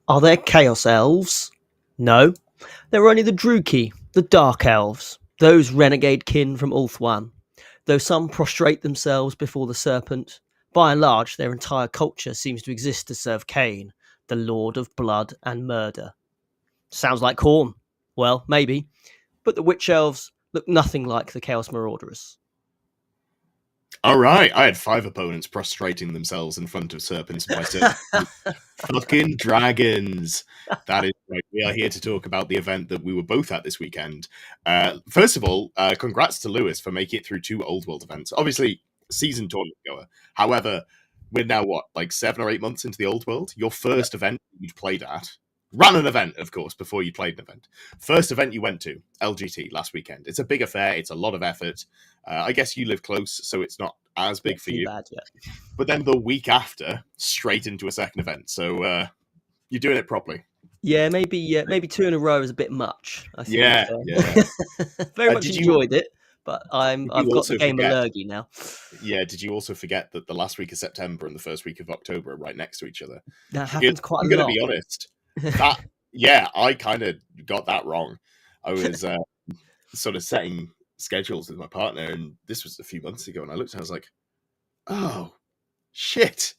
Are there Chaos Elves? No. There are only the Druki, the Dark Elves, those renegade kin from Ulthuan. Though some prostrate themselves before the serpent, by and large their entire culture seems to exist to serve Cain, the Lord of Blood and Murder. Sounds like Khorne. Well, maybe. But the Witch Elves look nothing like the Chaos Marauders. All right, I had 5 opponents prostrating themselves in front of serpents by certain fucking dragons. That is right. We are here to talk about the event that we were both at this weekend. First of all, congrats to Lewis for making it through 2 Old World events. Obviously, season tournament goer. However, we're now like 7 or 8 months into the Old World. Your first event you'd played at, ran an event, of course, before you played an event. First event you went to, LGT, last weekend. It's a big affair. It's a lot of effort. I guess you live close, so it's not as big for you. Bad, yeah. But then the week after, straight into a second event. So you're doing it properly. Yeah, maybe 2 in a row is a bit much. I think. Yeah. Very much enjoyed it, but I've got the game allergy now. Yeah, did you also forget that the last week of September and the first week of October are right next to each other? That happens quite a lot. I'm going to be honest. I kind of got that wrong. I was sort of setting schedules with my partner, and this was a few months ago, and I looked and I was like, oh, shit.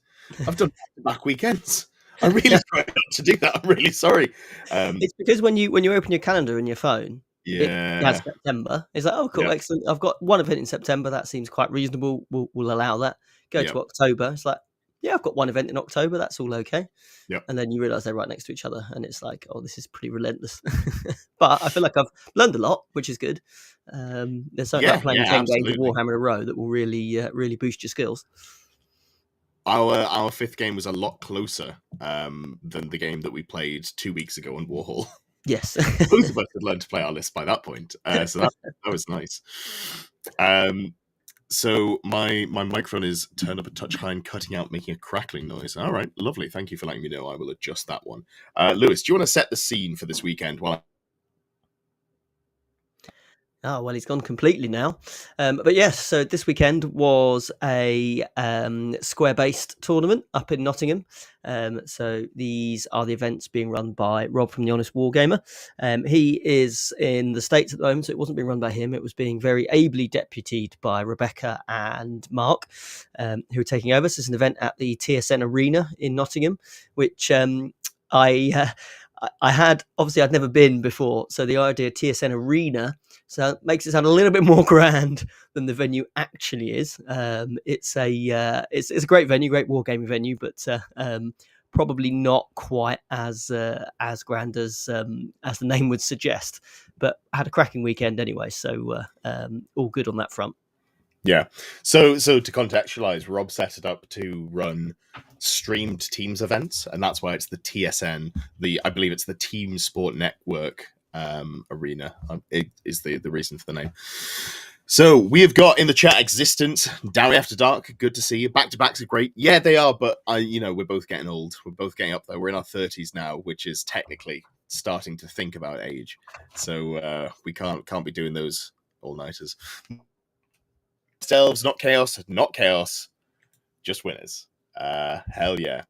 I've done back weekends. I really tried not to do that. I'm really sorry. It's because when you open your calendar in your phone, it has September. It's like, oh, cool, excellent. I've got one event in September. That seems quite reasonable. We'll allow that. Go to October. It's like, yeah, I've got one event in October. That's all okay. Yep. And then you realise they're right next to each other, and it's like, oh, this is pretty relentless. But I feel like I've learned a lot, which is good. There's something about playing 10 games of Warhammer in a row that will really boost your skills. Our 5th game was a lot closer than the game that we played 2 weeks ago on Warhol. Yes. Both of us had learned to play our list by that point. So that was nice. So my microphone is turned up a touch high and cutting out, making a crackling noise. All right, lovely. Thank you for letting me know. I will adjust that one. Lewis, do you want to set the scene for this weekend while Oh, well, he's gone completely now. But yes, so this weekend was a square-based tournament up in Nottingham. So these are the events being run by Rob from The Honest Wargamer. He is in the States at the moment, so it wasn't being run by him. It was being very ably deputied by Rebecca and Mark, who are taking over. So it's an event at the TSN Arena in Nottingham, which I had, obviously I'd never been before. So the idea of TSN Arena makes it sound a little bit more grand than the venue actually is. It's a great venue, great wargaming venue, but probably not quite as grand as the name would suggest. But I had a cracking weekend anyway, so all good on that front. Yeah. So to contextualize, Rob set it up to run streamed teams events, and that's why it's the TSN. I believe it's the Team Sport Network Arena. It is the reason for the name. So we have got in the chat Existence, Dowie After Dark. Good to see you. Back to backs are great. Yeah, they are, but we're both getting old. We're both getting up there. We're in our 30s now, which is technically starting to think about age. So we can't be doing those all-nighters. Elves, not chaos, just winners. Hell yeah.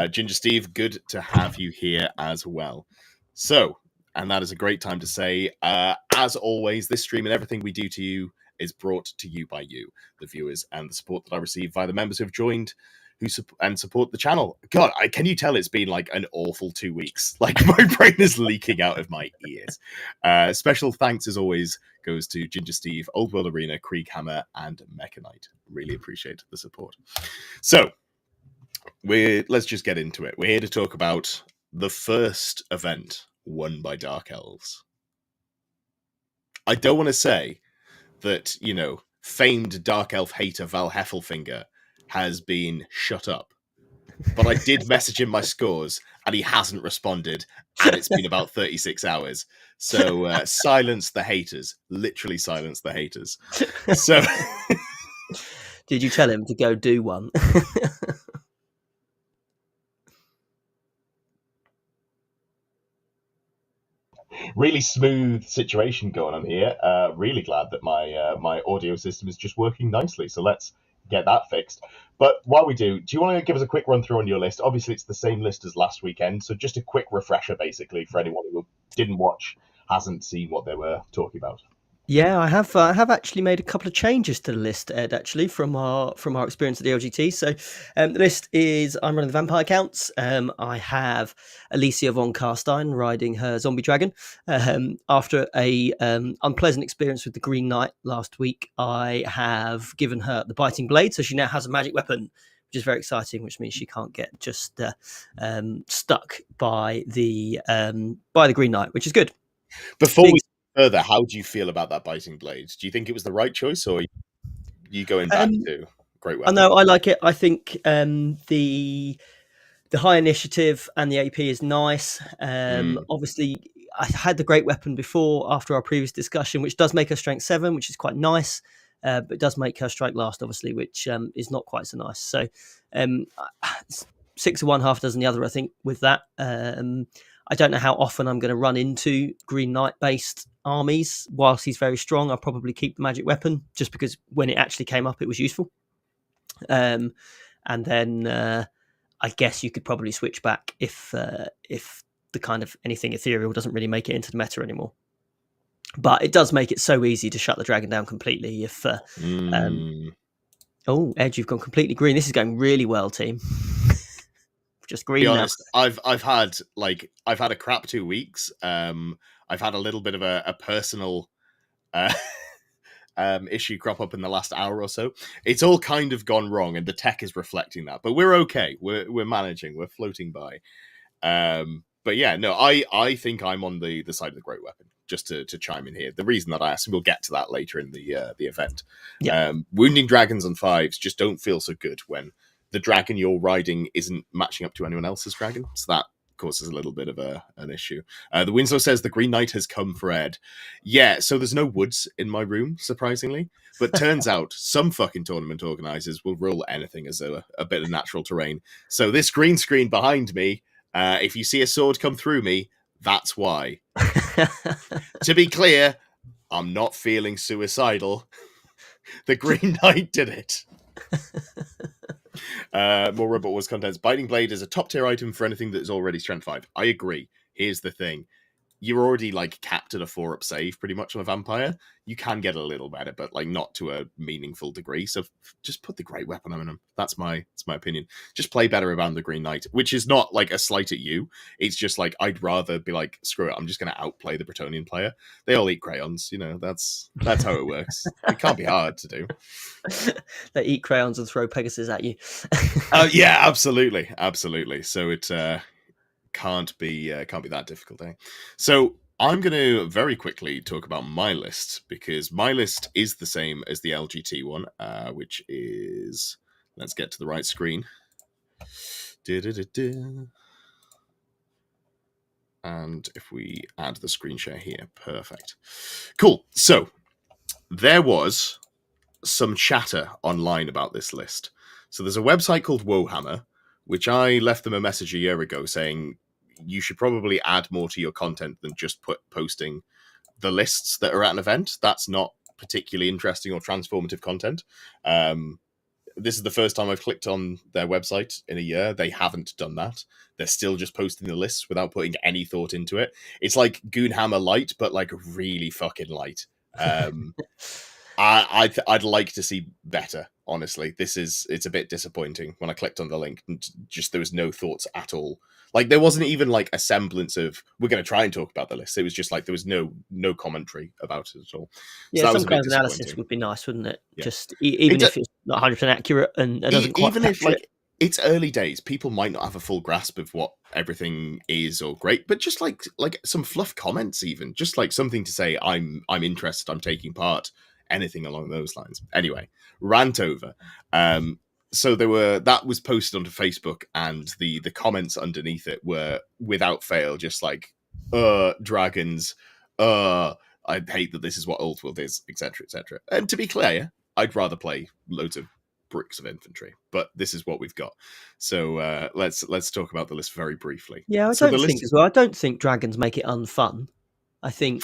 Ginger Steve, good to have you here as well. So, and that is a great time to say, as always, this stream and everything we do to you is brought to you by you, the viewers, and the support that I receive via the members who have joined and support the channel. God, can you tell it's been like an awful 2 weeks? Like my brain is leaking out of my ears. Special thanks as always goes to Ginger Steve, Old World Arena, Krieg Hammer, and Mechanite. Really appreciate the support. So let's just get into it. We're here to talk about the first event won by Dark Elves. I don't want to say that, famed Dark Elf hater Val Heffelfinger has been shut up. But I did message him my scores, and he hasn't responded, and it's been about 36 hours. So silence the haters. Literally silence the haters. So, did you tell him to go do one? Really smooth situation going on here. Really glad that my audio system is just working nicely. So let's get that fixed. But while we do you want to give us a quick run through on your list? Obviously, it's the same list as last weekend, so just a quick refresher, basically, for anyone who didn't watch, hasn't seen what they were talking about. Yeah, I have. I have actually made a couple of changes to the list, Ed. Actually, from our experience at the LGT. So, the list is I'm running the vampire counts. I have Alicia von Carstein riding her zombie dragon. After a unpleasant experience with the Green Knight last week, I have given her the biting blade, so she now has a magic weapon, which is very exciting. Which means she can't get just stuck by the Green Knight, which is good. Before Big we further, how do you feel about that biting blade? Do you think it was the right choice, or are you going back to great I weapon? know I like it. I think the high initiative and the AP is nice. Obviously, I had the great weapon before after our previous discussion, which does make her strength 7, which is quite nice. But does make her strike last, obviously, which is not quite so nice. So 6 of one, half dozen the other, I think, with that. I don't know how often I'm going to run into Green Knight based armies. Whilst he's very strong, I'll probably keep the magic weapon just because when it actually came up, it was useful. And then I guess you could probably switch back if the kind of anything ethereal doesn't really make it into the meta anymore. But it does make it so easy to shut the dragon down completely. If oh, Ed, you've gone completely green. This is going really well, team. Just green. To be now. honest, I've had a crap 2 weeks. I've had a little bit of a personal issue crop up in the last hour or so. It's all kind of gone wrong, and the tech is reflecting that. But we're okay. We're managing. We're floating by. But yeah, no, I think I'm on the side of the great weapon. Just to chime in here, the reason that I asked, and we'll get to that later in the event. Yeah. Wounding dragons on 5s just don't feel so good when the dragon you're riding isn't matching up to anyone else's dragon. So that causes a little bit of an issue. The Winslow says the Green Knight has come for Ed. Yeah, so there's no woods in my room, surprisingly. But turns out some fucking tournament organizers will roll anything as a bit of natural terrain. So this green screen behind me, if you see a sword come through me, that's why. To be clear, I'm not feeling suicidal. The Green Knight did it. More Robot Wars contents. Biting Blade is a top tier item for anything that is already strength 5. I agree. Here's the thing. You're already like capped at a 4-up save pretty much on a vampire. You can get a little better, but like not to a meaningful degree. So just put the great weapon on him. That's my opinion. Just play better around the Green Knight, which is not like a slight at you. It's just like I'd rather be like, screw it, I'm just gonna outplay the Bretonian player. They all eat crayons, you know, that's how it works. It can't be hard to do. They eat crayons and throw Pegasus at you. Yeah, absolutely. So it can't be that difficult, eh? So I'm going to very quickly talk about my list, because my list is the same as the LGT one, which is, let's get to the right screen. And if we add the screen share here, perfect. Cool. So there was some chatter online about this list. So there's a website called Wohammer, which I left them a message a year ago saying you should probably add more to your content than just posting the lists that are at an event. That's not particularly interesting or transformative content. This is the first time I've clicked on their website in a year. They haven't done that. They're still just posting the lists without putting any thought into it. It's like Goonhammer light, but like really fucking light. I'd like to see better, honestly. It's a bit disappointing. When I clicked on the link, and just there was no thoughts at all. Like there wasn't even like a semblance of we're going to try and talk about the list. It was just like there was no commentary about it at all. Yeah, so that some was a kind bit of analysis disappointing. would be nice, wouldn't it? Yeah. Just even if it's not 100% accurate and it doesn't quite even if capture like it's early days, people might not have a full grasp of what everything is or great, but just like some fluff comments, even just like something to say, I'm interested, I'm taking part, anything along those lines. Anyway, rant over. So that was posted onto Facebook, and the comments underneath it were without fail just like, dragons, I hate that this is what Old World is, etc., etc. And to be clear, I'd rather play loads of bricks of infantry, but this is what we've got. So let's talk about the list very briefly. Yeah, I so don't think as well. I don't think dragons make it unfun. I think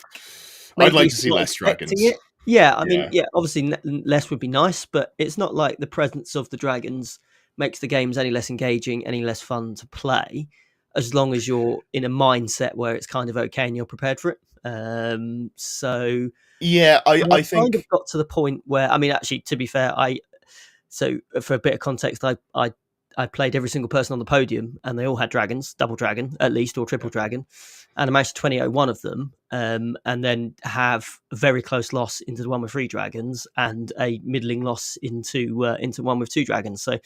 I'd maybe like if to see you're not less expecting dragons. Yeah, I mean, Yeah. yeah, obviously less would be nice, but it's not like the presence of the dragons makes the games any less engaging, any less fun to play, as long as you're in a mindset where it's kind of okay and you're prepared for it. So Yeah, I I've kind of think. got to the point where, I mean, actually, to be fair, so for a bit of context, I played every single person on the podium, and they all had dragons, double dragon at least, or triple Yeah. dragon, and I managed to 20-01 of them, and then have a very close loss into the one with three dragons, and a middling loss into one with two dragons. So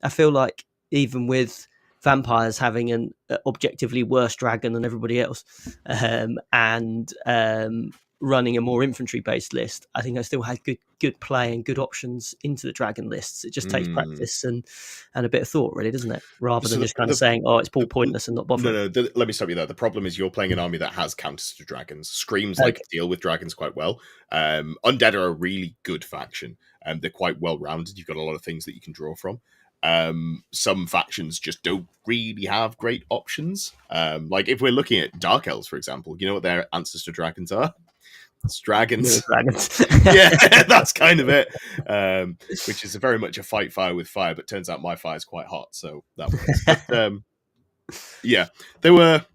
I feel like even with vampires having an objectively worse dragon than everybody else, and running a more infantry based list, I think I still had good play and good options into the dragon lists. It just takes Mm. practice and a bit of thought, really, doesn't it? Rather So than just kind of saying, "Oh, it's all pointless," and not no, bothering. no. Let me stop you there. The problem is you're playing an army that has counters to dragons. Screams like Okay. deal with dragons quite well. Undead are a really good faction. They're quite well rounded. You've got a lot of things that you can draw from. Some factions just don't really have great options. Like if we're looking at Dark Elves, for example, you know what their answers to dragons are? It's More dragons. dragons. Yeah, that's kind of it. Which is very much a fight fire with fire, but turns out my fire is quite hot, so that works. But yeah, there were.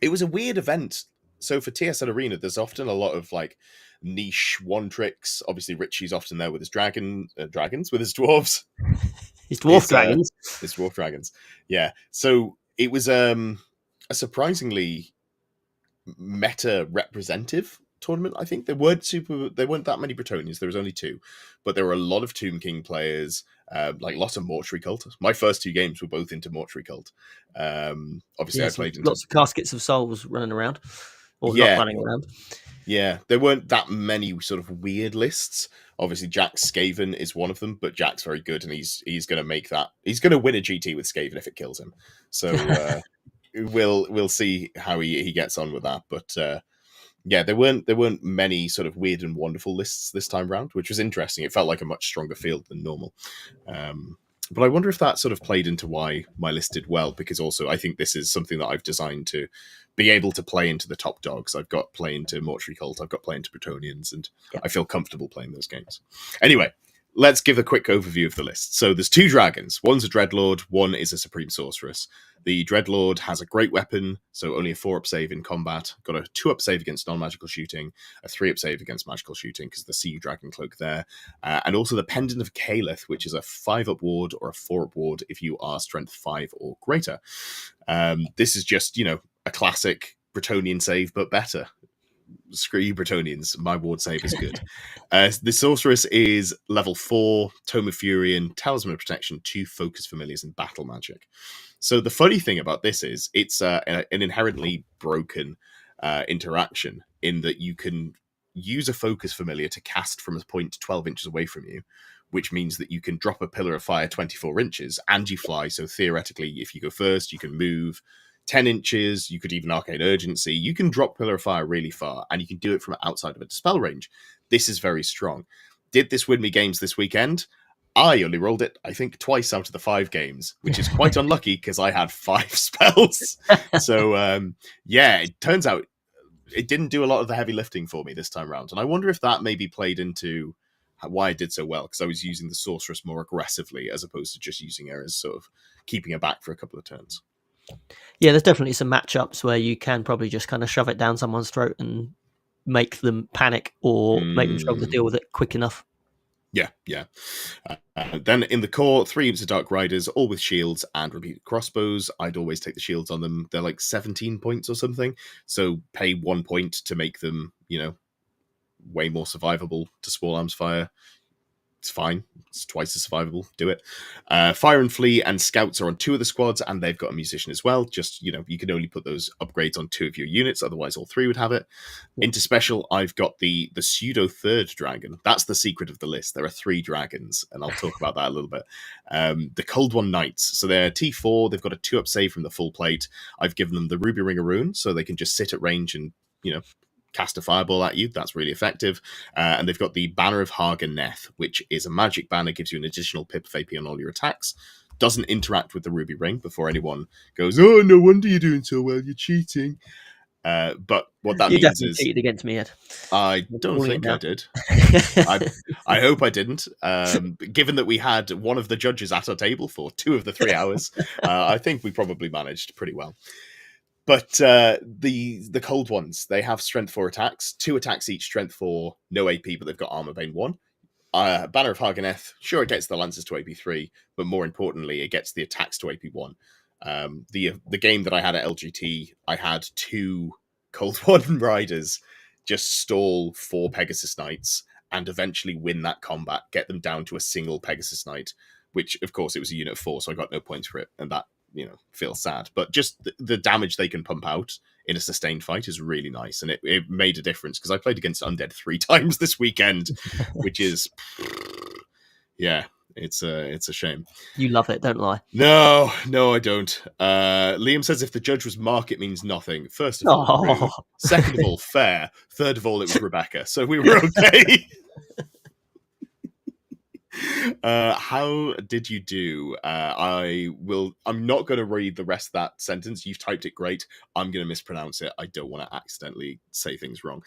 It was a weird event. So for TSN Arena, there's often a lot of like niche one tricks. Obviously, Richie's often there with his dragons with his dwarves, It's dwarf his dragons. his dwarf dragons. Yeah. So it was a surprisingly meta representative tournament. I think there weren't that many Bretonians. There was only two, but there were a lot of Tomb King players, like lots of Mortuary Cult. My first two games were both into Mortuary Cult. Obviously, I Yes, played into. lots of caskets of souls running around, or not Yeah, running around. yeah. There weren't that many sort of weird lists. Obviously, Jack Skaven is one of them, but Jack's very good, and he's going to make that. He's going to win a GT with Skaven if it kills him. So we'll see how he gets on with that. But yeah, there weren't many sort of weird and wonderful lists this time round, which was interesting. It felt like a much stronger field than normal. But I wonder if that sort of played into why my list did well, because also I think this is something that I've designed to be able to play into the top dogs. I've got play into Mortuary Cult, I've got play into Bretonians, and Yeah. I feel comfortable playing those games. Anyway, let's give a quick overview of the list. So there's two dragons. One's a Dreadlord, one is a Supreme Sorceress. The Dreadlord has a great weapon, so only a 4-up save in combat. Got a 2-up save against non-magical shooting, a 3-up save against magical shooting because the Sea Dragon Cloak there, and also the Pendant of Calith, which is a 5-up ward or a 4-up ward if you are Strength 5 or greater. This is just, a classic Bretonian save, but better. Screw you, Bretonians. My ward save is good. The Sorceress is level 4, Tome of Fury and Talisman of Protection, 2 Focus Familiars and Battle Magic. So the funny thing about this is it's an inherently broken interaction in that you can use a Focus Familiar to cast from a point 12 inches away from you, which means that you can drop a Pillar of Fire 24 inches and you fly. So theoretically, if you go first, you can move 10 inches. You could even Arcane Urgency. You can drop Pillar of Fire really far, and you can do it from outside of a dispel range. This is very strong. Did this win me games this weekend? I only rolled it, I think, twice out of the 5 games, which is quite unlucky because I had 5 spells. So, yeah, it turns out it didn't do a lot of the heavy lifting for me this time around. And I wonder if that maybe played into why I did so well, because I was using the Sorceress more aggressively as opposed to just using her as sort of keeping her back for a couple of turns. Yeah, there's definitely some matchups where you can probably just kind of shove it down someone's throat and make them panic or make them struggle to deal with it quick enough. Yeah. Then in the core, 3 units of Dark Riders, all with shields and repeated crossbows. I'd always take the shields on them. They're like 17 points or something. So pay 1 point to make them, way more survivable to Small Arms Fire. It's fine. It's twice as survivable. Do it. Fire and Flee and Scouts are on 2 of the squads, and they've got a Musician as well. Just, you can only put those upgrades on 2 of your units, otherwise all 3 would have it. Yeah. Into Special, I've got the pseudo third dragon. That's the secret of the list. There are 3 dragons, and I'll talk about that a little bit. The Cold One Knights. So they're T4. They've got a 2-up save from the full plate. I've given them the Ruby Ringer Rune, so they can just sit at range and, cast a fireball at you. That's really effective. And they've got the Banner of Harganeth, which is a magic banner, gives you an additional pip of AP on all your attacks. Doesn't interact with the Ruby Ring before anyone goes, oh, no wonder you're doing so well, you're cheating. But what that You means definitely is cheated against me, Ed. I I'm don't calling it think I now. did. I I hope I didn't. Given that we had one of the judges at our table for 2 of the 3 hours, I think we probably managed pretty well. But the cold ones, they have strength 4 attacks, 2 attacks each, strength 4, no AP, but they've got armor bane 1. Banner of Haganeth, sure, it gets the lances to AP3, but more importantly, it gets the attacks to AP1. The game that I had at LGT, I had 2 Cold One riders just stall 4 Pegasus Knights and eventually win that combat, get them down to a single Pegasus Knight, which, of course, it was a unit of 4, so I got no points for it, and that, feels sad. But just the damage they can pump out in a sustained fight is really nice, and it made a difference, because I played against Undead 3 times this weekend, which is, yeah, it's a shame. You love it, don't lie. No, I don't. Liam says if the judge was Mark, it means nothing. First of all, rude. Oh, Second of all, fair. Third of all, it was Rebecca, so we were okay. How did you do? I'm not going to read the rest of that sentence. You've typed it great. I'm going to mispronounce it. I don't want to accidentally say things wrong.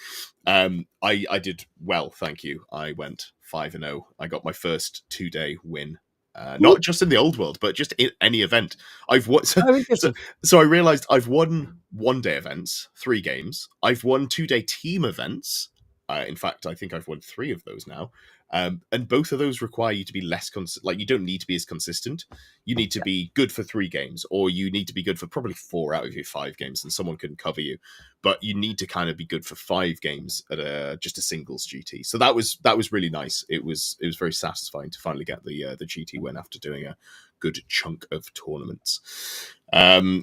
I did well, thank you. I went 5-0. I got my first 2-day win. Not just in the old world, but just in any event. I've won. oh, interesting. So I realized I've won 1-day events, 3 games. I've won 2-day team events. In fact, I think I've won 3 of those now. And both of those require you to be less like, you don't need to be as consistent. You need to be good for 3 games, or you need to be good for probably 4 out of your 5 games, and someone can cover you. But you need to kind of be good for 5 games at just a singles GT. So that was really nice. It was very satisfying to finally get the GT win after doing a good chunk of tournaments.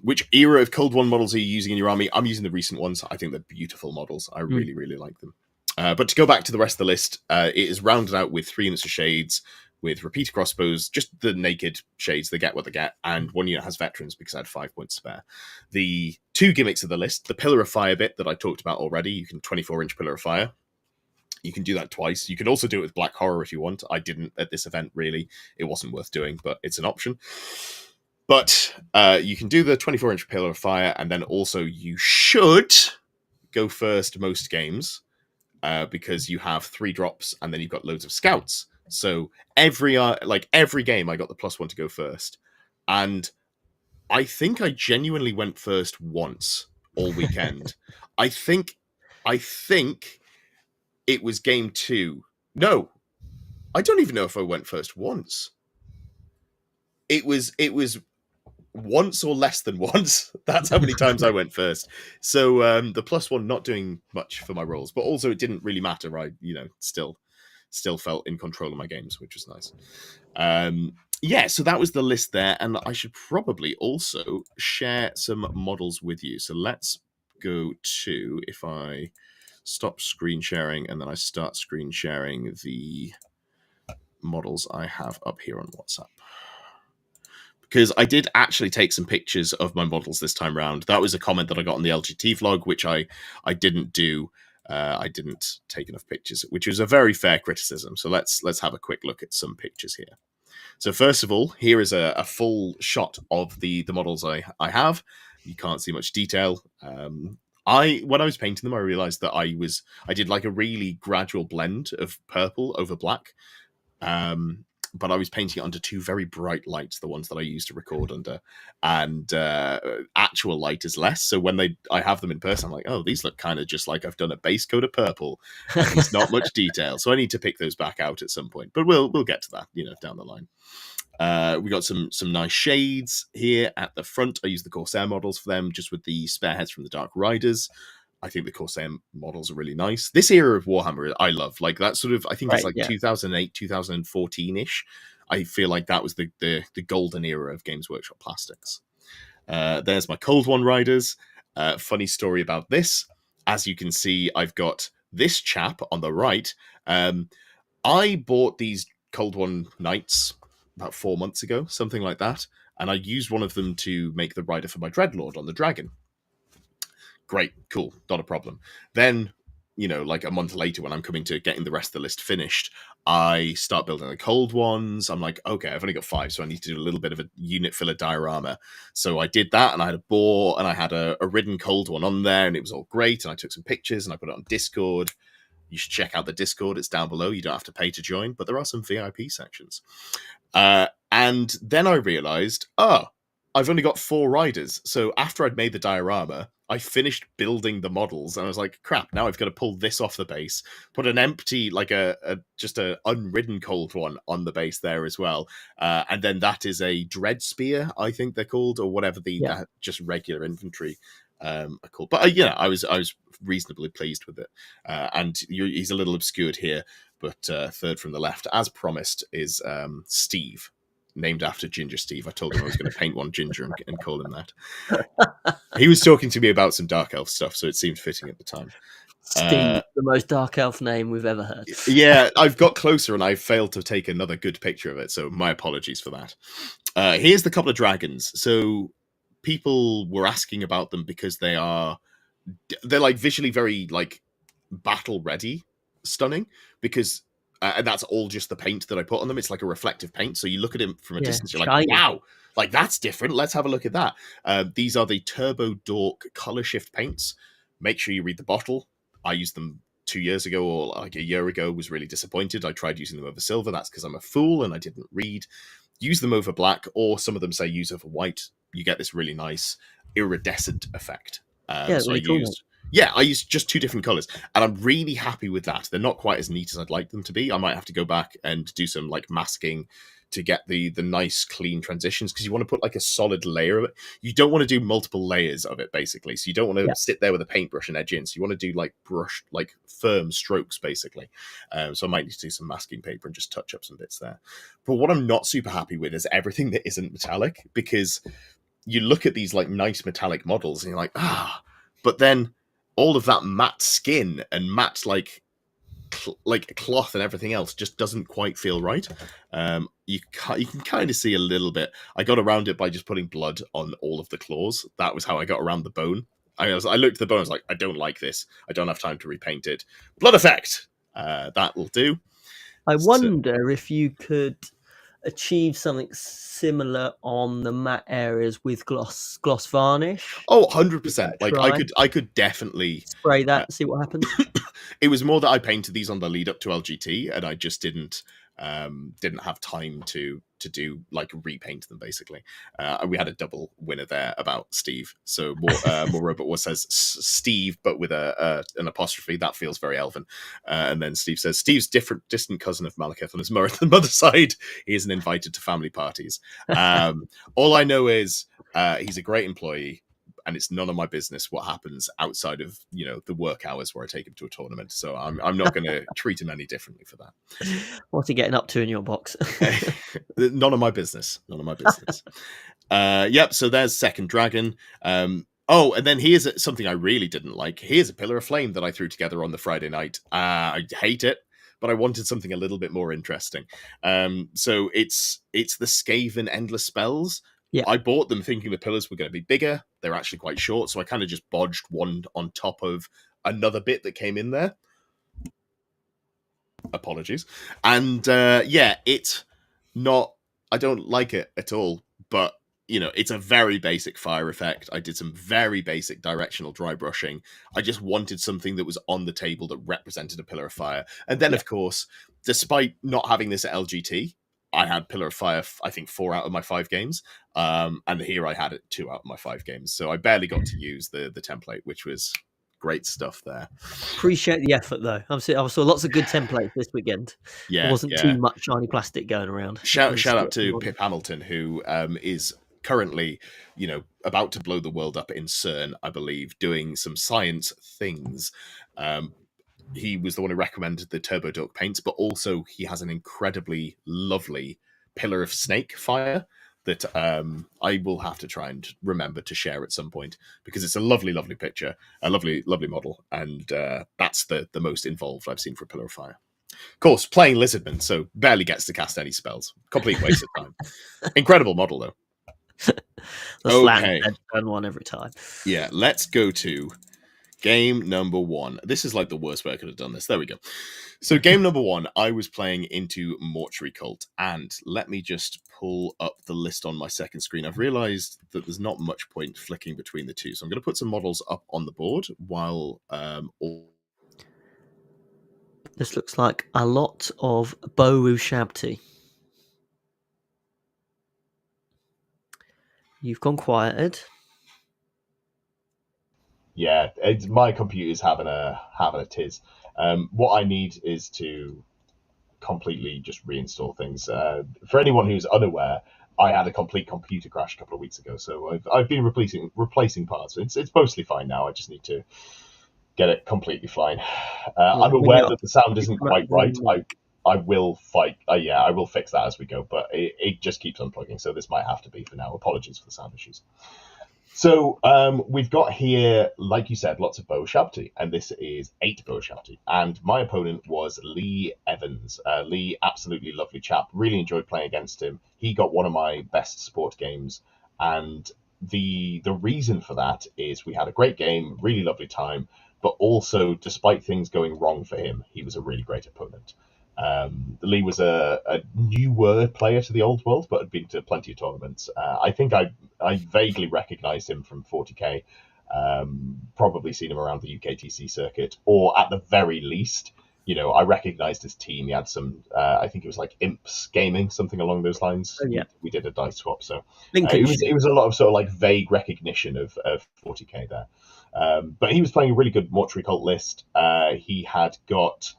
Which era of Cold One models are you using in your army? I'm using the recent ones. I think they're beautiful models. I really, really like them. But to go back to the rest of the list, it is rounded out with 3 units of shades, with repeater crossbows, just the naked shades, they get what they get, and 1 unit has veterans because I had 5 points spare. The 2 gimmicks of the list, the Pillar of Fire bit that I talked about already, you can 24-inch Pillar of Fire. You can do that twice. You can also do it with Black Horror if you want. I didn't at this event, really. It wasn't worth doing, but it's an option. But you can do the 24-inch Pillar of Fire, and then also you should go first most games. Because you have 3 drops and then you've got loads of scouts. So every game I got the +1 to go first. And I think I genuinely went first once all weekend. I think it was game 2. No, I don't even know if I went first once. It was once or less than once. That's how many times I went first. So the +1 not doing much for my rolls, but also it didn't really matter. I still felt in control of my games, which was nice. So that was the list there, and I should probably also share some models with you. So let's go to, if I stop screen sharing and then I start screen sharing the models I have up here on WhatsApp. Because I did actually take some pictures of my models this time around. That was a comment that I got on the LGT vlog, which I didn't do. I didn't take enough pictures, which was a very fair criticism. So let's have a quick look at some pictures here. So first of all, here is a full shot of the models I have. You can't see much detail. When I was painting them, I realized that I did like a really gradual blend of purple over black. But I was painting it under 2 very bright lights, the ones that I used to record under, and actual light is less. So when I have them in person, I'm like, oh, these look kind of just like I've done a base coat of purple, and there's not much detail. So I need to pick those back out at some point, but we'll get to that, down the line. We got some nice shades here at the front. I use the Corsair models for them, just with the spare heads from the Dark Riders. I think the Corsair models are really nice. This era of Warhammer, I love. Like that sort of, I think it's like 2008, 2014-ish. I feel like that was the golden era of Games Workshop plastics. There's my Cold One Riders. Funny story about this. As you can see, I've got this chap on the right. I bought these Cold One Knights about 4 months ago, something like that. And I used one of them to make the rider for my Dreadlord on the Dragon. Great, cool, not a problem. Then like a month later when I'm coming to getting the rest of the list finished, I start building the cold ones. I'm like, okay, I've only got 5, so I need to do a little bit of a unit filler diorama. So I did that, and I had a boar, and I had a ridden cold one on there, and it was all great. And I took some pictures, and I put it on Discord. You should check out the Discord. It's down below. You don't have to pay to join, but there are some VIP sections. And then I realized, I've only got 4 riders. So after I'd made the diorama, I finished building the models, and I was like, crap, now I've got to pull this off the base, put an empty, like just a unridden cold one on the base there as well. And then that is a dread spear, I think they're called, or whatever the just regular infantry are called. But I was reasonably pleased with it. And he's a little obscured here, but third from the left, as promised, is Steve, named after Ginger Steve. I told him I was going to paint one ginger and call him that. He was talking to me about some Dark Elf stuff, so it seemed fitting at the time. Steve, the most Dark Elf name we've ever heard. Yeah, I've got closer and I failed to take another good picture of it, so my apologies for that. Here's the couple of dragons. So people were asking about them because they're like visually very like battle ready, stunning, because and that's all just the paint that I put on them. It's like a reflective paint, so you look at him from a distance, you're like, wow, like that's different. Let's have a look at that. These are the Turbo Dork color shift paints. Make sure you read the bottle. I used them 2 years ago, or like a year ago, was really disappointed. I tried using them over silver. That's because I'm a fool and I didn't read. Use them over black, or some of them say use over white. You get this really nice iridescent effect. So really I used just 2 different colors, and I'm really happy with that. They're not quite as neat as I'd like them to be. I might have to go back and do some like masking to get the nice clean transitions, because you want to put like a solid layer of it. You don't want to do multiple layers of it, basically. So you don't want to sit there with a paintbrush and edge in. So you want to do like brush, like firm strokes, basically. So I might need to do some masking paper and just touch up some bits there. But what I'm not super happy with is everything that isn't metallic, because you look at these like nice metallic models and you're like, but then all of that matte skin and matte like cloth and everything else just doesn't quite feel right. You can kind of see a little bit. I got around it by just putting blood on all of the claws. That was how I got around the bone. I looked at the bone, I was like, I don't like this. I don't have time to repaint it. Blood effect! That will do. I wonder if you could achieve something similar on the matte areas with gloss varnish. 100%. Like I could definitely spray that, see what happens. It was more that I painted these on the lead up to LGT, and I just didn't have time to do like repaint them, basically. And we had a double winner there about Steve. So more Robot War says Steve, but with an apostrophe. That feels very elven. And then Steve says Steve's distant cousin of Malekith on his mother's side. He isn't invited to family parties. All I know is he's a great employee, and it's none of my business what happens outside of the work hours where I take him to a tournament. So I'm not going to treat him any differently for that. What's he getting up to in your box? None of my business. None of my business. Yep. So there's second dragon. And then here's something I really didn't like. Here's a pillar of flame that I threw together on the Friday night. I hate it, but I wanted something a little bit more interesting. So it's the Skaven Endless Spells. Yeah. I bought them thinking the pillars were going to be bigger. They're actually quite short, so I kind of just bodged one on top of another bit that came in there. Apologies. And it's not... I don't like it at all, but, it's a very basic fire effect. I did some very basic directional dry brushing. I just wanted something that was on the table that represented a pillar of fire. And then, of course, despite not having this at LGT, I had Pillar of Fire, I think 4 out of my 5 games. And here I had it 2 out of my 5 games. So I barely got to use the template, which was great stuff there. Appreciate the effort, though. I saw lots of good templates this weekend. Yeah, there wasn't too much shiny plastic going around. Shout out to Pip Hamilton, who is currently, about to blow the world up in CERN, I believe, doing some science things. He was the one who recommended the Turbo Dork paints, but also he has an incredibly lovely Pillar of Snake fire that I will have to try and remember to share at some point, because it's a lovely, lovely picture, a lovely, lovely model, and that's the most involved I've seen for a Pillar of Fire. Of course, playing Lizardman, so barely gets to cast any spells. Complete waste of time. Incredible model, though. Okay. Turn one every time. Yeah, let's go to game number one. This is like the worst way I could have done this. There we go. So game number one, I was playing into Mortuary Cult, and let me just pull up the list on my second screen. I've realized that there's not much point flicking between the two, so I'm going to put some models up on the board while all... This looks like a lot of Boru Shabti. You've gone quiet, Ed. Yeah, my computer's having a tiz. What I need is to completely just reinstall things. For anyone who's unaware, I had a complete computer crash a couple of weeks ago, so I've been replacing parts. It's mostly fine now. I just need to get it completely fine. I'm aware that the sound isn't quite right. I will fight. I will fix that as we go, but it just keeps unplugging, so this might have to be for now. Apologies for the sound issues. So we've got here, like you said, lots of Bo Shabti, and this is 8 Bo Shabti. And my opponent was Lee Evans. Lee, absolutely lovely chap. Really enjoyed playing against him. He got one of my best sport games, and the reason for that is we had a great game, really lovely time, but also, despite things going wrong for him, he was a really great opponent. Lee was a newer player to the old world, but had been to plenty of tournaments. I think I vaguely recognised him from 40k, probably seen him around the UKTC circuit, or at the very least, I recognised his team. He had some, I think it was like Imps Gaming, something along those lines. Oh, yeah. We did a dice swap, so it was a lot of sort of like vague recognition of 40k there. But he was playing a really good Mortuary Cult list. He had got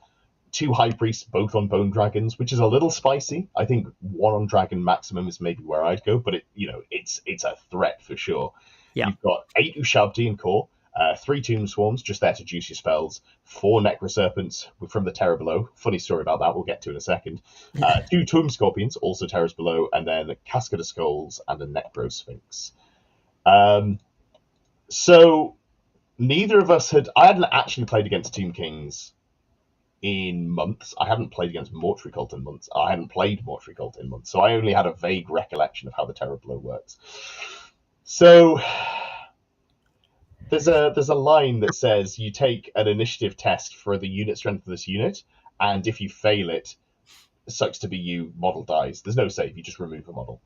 2 High Priests, both on Bone Dragons, which is a little spicy. I think 1 on Dragon maximum is maybe where I'd go, but it's a threat for sure. Yeah. You've got 8 Ushabti in core, 3 Tomb Swarms, just there to juice your spells, 4 Necroserpents from the Terror Below. Funny story about that, we'll get to in a second. 2 Tomb Scorpions, also Terrors Below, and then a Cascade of Skulls and a Necro Sphinx. So neither of us I hadn't actually played against Tomb Kings in months. I hadn't played against Mortuary Cult in months. I hadn't played Mortuary Cult in months, so I only had a vague recollection of how the Terror Blow works. So there's a line that says you take an initiative test for the unit strength of this unit, and if you fail it, sucks to be you, model dies. There's no save, you just remove a model.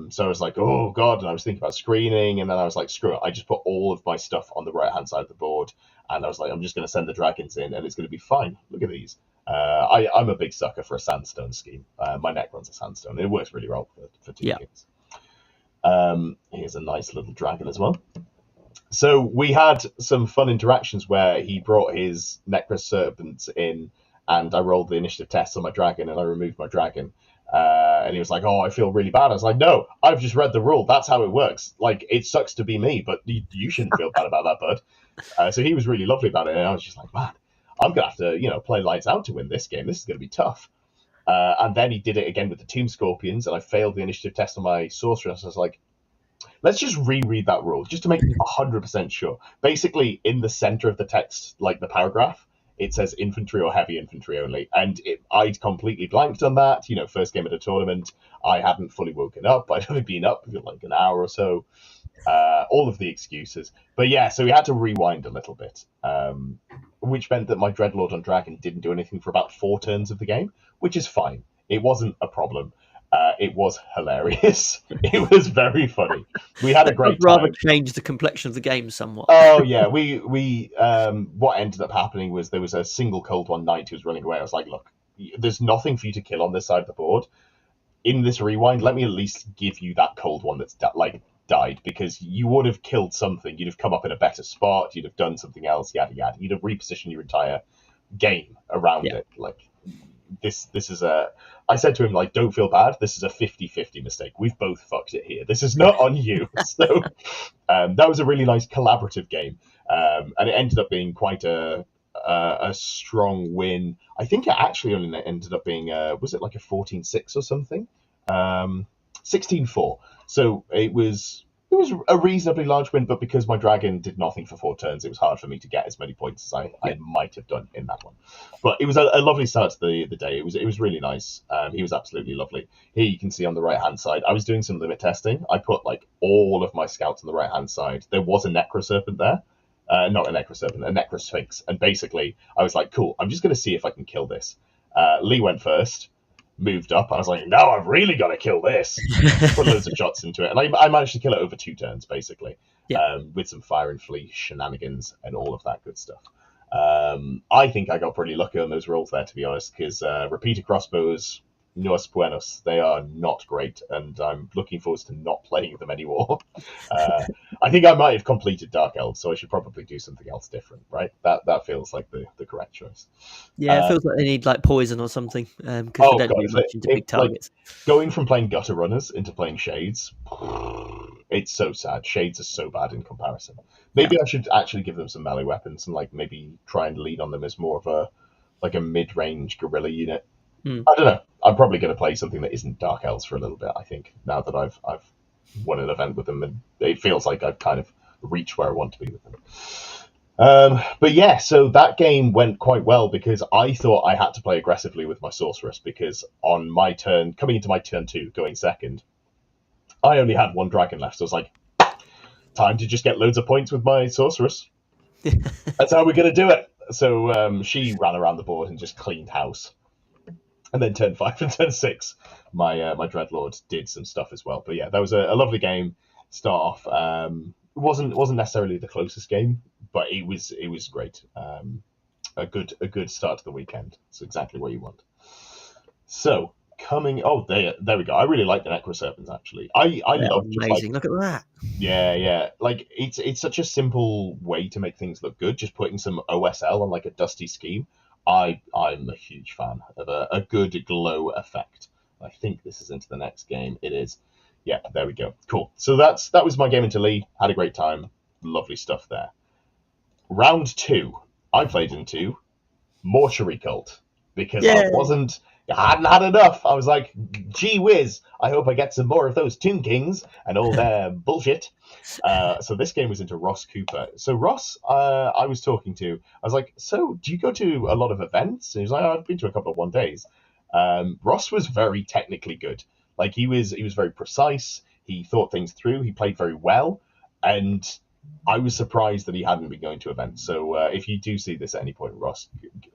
So I was like, oh god, and I was thinking about screening, and then I was like, screw it, I just put all of my stuff on the right hand side of the board, and I was like, I'm just going to send the dragons in, and it's going to be fine. Look at these. I'm a big sucker for a sandstone scheme. My Necron's a sandstone. It works really well for Tomb Kings. Here's a nice little dragon as well. So we had some fun interactions where he brought his Necroserpents in, and I rolled the initiative test on my dragon, and I removed my dragon. And he was like, oh, I feel really bad. I was like, no, I've just read the rule. That's how it works. Like, it sucks to be me, but you shouldn't feel bad about that, bud. So he was really lovely about it. And I was just like, man, I'm going to have to, play lights out to win this game. This is going to be tough. And then he did it again with the Tomb Scorpions, and I failed the initiative test on my Sorceress. I was like, let's just reread that rule, just to make 100% sure. Basically, in the center of the text, like the paragraph, it says infantry or heavy infantry only. And I'd completely blanked on that. First game at a tournament, I hadn't fully woken up. I'd only been up for like an hour or so. All of the excuses. But yeah, so we had to rewind a little bit, which meant that my Dreadlord on Dragon didn't do anything for about 4 turns of the game, which is fine. It wasn't a problem. It was hilarious. It was very funny. We had a great time. Rather change the complexion of the game somewhat. Oh yeah, we what ended up happening was there was a single Cold One Knight who was running away. I was like, look, there's nothing for you to kill on this side of the board. In this rewind, let me at least give you that Cold One that's died, because you would have killed something. You'd have come up in a better spot. You'd have done something else. Yada yada. You'd have repositioned your entire game around it. Like this is a. I said to him, like, don't feel bad. This is a 50-50 mistake. We've both fucked it here. This is not on you. So that was a really nice collaborative game. And it ended up being quite a strong win. I think it actually only ended up being, was it like a 14-6 or something? 16-4. So it was a reasonably large win, but because my dragon did nothing for 4 turns, it was hard for me to get as many points as I might have done in that one. But it was a lovely start to the day. It was really nice. He was absolutely lovely. Here you can see on the right hand side, I was doing some limit testing. I put like all of my scouts on the right hand side. There was a Necroserpent there. Not a Necroserpent, a Necrosphinx. And basically, I was like, cool, I'm just going to see if I can kill this. Lee went first, moved up. I was like, no, I've really got to kill this. Put loads of shots into it. And I managed to kill it over 2 turns, basically, with some fire and flee shenanigans and all of that good stuff. I think I got pretty lucky on those rolls there, to be honest, because repeater crossbows, Nuos Buenos, they are not great, and I'm looking forward to not playing them anymore. I think I might have completed Dark Elves, so I should probably do something else different, right? That feels like the correct choice. Yeah, it feels like they need like poison or something, because they Oh don't god, do much into big like targets. going from playing gutter runners into playing shades, it's so sad. Shades are so bad in comparison. Maybe I should actually give them some melee weapons and like maybe try and lean on them as more of a mid-range guerrilla unit. Hmm. I don't know. I'm probably going to play something that isn't Dark Elves for a little bit. I think now that I've won an event with them, and it feels like I've kind of reached where I want to be with them. But yeah, so that game went quite well because I thought I had to play aggressively with my sorceress because on my turn, coming into my turn 2, going second, I only had 1 dragon left. So I was like, time to just get loads of points with my sorceress. That's how we're going to do it. So she ran around the board and just cleaned house. And then turn 5 and turn 6, my Dreadlord did some stuff as well. But yeah, that was a lovely game. Start off. It wasn't necessarily the closest game, but it was great. A good start to the weekend. It's exactly what you want. So there we go. I really like the Necroserpents actually. I love just amazing. Look at that. Yeah. Like it's such a simple way to make things look good. Just putting some OSL on like a dusty scheme. I'm a huge fan of a good glow effect. I think this is into the next game. It is. Yeah, there we go. Cool. So that was my game into Lee. Had a great time. Lovely stuff there. Round 2, I played into Mortuary Cult because Yay. I hadn't had enough. I was like, gee whiz, I hope I get some more of those Tomb Kings and all their bullshit. So this game was into Ross Cooper. So Ross, I was talking to, I was like, so do you go to a lot of events? And he was like, I've been to a couple of 1-days. Ross was very technically good. Like he was very precise. He thought things through. He played very well. And I was surprised that he hadn't been going to events. So if you do see this at any point, Ross,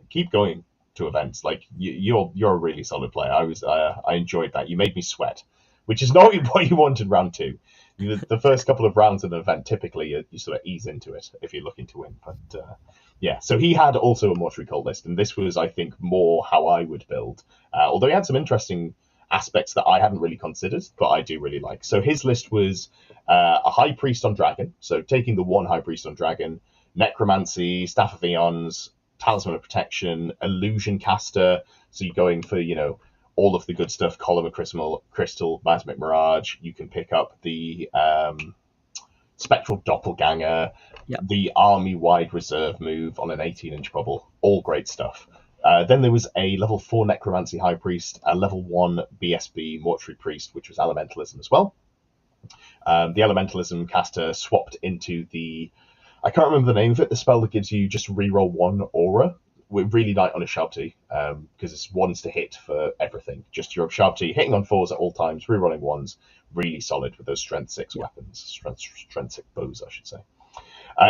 keep going to events. Like you're a really solid player. I enjoyed that. You made me sweat, which is not what you wanted round 2. The first couple of rounds of an event, typically you sort of ease into it if you're looking to win. But yeah, so he had also a Mortuary Cult list, and this was, I think, more how I would build. Although he had some interesting aspects that I hadn't really considered, but I do really like. So his list was a High Priest on Dragon, so taking the 1 High Priest on Dragon, Necromancy, Staff of Eons, Talisman of Protection, Illusion Caster, so you're going for, all of the good stuff, Column of Crystal, Miasmic Mirage. You can pick up the Spectral Doppelganger, the army-wide reserve move on an 18-inch bubble. All great stuff. Then there was a level 4 Necromancy High Priest, a level 1 BSB Mortuary Priest, which was Elementalism as well. The Elementalism caster swapped into I can't remember the name of it, the spell that gives you just reroll 1 aura. We're really light on a Sharpty, because it's 1s to hit for everything. Just your Sharpty hitting on 4s at all times, rerolling 1s, really solid with those Strength 6 weapons. Strength 6 bows, I should say.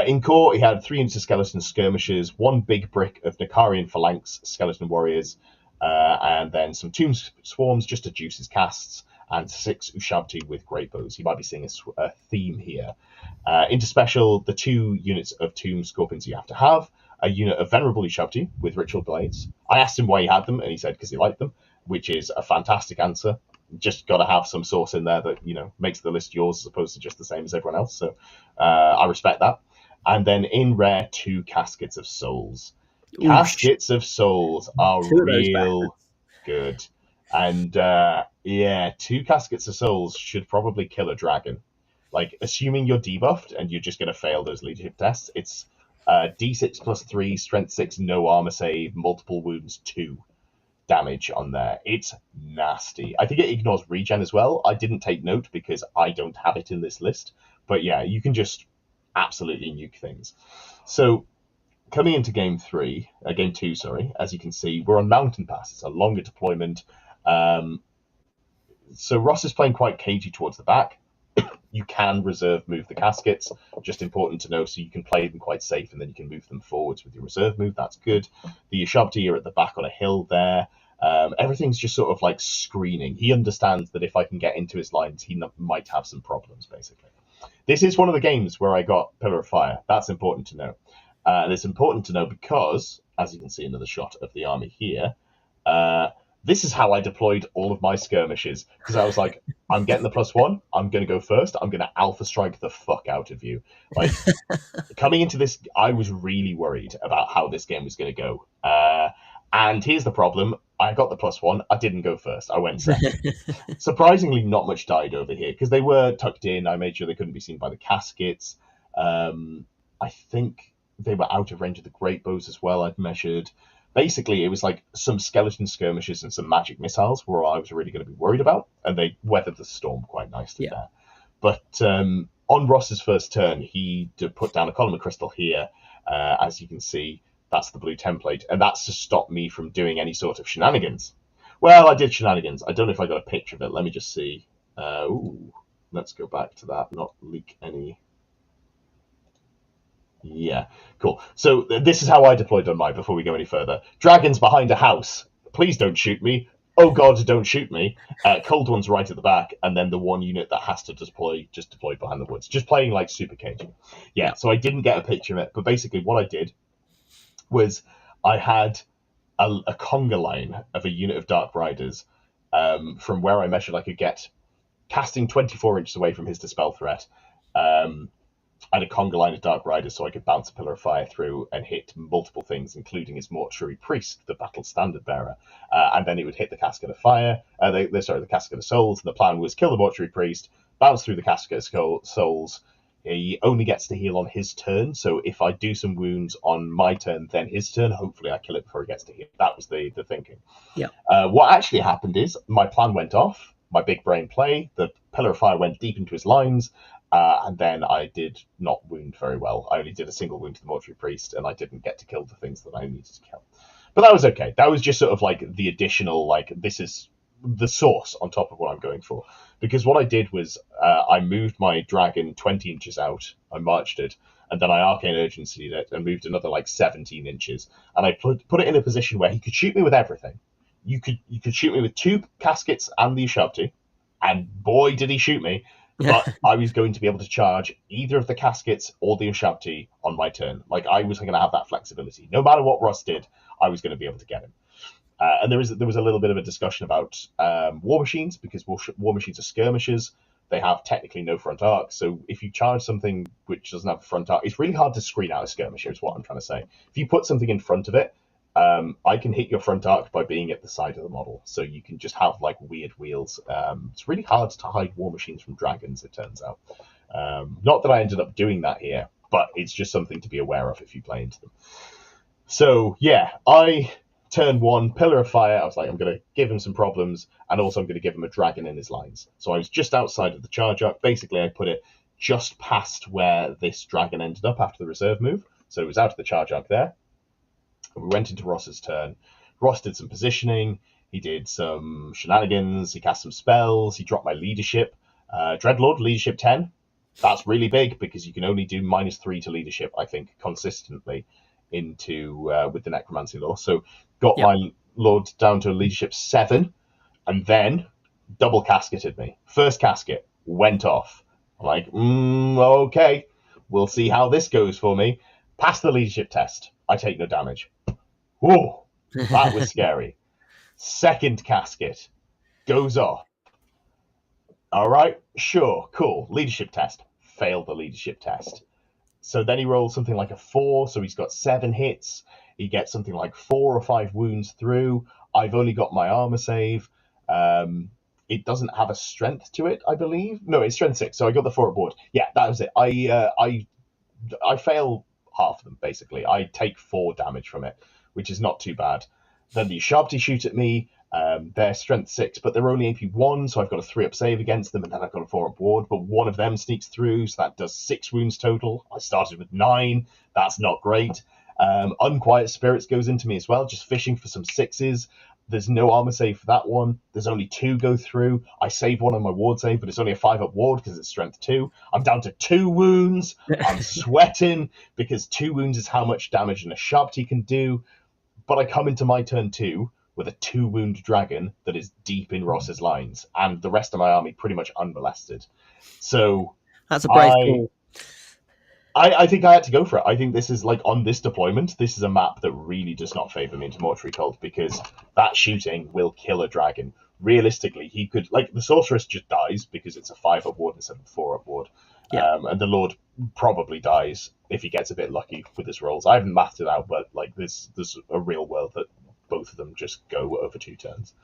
In core, he had 3 Interskeleton Skirmishers, 1 big brick of Nakarian Phalanx Skeleton Warriors, and then some Tomb Swarms just to juice his casts, and 6 Ushabti with Great Bows. You might be seeing a theme here. Into special, the 2 units of Tomb Scorpions you have to have, a unit of Venerable Ushabti with Ritual Blades. I asked him why he had them, and he said because he liked them, which is a fantastic answer. Just got to have some source in there that, makes the list yours as opposed to just the same as everyone else. So I respect that. And then in rare, 2 Caskets of Souls. Ooh, Caskets of Souls are 2 of those real good. And 2 Caskets of Souls should probably kill a dragon. Like, assuming you're debuffed and you're just going to fail those leadership tests, it's D6 plus 3, Strength 6, no armor save, multiple wounds 2 damage on there. It's nasty. I think it ignores regen as well. I didn't take note because I don't have it in this list. But yeah, you can just absolutely nuke things. So coming into game 2, sorry, as you can see, we're on Mountain Pass. It's a longer deployment. So Ross is playing quite cagey towards the back. You can reserve move the caskets, just important to know, so you can play them quite safe, and then you can move them forwards with your reserve move. That's good. The Ushabti are at the back on a hill there. Everything's just sort of like screening. He understands that if I can get into his lines, he might have some problems, basically. This is one of the games where I got Pillar of Fire. That's important to know. And it's important to know because, as you can see another shot of the army here, this is how I deployed all of my skirmishes. Because I was like, I'm getting the +1. I'm going to go first. I'm going to alpha strike the fuck out of you. Like, coming into this, I was really worried about how this game was going to go. And here's the problem. I got the +1. I didn't go first. I went second. Surprisingly, not much died over here because they were tucked in. I made sure they couldn't be seen by the caskets. I think they were out of range of the great bows as well. I'd measured. Basically, it was like some skeleton skirmishes and some magic missiles were all I was really going to be worried about, and they weathered the storm quite nicely there. But on Ross's first turn, he put down a column of crystal here, as you can see. That's the blue template, and that's to stop me from doing any sort of shenanigans. Well, I did shenanigans. I don't know if I got a picture of it. Let me just see. Let's go back to that, not leak any. Yeah, cool. So this is how I deployed on mine before we go any further. Dragons behind a house. Please don't shoot me. Oh God, don't shoot me. Cold one's right at the back, and then the one unit that has to deploy just deployed behind the woods. Just playing like super cagey. Yeah, so I didn't get a picture of it, but basically what I did was I had a conga line of a unit of Dark Riders from where I measured I could get, casting 24 inches away from his dispel threat. I had a conga line of Dark Riders so I could bounce a Pillar of Fire through and hit multiple things, including his Mortuary Priest, the Battle Standard Bearer. And then it would hit the Casket of Fire, the Casket of Souls. And the plan was kill the Mortuary Priest, bounce through the Casket of Souls. He only gets to heal on his turn, so if I do some wounds on my turn, then his turn, hopefully I kill it before he gets to heal. That was the thinking. Yeah. What actually happened is my plan went off, my big brain play, the Pillar of Fire went deep into his lines, and then I did not wound very well. I only did a single wound to the Mortuary Priest, and I didn't get to kill the things that I needed to kill. But that was okay. That was just sort of like the additional, like, this is the sauce on top of what I'm going for. Because what I did was I moved my dragon 20 inches out, I marched it, and then I Arcane Urgency'd it and moved another like 17 inches. And I put it in a position where he could shoot me with everything. You could shoot me with 2 caskets and the Ushabti, and boy did he shoot me. But I was going to be able to charge either of the caskets or the Ushabti on my turn. Like, I was going to have that flexibility. No matter what Ross did, I was going to be able to get him. And there was a little bit of a discussion about war machines, because war machines are skirmishers. They have technically no front arc. So if you charge something which doesn't have a front arc, it's really hard to screen out a skirmisher, is what I'm trying to say. If you put something in front of it, I can hit your front arc by being at the side of the model. So you can just have like weird wheels. It's really hard to hide war machines from dragons, it turns out. Not that I ended up doing that here, but it's just something to be aware of if you play into them. So yeah, turn 1, Pillar of Fire, I was like, I'm going to give him some problems, and also I'm going to give him a dragon in his lines. So I was just outside of the charge arc. Basically, I put it just past where this dragon ended up after the reserve move. So it was out of the charge arc there. And we went into Ross's turn. Ross did some positioning. He did some shenanigans. He cast some spells. He dropped my leadership. Dreadlord, leadership 10. That's really big because you can only do -3 to leadership, I think, consistently into with the necromancy law. So got my lord down to a leadership 7, and then double casketed me. First casket went off. I'm like, okay, we'll see how this goes for me. Pass the leadership test. I take no damage. Whoa, that was scary. Second casket goes off. All right, sure, cool. Leadership test. Failed the leadership test. So then he rolls something like a 4, so he's got 7 hits. He gets something like 4 or 5 wounds through. I've only got my armor save. It doesn't have a strength to it, I believe. No, it's strength 6, so I got the 4 aboard. Yeah, that was it. I fail half of them, basically. I take 4 damage from it, which is not too bad. Then the Ushabti shoot at me. They're strength 6, but they're only AP 1, so I've got a 3-up save against them, and then I've got a 4-up ward, but one of them sneaks through, so that does 6 wounds total. I started with 9. That's not great. Unquiet Spirits goes into me as well, just fishing for some 6s. There's no armor save for that one. There's only 2 go through. I save one on my ward save, but it's only a 5-up ward because it's strength 2. I'm down to 2 wounds. I'm sweating because 2 wounds is how much damage an Ashabti can do. But I come into my turn 2 with a 2-wound dragon that is deep in Ross's lines, and the rest of my army pretty much unmolested. So that's a brave call. I think I had to go for it. I think this is like, on this deployment, this is a map that really does not favor me into Mortuary Cult, because that shooting will kill a dragon. Realistically, he could, like, the sorceress just dies because it's a 5-up ward instead of a 4-up ward. Yeah. And the Lord probably dies if he gets a bit lucky with his rolls. I haven't mathed it out, but like there's a real world that both of them just go over 2 turns.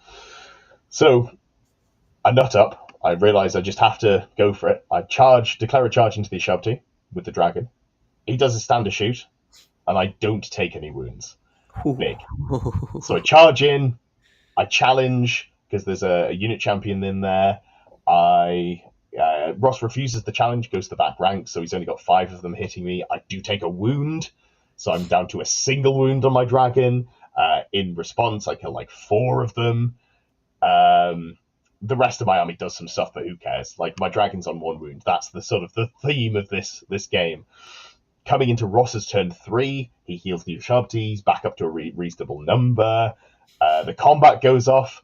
So I nut up. I realise I just have to go for it. I declare a charge into the Ashabti with the dragon. He does a standard shoot, and I don't take any wounds. Big. So I charge in, I challenge, because there's a unit champion in there. Ross refuses the challenge, goes to the back rank, so he's only got 5 of them hitting me. I do take a wound, so I'm down to a single wound on my dragon. In response, I kill like 4 of them. The rest of my army does some stuff, but who cares? Like, my dragon's on 1 wound. That's the sort of the theme of this game. Coming into Ross's turn 3, he heals the Ashabtis back up to a reasonable number. The combat goes off.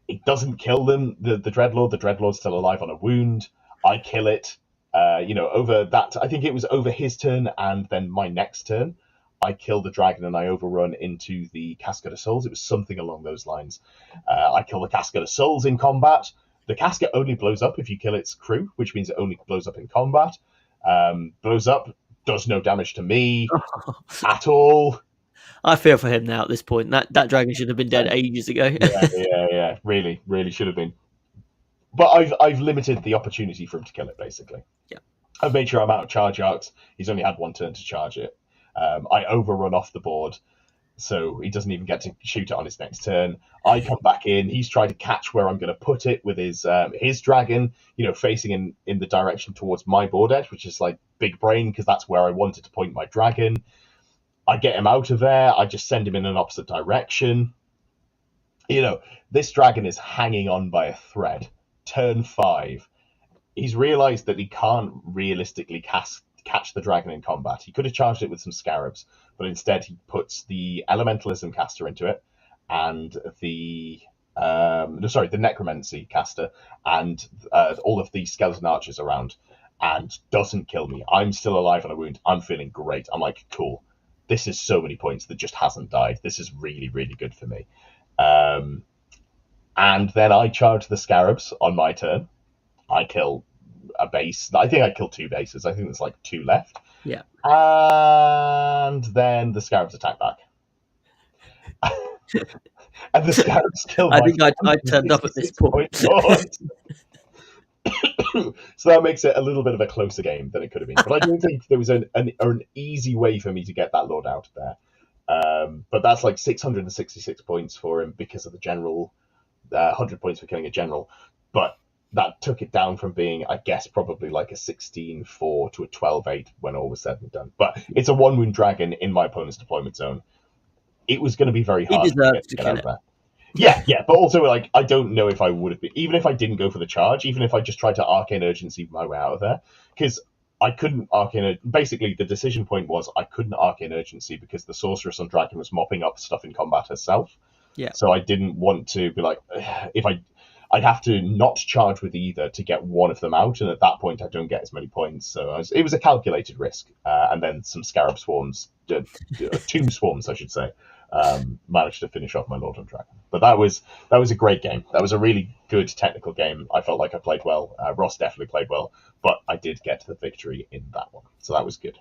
It doesn't kill them, the Dreadlord. The Dreadlord's still alive on a wound. I kill it. Over that, I think it was over his turn, and then my next turn, I kill the dragon and I overrun into the Casket of Souls. It was something along those lines. I kill the Casket of Souls in combat. The casket only blows up if you kill its crew, which means it only blows up in combat. Blows up, does no damage to me at all. I feel for him now at this point. That dragon should have been dead ages ago. Yeah. Really should have been. But I've limited the opportunity for him to kill it, basically. Yeah. I've made sure I'm out of charge arcs. He's only had 1 turn to charge it. I overrun off the board, so he doesn't even get to shoot it on his next turn. I come back in. He's trying to catch where I'm going to put it with his dragon, facing in the direction towards my board edge, which is like big brain, because that's where I wanted to point my dragon. I get him out of there. I just send him in an opposite direction. This dragon is hanging on by a thread. Turn 5. He's realized that he can't realistically catch the dragon in combat. He could have charged it with some scarabs, but instead he puts the elementalism caster into it, and the necromancy caster, and all of the skeleton archers around, and doesn't kill me. I'm still alive on a wound. I'm feeling great. I'm like, cool. This is so many points that just hasn't died. This is really, really good for me. And then I charge the scarabs on my turn. I kill a base. I think I killed 2 bases. I think there's like 2 left. Yeah. And then the scarabs attack back. And the scarabs kill I think I turned up at this point. So that makes it a little bit of a closer game than it could have been. But I don't think there was an easy way for me to get that Lord out of there. But that's like 666 points for him because of the general, 100 points for killing a general. But that took it down from being, I guess, probably like a 16-4 to a 12-8 when all was said and done. But it's a 1-wound dragon in my opponent's deployment zone. It was going to be very hard to get out of there. Yeah, but also, like, I don't know if I would have been, even if I didn't go for the charge, even if I just tried to Arcane Urgency my way out of there, because I couldn't basically, the decision point was I couldn't Arcane Urgency because the Sorceress on Dragon was mopping up stuff in combat herself. Yeah. So I didn't want to be like, I'd have to not charge with either to get one of them out, and at that point I don't get as many points. So it was a calculated risk, and then some Scarab Swarms, Tomb Swarms, I should say, managed to finish off my Lord on Dragon. But that was a great game. That was a really good technical game. I felt like I played well. Ross definitely played well, but I did get the victory in that one, so that was good.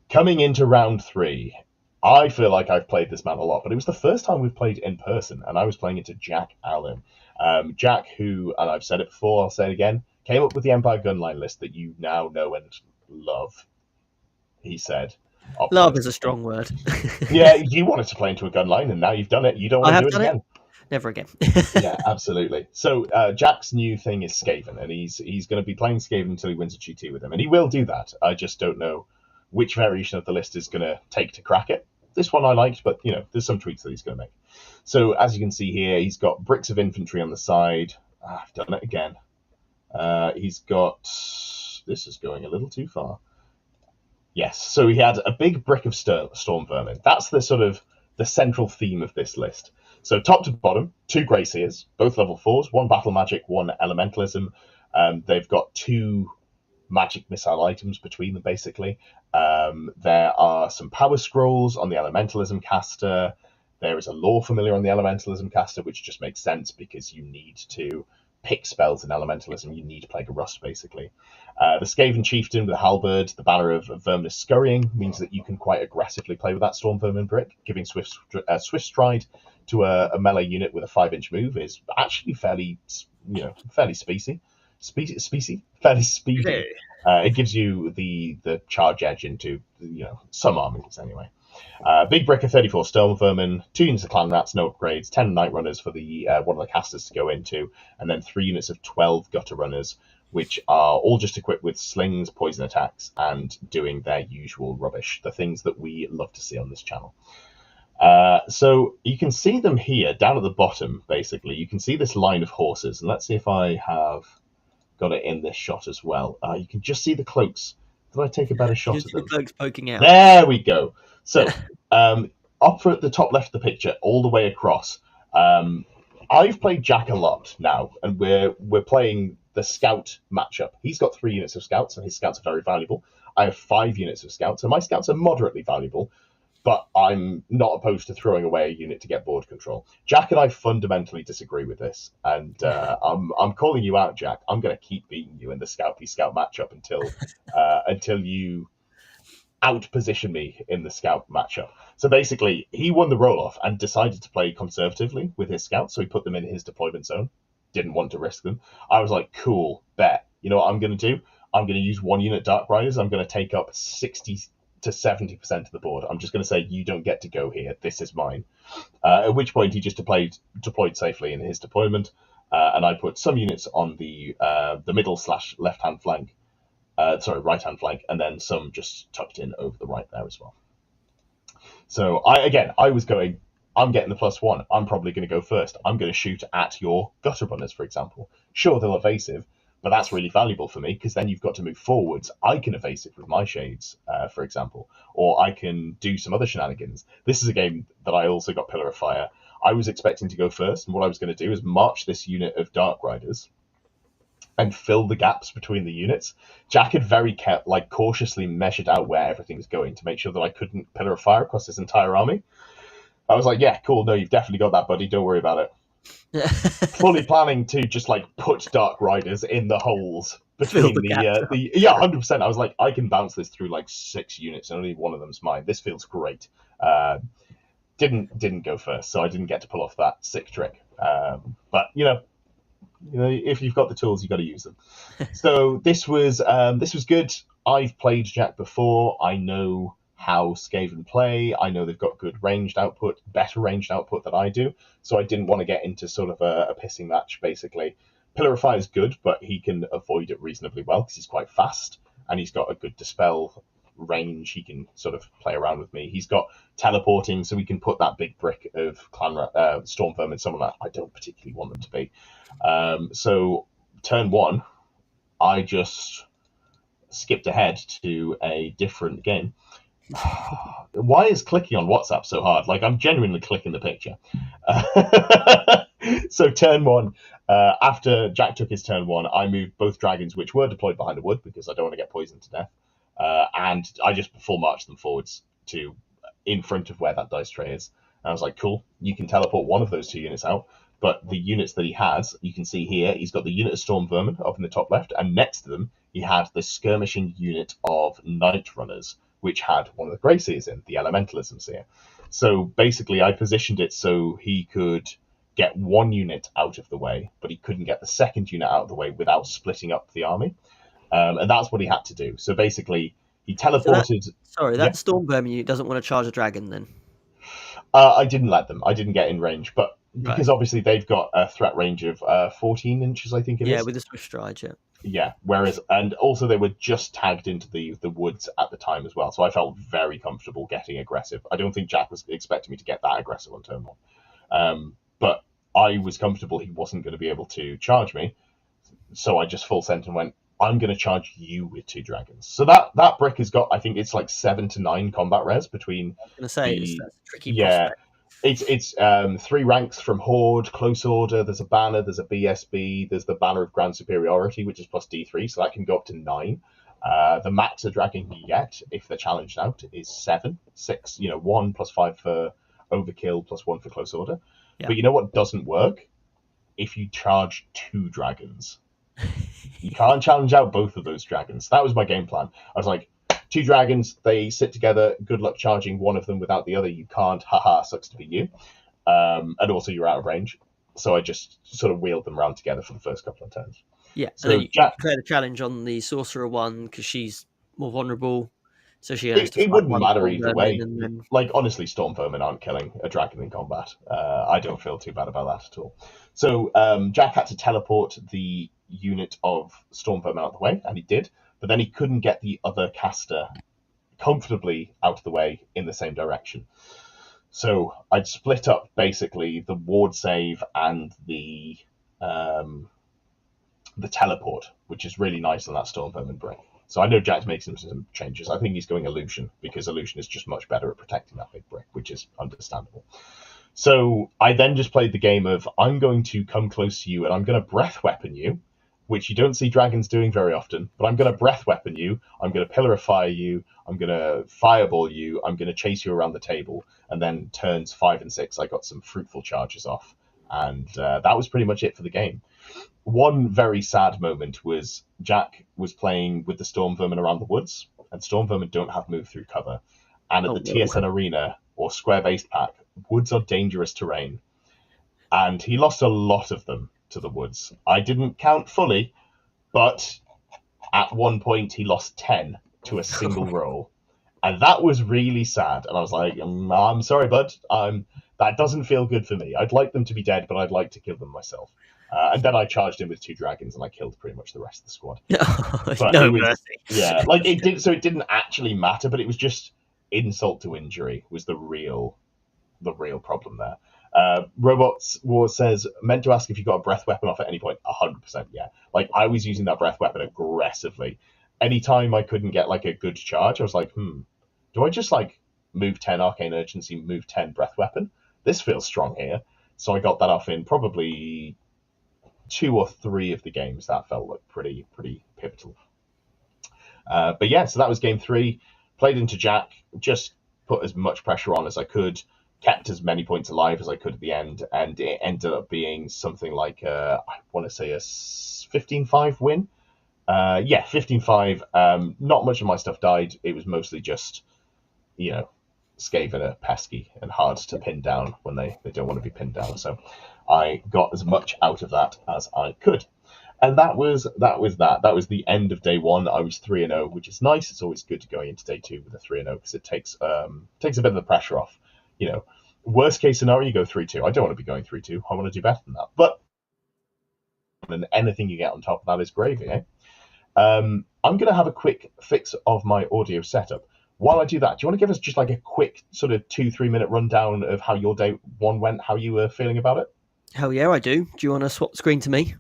Coming into round 3, I feel like I've played this man a lot, but it was the first time we've played in person, and I was playing into Jack Allen. Jack, who, and I've said it before, I'll say it again, came up with the Empire Gunline list that you now know and love, he said. Love is a strong word. Yeah, you wanted to play into a gunline, and now you've done it. You don't want to do it again. Never again. Yeah, absolutely. So Jack's new thing is Skaven, and he's going to be playing Skaven until he wins a GT with him, and he will do that. I just don't know which variation of the list is going to take to crack it. this one I liked, but there's some tweaks that he's going to make. So as you can see here, he's got bricks of infantry on the side. I've done it again. He's got, this is going a little too far. Yes, so he had a big brick of storm vermin. That's the sort of the central theme of this list. So top to bottom, 2 Grey Seers, both level 4s, 1 battle magic, 1 elementalism. They've got 2 magic missile items between them, basically. There are some power scrolls on the elementalism caster. There is a lore familiar on the elementalism caster, which just makes sense because you need to pick spells in elementalism. You need Plague of Rust, basically. The Skaven Chieftain with a halberd, the Banner of Verminous Scurrying, means that you can quite aggressively play with that Storm Vermin brick. Giving Swift Stride to a melee unit with a 5-inch move is actually fairly speedy. It gives you the charge edge into some armies anyway. Big brick of 34 Storm Vermin, 2 units of Clan Rats, no upgrades, 10 Night Runners for the one of the casters to go into, and then 3 units of 12 Gutter Runners, which are all just equipped with slings, poison attacks, and doing their usual rubbish, the things that we love to see on this channel. So you can see them here, down at the bottom, basically. You can see this line of horses, and let's see if I have got it in this shot as well. You can just see the cloaks. Did I take a better shot of them? The cloaks poking out. There we go. So, up at the top left of the picture, all the way across, I've played Jack a lot now, and we're playing the Scout matchup. He's got 3 units of Scouts, and his Scouts are very valuable. I have 5 units of Scouts, and my Scouts are moderately valuable, but I'm not opposed to throwing away a unit to get board control. Jack and I fundamentally disagree with this, and I'm calling you out, Jack. I'm going to keep beating you in the Scout v Scout matchup until you outposition me in the Scout matchup. So basically, he won the roll-off and decided to play conservatively with his Scouts, so he put them in his deployment zone. Didn't want to risk them. I was like, cool, bet. You know what I'm going to do? I'm going to use 1 unit Dark Riders. I'm going to take up 60 to 70% of the board. I'm just going to say, you don't get to go here. This is mine. At which point, he just deployed safely in his deployment, and I put some units on the middle / left-hand flank, right-hand flank, and then some just tucked in over the right there as well. So I was going, I'm getting the +1. I'm probably going to go first. I'm going to shoot at your Gutter Runners, for example. Sure, they'll evasive, but that's really valuable for me because then you've got to move forwards. I can evasive with my Shades, for example, or I can do some other shenanigans. This is a game that I also got Pillar of Fire. I was expecting to go first, and what I was going to do is march this unit of Dark Riders and fill the gaps between the units. Jack had very cautiously measured out where everything was going to make sure that I couldn't Pillar of Fire across his entire army. I was like, yeah, cool, no, you've definitely got that, buddy, don't worry about it. Fully planning to just put Dark Riders in the holes between the 100%. I was like, I can bounce this through 6 units and only one of them's mine. This feels great. Didn't go first, so I didn't get to pull off that sick trick. But if you've got the tools, you've got to use them. So this was good. I've played Jack before. I know how Skaven play. I know they've got good ranged output, better ranged output than I do. So I didn't want to get into sort of a pissing match, basically. Pillar of Fire is good, but he can avoid it reasonably well because he's quite fast and he's got a good dispel range. He can sort of play around with me. He's got teleporting, so we can put that big brick of Storm Vermin somewhere that I don't particularly want them to be. So turn 1, I just skipped ahead to a different game. Why is clicking on WhatsApp so hard? I'm genuinely clicking the picture. So turn 1, after Jack took his turn 1, I moved both dragons, which were deployed behind a wood because I don't want to get poisoned to death. And I just full marched them forwards to in front of where that dice tray is. And I was like, cool, you can teleport one of those 2 units out. But the units that he has, you can see here, he's got the unit of Storm Vermin up in the top left, and next to them, he had the skirmishing unit of Night Runners, which had one of the Grey Seers in, the Elementalism Seer. So basically, I positioned it so he could get 1 unit out of the way, but he couldn't get the 2nd unit out of the way without splitting up the army. And that's what he had to do. So basically, he teleported... Storm Vermin unit doesn't want to charge a dragon then? I didn't let them. I didn't get in range, but because obviously they've got a threat range of 14 inches, I think it is. Yeah, with the swift stride, yeah. Yeah, whereas, and also they were just tagged into the woods at the time as well, so I felt very comfortable getting aggressive. I don't think Jack was expecting me to get that aggressive on turn one, but I was comfortable he wasn't going to be able to charge me, so I just full sent and went, I'm going to charge you with 2 dragons. So that brick has got, I think it's like 7 to 9 combat res between. I was going to say, the that's a tricky yeah. prospect. It's 3 ranks from Horde, Close Order, there's a banner, there's a BSB, there's the banner of Grand Superiority, which is plus D3, so that can go up to 9. The max a dragon can get, if they're challenged out, is 7. 6, 1 plus 5 for Overkill, plus 1 for Close Order. Yeah. But you know what doesn't work? If you charge 2 dragons. You can't challenge out both of those dragons. That was my game plan. I was like, 2 dragons, they sit together, good luck charging one of them without the other. You can't, haha, sucks to be you. And also you're out of range. So I just sort of wheeled them around together for the first couple of turns. Yeah, so and then you declare the challenge on the Sorcerer one because she's more vulnerable. So she has to it wouldn't matter either way. Then... Like, honestly, Storm Vermin aren't killing a dragon in combat. I don't feel too bad about that at all. So Jack had to teleport the unit of Storm Vermin out of the way, and he did. But then he couldn't get the other caster comfortably out of the way in the same direction. So I'd split up basically the ward save and the teleport, which is really nice on that Storm Vermin brick. So I know Jack's making some changes. I think he's going Illusion, because Illusion is just much better at protecting that big brick, which is understandable. So I then just played the game of, I'm going to come close to you and I'm going to breath weapon you, which you don't see dragons doing very often, but I'm going to breath weapon you, I'm going to pillar of fire you, I'm going to fireball you, I'm going to chase you around the table, and then turns 5 and 6, I got some fruitful charges off, and that was pretty much it for the game. One very sad moment was Jack was playing with the Storm Vermin around the woods, and Storm Vermin don't have move through cover, and at the TSN Arena, or square-based pack, woods are dangerous terrain, and he lost a lot of them to the woods. I didn't count fully, but at one point he lost 10 to a single roll, and that was really sad. And I was like, I'm sorry, bud. That doesn't feel good for me. I'd like them to be dead, but I'd like to kill them myself. And then I charged in with 2 dragons, and I killed pretty much the rest of the squad. No mercy. Yeah, like it did. So it didn't actually matter, but it was just insult to injury was the real problem there. Robots War says, meant to ask if you got a breath weapon off at any point. 100%, yeah. Like, I was using that breath weapon aggressively. Anytime I couldn't get, like, a good charge, I was like, do I just, like, move 10 Arcane Urgency, move 10 breath weapon? This feels strong here. So I got that off in probably 2 or 3 of the games. That felt like pretty pivotal. But yeah, so that was game 3. Played into Jack, just put as much pressure on as I could, kept as many points alive as I could at the end, and it ended up being something like, I want to say a 15-5 win. 15-5. Not much of my stuff died. It was mostly just, Skaven are pesky and hard to pin down when they don't want to be pinned down. So I got as much out of that as I could. And that was that. That was the end of day 1. I was 3-0, which is nice. It's always good to go into day 2 with a 3-0 because it takes a bit of the pressure off. Worst case scenario, you go 3-2. I don't want to be going 3-2. I want to do better than that. But and anything you get on top of that is gravy, eh? I'm going to have a quick fix of my audio setup. While I do that, do you want to give us just like a quick sort of 2-3 minute rundown of how your day 1 went, how you were feeling about it? Hell yeah, I do. Do you want to swap the screen to me?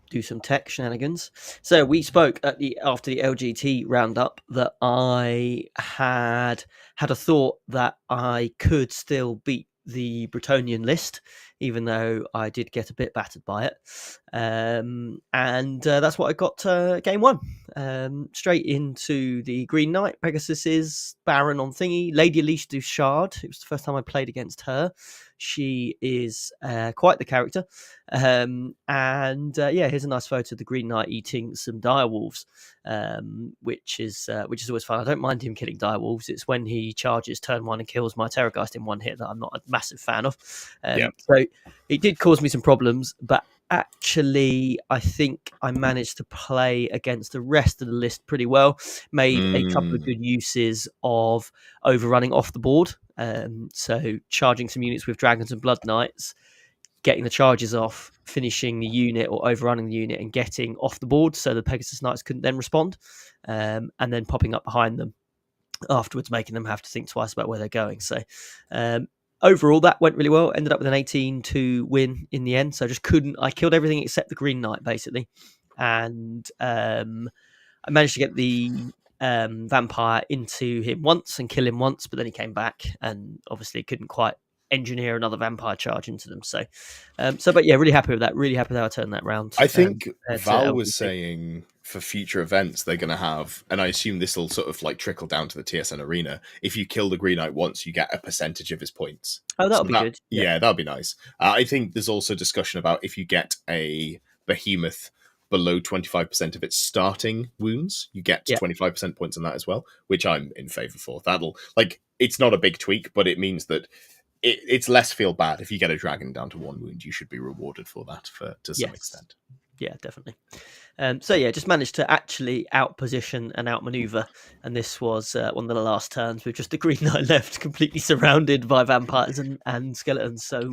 Do some tech shenanigans. So we spoke after the LGT roundup that I had a thought that I could still beat the Bretonnian list, even though I did get a bit battered by it. And that's what I got game 1. Straight into the Green Knight, Pegasus's Baron on thingy, Lady Leash du Shard. It was the first time I played against her. She is quite the character. Here's a nice photo of the Green Knight eating some direwolves, which is always fun. I don't mind him killing direwolves. It's when he charges turn 1 and kills my Terrorgeist in 1 hit that I'm not a massive fan of. So it did cause me some problems, but actually I think I managed to play against the rest of the list pretty well. Made a couple of good uses of overrunning off the board So charging some units with dragons and blood knights, getting the charges off, finishing the unit or overrunning the unit and getting off the board so the Pegasus Knights couldn't then respond, and then popping up behind them afterwards, making them have to think twice about where they're going. So overall, that went really well. Ended up with an 18-2 win in the end. So I killed everything except the Green Knight, basically. And I managed to get the vampire into him once and kill him once, but then he came back and obviously couldn't quite engineer another vampire charge into them. But yeah, really happy with that. Really happy with how I turned that round. I think Val was saying for future events they're going to have, and I assume this will sort of like trickle down to the TSN arena. If you kill the Green Knight once, you get a percentage of his points. Oh, that'll be good. Yeah, that'll be nice. I think there's also discussion about if you get a behemoth below 25% of its starting wounds, you get 25% points on that as well, which I'm in favor for. It's not a big tweak, but it means that it's less feel bad. If you get a dragon down to 1 wound, you should be rewarded for that to some extent. Yeah, definitely. Just managed to actually outposition and outmaneuver, and this was one of the last turns with just the Green Knight left, completely surrounded by vampires and skeletons. So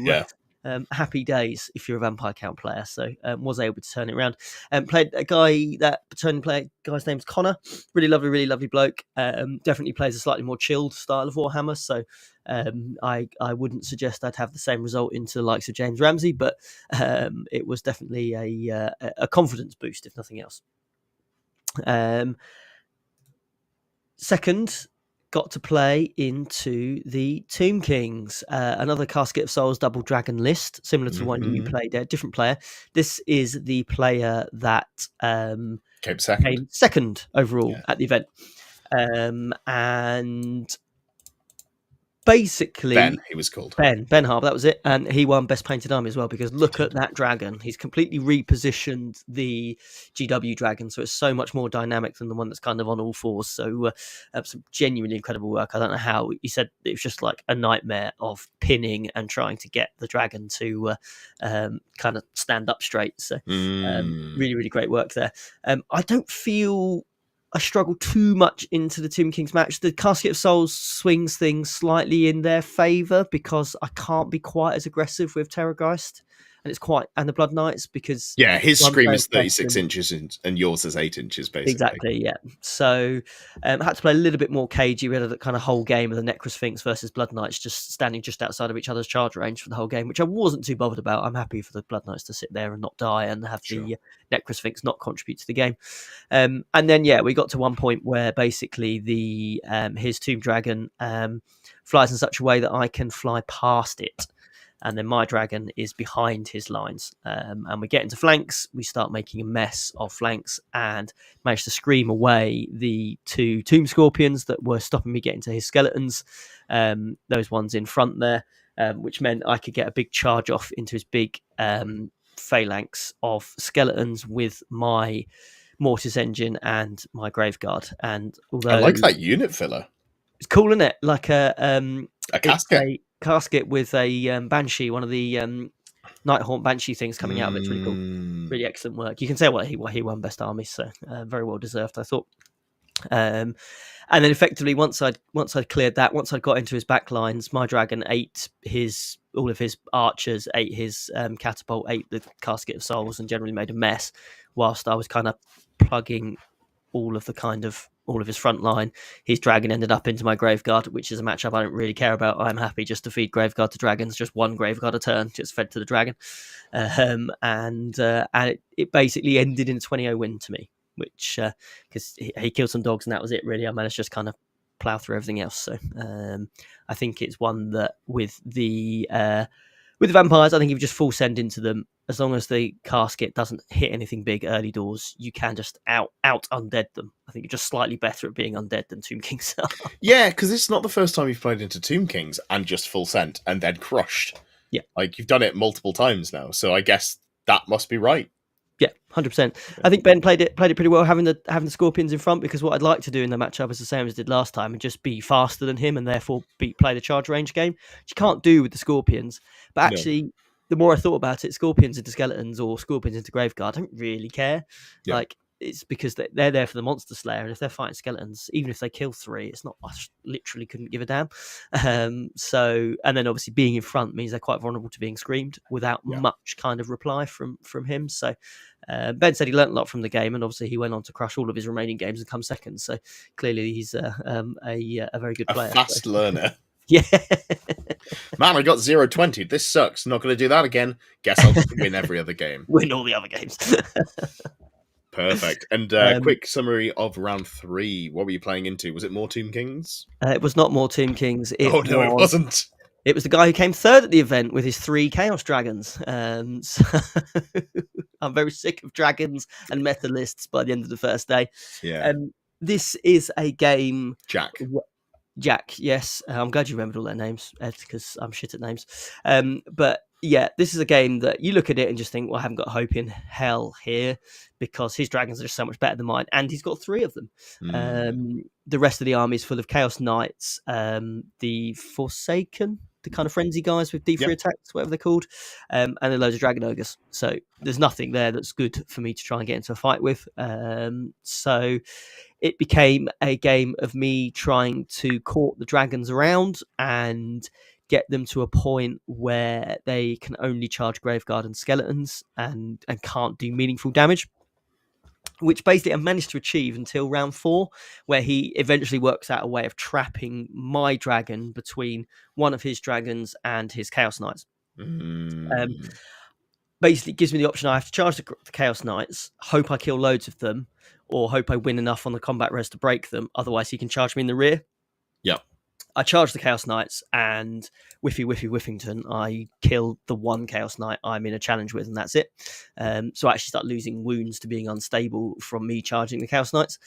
happy days if you're a Vampire Count player. So was able to turn it around. Played a guy, guy's name's Connor. Really lovely bloke. Definitely plays a slightly more chilled style of Warhammer. So I wouldn't suggest I'd have the same result into the likes of James Ramsey, but it was definitely a confidence boost, if nothing else. Second, got to play into the Tomb Kings, another Casket of Souls double dragon list, similar to the one you played there, different player. This is the player that came second overall at the event. And basically Ben, he was called Ben Harp, that was it, and he won Best Painted Army as well, because look at that dragon. He's completely repositioned the GW dragon, so it's so much more dynamic than the one that's kind of on all fours. So some genuinely incredible work. I don't know how he said it was just like a nightmare of pinning and trying to get the dragon to kind of stand up straight. So really great work there. I don't feel I struggle too much into the Tomb Kings match. The Casket of Souls swings things slightly in their favour because I can't be quite as aggressive with Terrorgeist and the Blood Knights, because his scream is 36 inches and yours is 8 inches basically. Exactly, yeah. So I had to play a little bit more cagey. We had a kind of whole game of the Necrosphinx versus Blood Knights just standing just outside of each other's charge range for the whole game, which I wasn't too bothered about. I'm happy for the Blood Knights to sit there and not die and have the Necrosphinx not contribute to the game. And then we got to one point where basically his Tomb Dragon flies in such a way that I can fly past it, and then my dragon is behind his lines. And we get into flanks. We start making a mess of flanks and manage to scream away the 2 Tomb Scorpions that were stopping me getting to his skeletons. Those ones in front there, which meant I could get a big charge off into his big phalanx of skeletons with my Mortis Engine and my Graveguard. And although I like that unit filler. It's cool, isn't it? Like a casket. Casket with a Banshee, one of the Nighthaunt Banshee things coming out of it. It's really cool. Really excellent work. You can say he won Best Army, so very well deserved, I thought. And then effectively, once I'd cleared that, once I'd got into his back lines, my dragon ate all of his archers, ate his catapult, ate the Casket of Souls, and generally made a mess, whilst I was kind of plugging all of his front line. His dragon ended up into my Graveguard, which is a matchup I don't really care about. I'm happy just to feed Graveguard to dragons, just one Graveguard a turn, just fed to the dragon. And it basically ended in a 20-0 win to me, which, because he killed some dogs and that was it really. I managed to just kind of plough through everything else. So I think it's one that with the vampires, I think if you just full send into them, as long as the casket doesn't hit anything big early doors, you can just out undead them. I think you're just slightly better at being undead than Tomb Kings are. Yeah, because it's not the first time you've played into Tomb Kings and just full sent and then crushed. Yeah. Like, you've done it multiple times now, so I guess that must be right. Yeah, 100%. I think Ben played it pretty well, having the Scorpions in front, because what I'd like to do in the matchup is the same as I did last time, and just be faster than him and therefore play the charge range game, which you can't do with the Scorpions. But actually, the more I thought about it, Scorpions into Skeletons or Scorpions into Graveguard, I don't really care. Yeah. Like, it's because they're there for the monster slayer, and if they're fighting skeletons, even if they kill 3, it's not. I literally couldn't give a damn. So, and then obviously being in front means they're quite vulnerable to being screamed without much kind of reply from him. So Ben said he learnt a lot from the game, and obviously he went on to crush all of his remaining games and come second. So clearly he's a very good player. A fast learner. Yeah. Man, I got 0-20. This sucks. Not going to do that again. Guess I'll just win every other game. Win all the other games. Perfect. And quick summary of round 3. What were you playing into? Was it more Tomb Kings? It was not more Tomb Kings. It wasn't. It was the guy who came third at the event with his 3 Chaos Dragons. So I'm very sick of dragons and meta lists by the end of the first day. Yeah. This is a game... Jack, yes. I'm glad you remembered all their names, Ed, because I'm shit at names. But yeah, this is a game that you look at it and just think, well, I haven't got hope in hell here, because his dragons are just so much better than mine, and he's got 3 of them. The rest of the army is full of Chaos Knights, the Forsaken, the kind of frenzy guys with D3 attacks, whatever they're called, and then loads of Dragon Ogres. So there's nothing there that's good for me to try and get into a fight with. So it became a game of me trying to court the dragons around and get them to a point where they can only charge Graveguard and Skeletons and can't do meaningful damage, which basically I managed to achieve until round 4, where he eventually works out a way of trapping my dragon between one of his dragons and his Chaos Knights. Basically, it gives me the option. I have to charge the Chaos Knights, hope I kill loads of them, or hope I win enough on the combat res to break them. Otherwise, he can charge me in the rear. Yeah. I charge the Chaos Knights, and Whiffington, I kill the one Chaos Knight I'm in a challenge with, and that's it. So I actually start losing wounds to being unstable from me charging the Chaos Knights.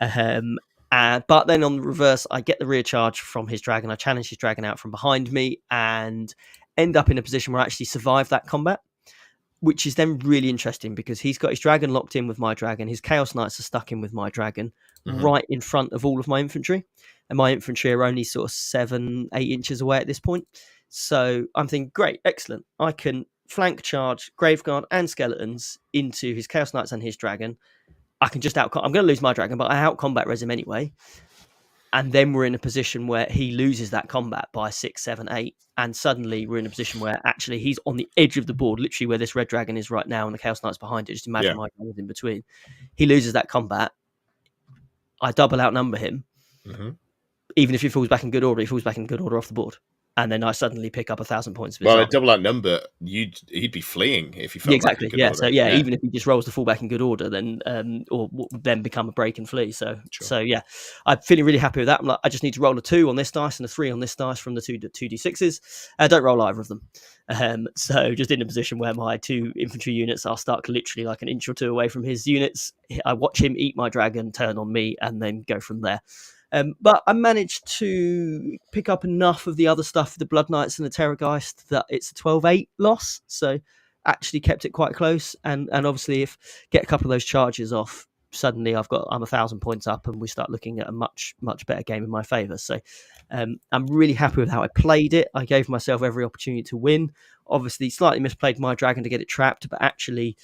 But then on the reverse, I get the rear charge from his dragon. I challenge his dragon out from behind me and end up in a position where I actually survive that combat, which is then really interesting because he's got his dragon locked in with my dragon. His Chaos Knights are stuck in with my dragon right in front of all of my infantry. And my infantry are only sort of 7-8 inches away at this point. So I'm thinking, great, excellent. I can flank charge Graveguard and Skeletons into his Chaos Knights and his dragon. I can just I'm going to lose my dragon, but I out-combat res him anyway. And then we're in a position where he loses that combat by 6, 7, 8. And suddenly we're in a position where actually he's on the edge of the board, literally where this red dragon is right now and the Chaos Knight's behind it. Just imagine my dragon's in between. He loses that combat. I double outnumber him. Even if he falls back in good order, he falls back in good order off the board. And then I suddenly pick up 1,000 points of his Well, army. a double outnumber, he'd be fleeing if he fell back in good order. So even if he just rolls the fullback in good order, then or then become a break and flee. So I'm feeling really happy with that. I'm like, I just need to roll a 2 on this dice and a 3 on this dice from the 2d6s. I don't roll either of them. So just in a position where my 2 infantry units are stuck literally like an inch or 2 away from his units. I watch him eat my dragon, turn on me, and then go from there. But I managed to pick up enough of the other stuff, the Blood Knights and the Terrorgeist, that it's a 12-8 loss. So actually kept it quite close. And obviously, if get a couple of those charges off, suddenly I'm 1,000 points up, and we start looking at a much, much better game in my favour. So I'm really happy with how I played it. I gave myself every opportunity to win. Obviously, slightly misplayed my dragon to get it trapped, but actually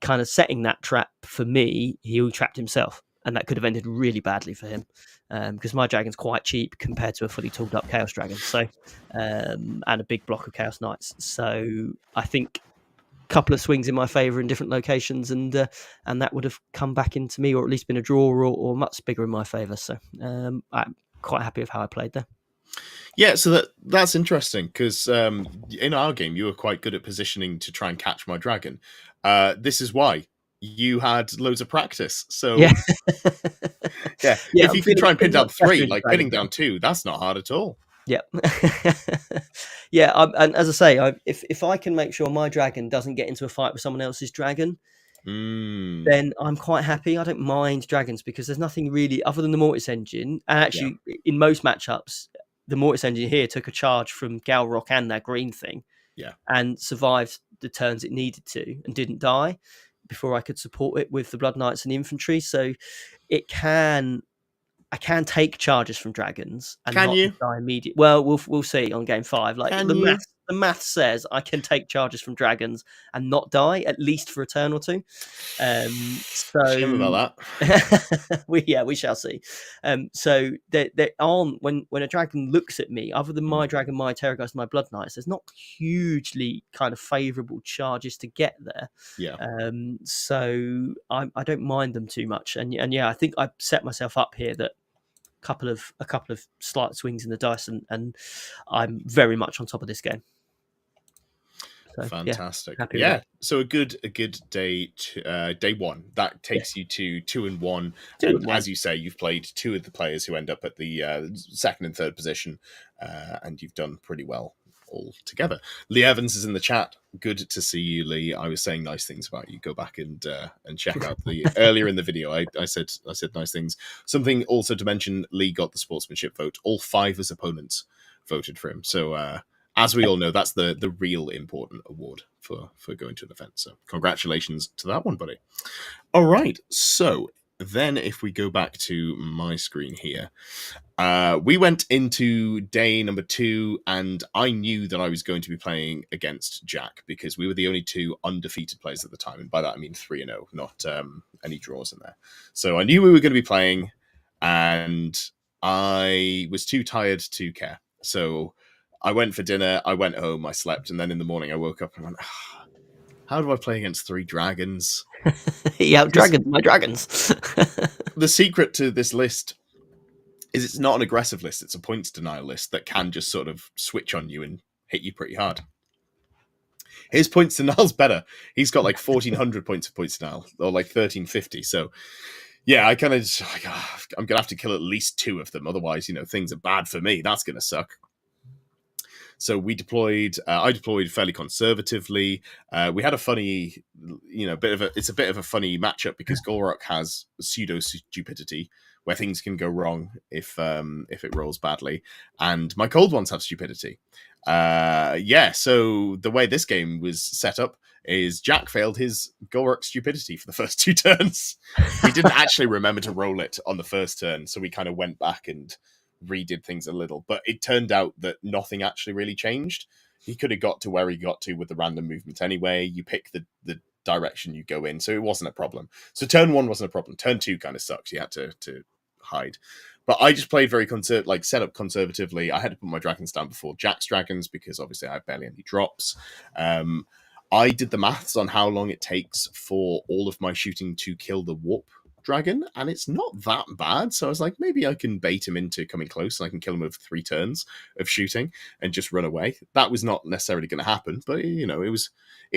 kind of setting that trap for me, he trapped himself. And that could have ended really badly for him because my dragon's quite cheap compared to a fully tooled up Chaos Dragon. So, and a big block of Chaos Knights. So I think a couple of swings in my favour in different locations, and that would have come back into me, or at least been a draw, or much bigger in my favour. So I'm quite happy with how I played there. Yeah, so that's interesting because in our game you were quite good at positioning to try and catch my dragon. This is why. You had loads of practice, so if you can try and pin down 3, like pinning down 2, that's not hard at all. Yep. And as I say, if I can make sure my dragon doesn't get into a fight with someone else's dragon, then I'm quite happy. I don't mind dragons because there's nothing really other than the Mortis engine. And actually, in most matchups, the Mortis engine here took a charge from Galrock and that green thing, and survived the turns it needed to and didn't die before I could support it with the Blood Knights and the infantry. So I can take charges from dragons and not die immediately. Well, we'll see on game 5. Like the the math says I can take charges from dragons and not die, at least for a turn or two. Shame about that. we shall see. So there aren't, when a dragon looks at me, other than my dragon, my Terrorgeist, my Blood Knights, there's not hugely kind of favourable charges to get there. Yeah. So I don't mind them too much, and yeah, I think I set myself up here that a couple of slight swings in the dice, and I'm very much on top of this game. So, fantastic. Yeah. So a good day day one that takes you to 2-1, and as you say, you've played two of the players who end up at the second and third position, and you've done pretty well all together. Lee Evans is in the chat. Good to see you, Lee. I was saying nice things about you. Go back and check out the earlier in the video. I said nice things. Something also to mention: Lee got the sportsmanship vote. All 5 of his opponents voted for him. So as we all know, that's the real important award for going to an event. So congratulations to that one, buddy. All right. So then if we go back to my screen here, we went into day number 2, and I knew that I was going to be playing against Jack because we were the only 2 undefeated players at the time. And by that, I mean 3-0, not any draws in there. So I knew we were going to be playing, and I was too tired to care. So I went for dinner, I went home, I slept, and then in the morning I woke up and went, how do I play against 3 dragons? Yeah, dragons, my dragons. The secret to this list is it's not an aggressive list, it's a points denial list that can just sort of switch on you and hit you pretty hard. His points denial's better. He's got like 1,400 points of points denial, or like 1,350, so yeah, I kind of like, I'm going to have to kill at least 2 of them, otherwise, things are bad for me. That's going to suck. So we deployed. I deployed fairly conservatively. We had a funny, it's a bit of a funny matchup because Golrock has pseudo stupidity, where things can go wrong if it rolls badly, and my cold ones have stupidity. So the way this game was set up is Jack failed his Golrock stupidity for the first 2 turns. We didn't actually remember to roll it on the first turn, so we kind of went back and redid things a little, but it turned out that nothing actually really changed. He could have got to where he got to with the random movement anyway. You pick the direction you go in, so it wasn't a problem. So turn 1 wasn't a problem. Turn 2 kind of sucks. You had to hide. But I just played very set up conservatively. I had to put my dragons down before Jack's dragons because obviously I have barely any drops. I did the maths on how long it takes for all of my shooting to kill the warp dragon, and it's not that bad. So I was like, maybe I can bait him into coming close and I can kill him with 3 turns of shooting and just run away. That was not necessarily going to happen, but it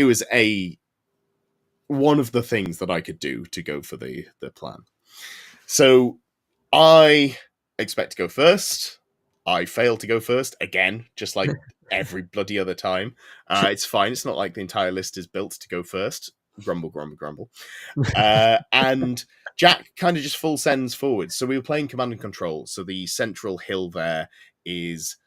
was one of the things that I could do to go for the plan. So I expect to go first. I failed to go first again, just like every bloody other time. It's fine. It's not like the entire list is built to go first. Grumble, grumble, grumble. And Jack kind of just full sends forward. So we were playing command and control. So the central hill there is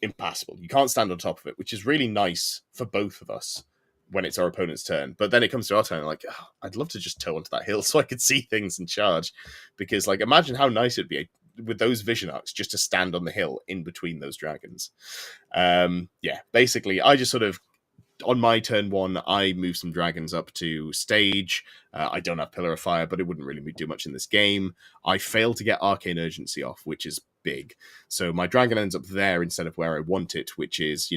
impassable. You can't stand on top of it, which is really nice for both of us when it's our opponent's turn. But then it comes to our turn, like, I'd love to just tow onto that hill so I could see things and charge. Because, like, imagine how nice it'd be with those vision arcs just to stand on the hill in between those dragons. Basically, I just sort of, on my turn 1, I move some dragons up to stage. I don't have Pillar of Fire, but it wouldn't really do much in this game. I fail to get Arcane Urgency off, which is big. So my dragon ends up there instead of where I want it, which is,